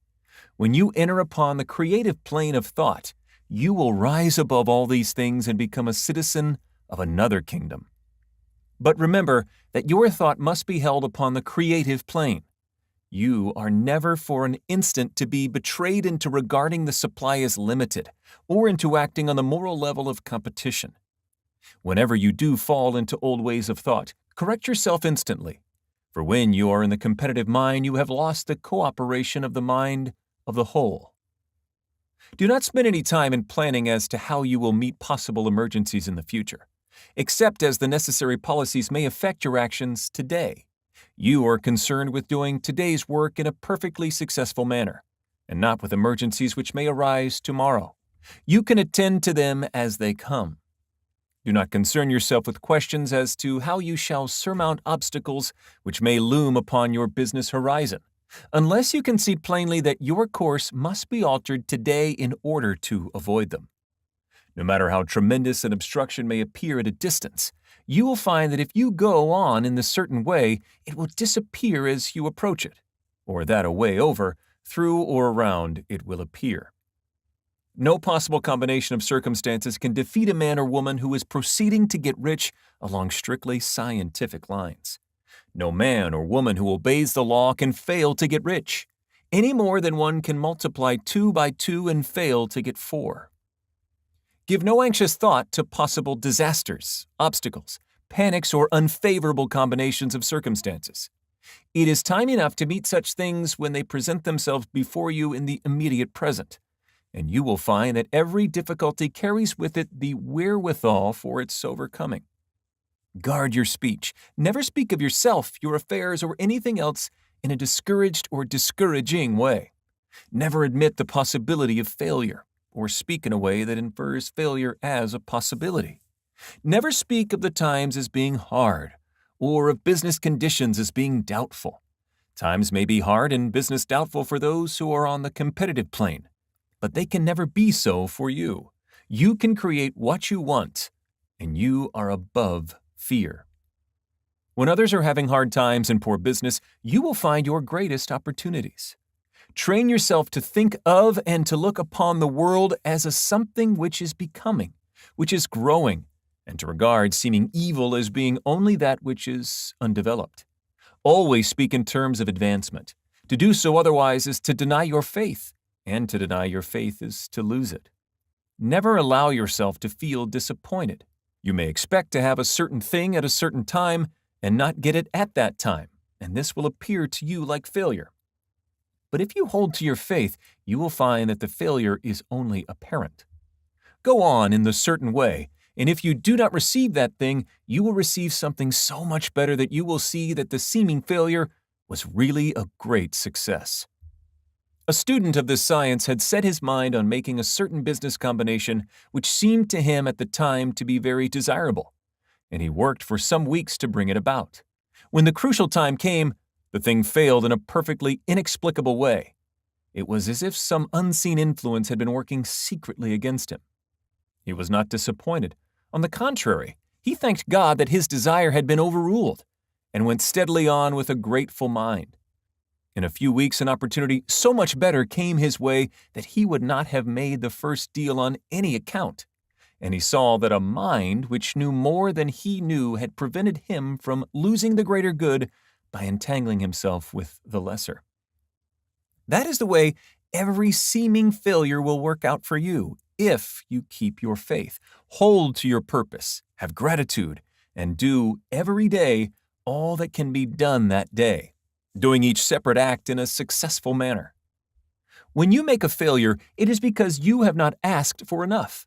When you enter upon the creative plane of thought, you will rise above all these things and become a citizen of another kingdom. But remember that your thought must be held upon the creative plane. You are never for an instant to be betrayed into regarding the supply as limited or into acting on the moral level of competition. Whenever you do fall into old ways of thought, correct yourself instantly. For when you are in the competitive mind, you have lost the cooperation of the mind of the whole. Do not spend any time in planning as to how you will meet possible emergencies in the future, except as the necessary policies may affect your actions today. You are concerned with doing today's work in a perfectly successful manner, and not with emergencies which may arise tomorrow. You can attend to them as they come. Do not concern yourself with questions as to how you shall surmount obstacles which may loom upon your business horizon, unless you can see plainly that your course must be altered today in order to avoid them. No matter how tremendous an obstruction may appear at a distance, you will find that if you go on in the certain way, it will disappear as you approach it, or that a way over, through or around, it will appear. No possible combination of circumstances can defeat a man or woman who is proceeding to get rich along strictly scientific lines. No man or woman who obeys the law can fail to get rich, any more than one can multiply 2 by 2 and fail to get 4. Give no anxious thought to possible disasters, obstacles, panics, or unfavorable combinations of circumstances. It is time enough to meet such things when they present themselves before you in the immediate present, and you will find that every difficulty carries with it the wherewithal for its overcoming. Guard your speech. Never speak of yourself, your affairs, or anything else in a discouraged or discouraging way. Never admit the possibility of failure, or speak in a way that infers failure as a possibility. Never speak of the times as being hard, or of business conditions as being doubtful. Times may be hard and business doubtful for those who are on the competitive plane, but they can never be so for you. You can create what you want, and you are above fear. When others are having hard times and poor business, you will find your greatest opportunities. Train yourself to think of and to look upon the world as a something which is becoming, which is growing, and to regard seeming evil as being only that which is undeveloped. Always speak in terms of advancement. To do so otherwise is to deny your faith, and to deny your faith is to lose it. Never allow yourself to feel disappointed. You may expect to have a certain thing at a certain time and not get it at that time, and this will appear to you like failure. But if you hold to your faith, you will find that the failure is only apparent. Go on in the certain way, and if you do not receive that thing, you will receive something so much better that you will see that the seeming failure was really a great success. A student of this science had set his mind on making a certain business combination which seemed to him at the time to be very desirable, and he worked for some weeks to bring it about. When the crucial time came, the thing failed in a perfectly inexplicable way. It was as if some unseen influence had been working secretly against him. He was not disappointed. On the contrary, he thanked God that his desire had been overruled, and went steadily on with a grateful mind. In a few weeks, an opportunity so much better came his way that he would not have made the first deal on any account, and he saw that a mind which knew more than he knew had prevented him from losing the greater good by entangling himself with the lesser. That is the way every seeming failure will work out for you if you keep your faith, hold to your purpose, have gratitude, and do every day all that can be done that day, doing each separate act in a successful manner. When you make a failure, it is because you have not asked for enough.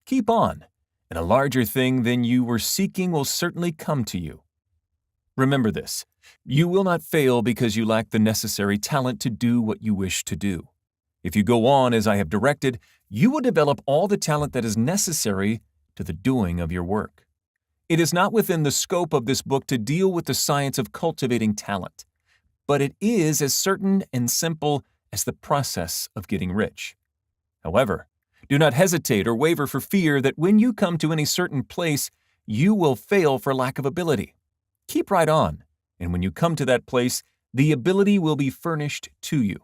Keep on, and a larger thing than you were seeking will certainly come to you. Remember this: you will not fail because you lack the necessary talent to do what you wish to do. If you go on as I have directed, you will develop all the talent that is necessary to the doing of your work. It is not within the scope of this book to deal with the science of cultivating talent, but it is as certain and simple as the process of getting rich. However, do not hesitate or waver for fear that when you come to any certain place, you will fail for lack of ability. Keep right on, and when you come to that place, the ability will be furnished to you.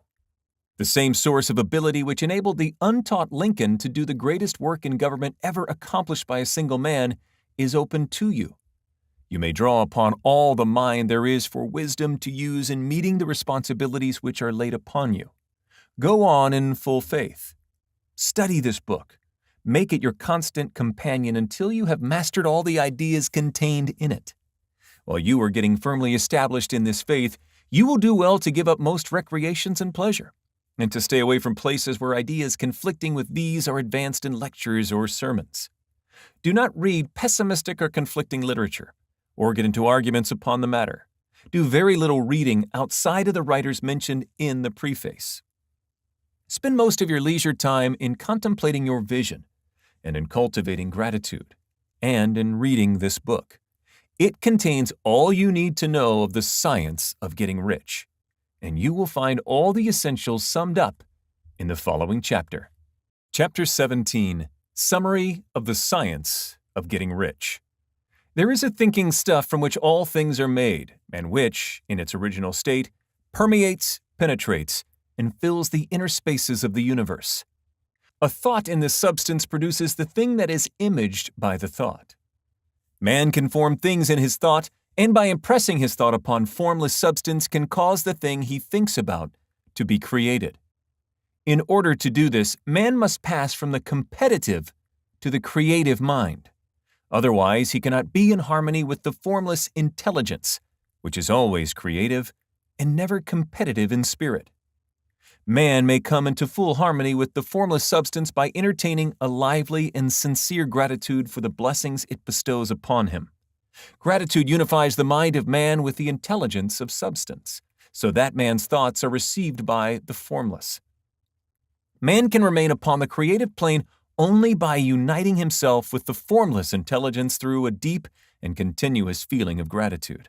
The same source of ability which enabled the untaught Lincoln to do the greatest work in government ever accomplished by a single man is open to you. You may draw upon all the mind there is for wisdom to use in meeting the responsibilities which are laid upon you. Go on in full faith. Study this book. Make it your constant companion until you have mastered all the ideas contained in it. While you are getting firmly established in this faith, you will do well to give up most recreations and pleasure, and to stay away from places where ideas conflicting with these are advanced in lectures or sermons. Do not read pessimistic or conflicting literature, or get into arguments upon the matter. Do very little reading outside of the writers mentioned in the preface. Spend most of your leisure time in contemplating your vision, and in cultivating gratitude, and in reading this book. It contains all you need to know of the science of getting rich, and you will find all the essentials summed up in the following chapter. Chapter 17, Summary of the Science of Getting Rich. There is a thinking stuff from which all things are made, and which, in its original state, permeates, penetrates, and fills the inner spaces of the universe. A thought in this substance produces the thing that is imaged by the thought. Man can form things in his thought, and by impressing his thought upon formless substance can cause the thing he thinks about to be created. In order to do this, man must pass from the competitive to the creative mind. Otherwise, he cannot be in harmony with the formless intelligence, which is always creative and never competitive in spirit. Man may come into full harmony with the formless substance by entertaining a lively and sincere gratitude for the blessings it bestows upon him. Gratitude unifies the mind of man with the intelligence of substance, so that man's thoughts are received by the formless. Man can remain upon the creative plane only by uniting himself with the formless intelligence through a deep and continuous feeling of gratitude.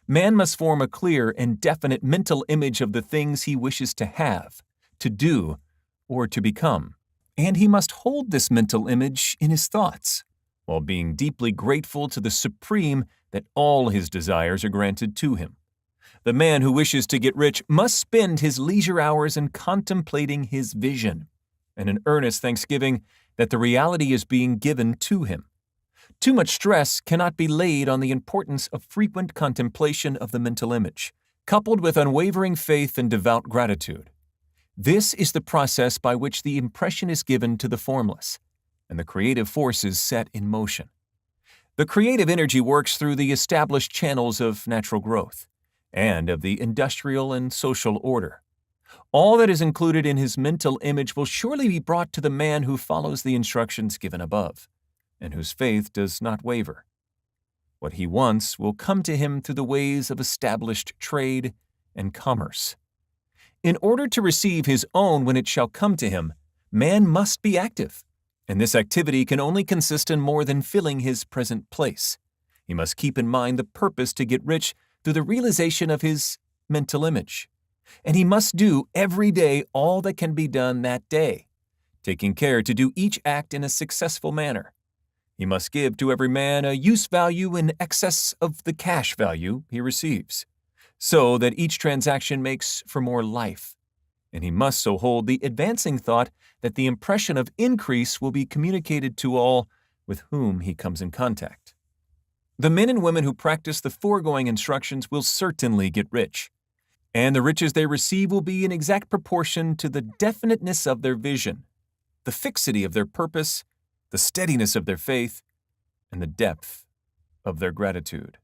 Man must form a clear and definite mental image of the things he wishes to have, to do, or to become, and he must hold this mental image in his thoughts, while being deeply grateful to the Supreme that all his desires are granted to him. The man who wishes to get rich must spend his leisure hours in contemplating his vision, and in earnest thanksgiving that the reality is being given to him. Too much stress cannot be laid on the importance of frequent contemplation of the mental image, coupled with unwavering faith and devout gratitude. This is the process by which the impression is given to the formless, and the creative force is set in motion. The creative energy works through the established channels of natural growth, and of the industrial and social order. All that is included in his mental image will surely be brought to the man who follows the instructions given above, and whose faith does not waver. What he wants will come to him through the ways of established trade and commerce. In order to receive his own when it shall come to him, man must be active, and this activity can only consist in more than filling his present place. He must keep in mind the purpose to get rich through the realization of his mental image. And he must do every day all that can be done that day, taking care to do each act in a successful manner. He must give to every man a use value in excess of the cash value he receives, so that each transaction makes for more life. And he must so hold the advancing thought that the impression of increase will be communicated to all with whom he comes in contact. The men and women who practice the foregoing instructions will certainly get rich, and the riches they receive will be in exact proportion to the definiteness of their vision, the fixity of their purpose, the steadiness of their faith, and the depth of their gratitude.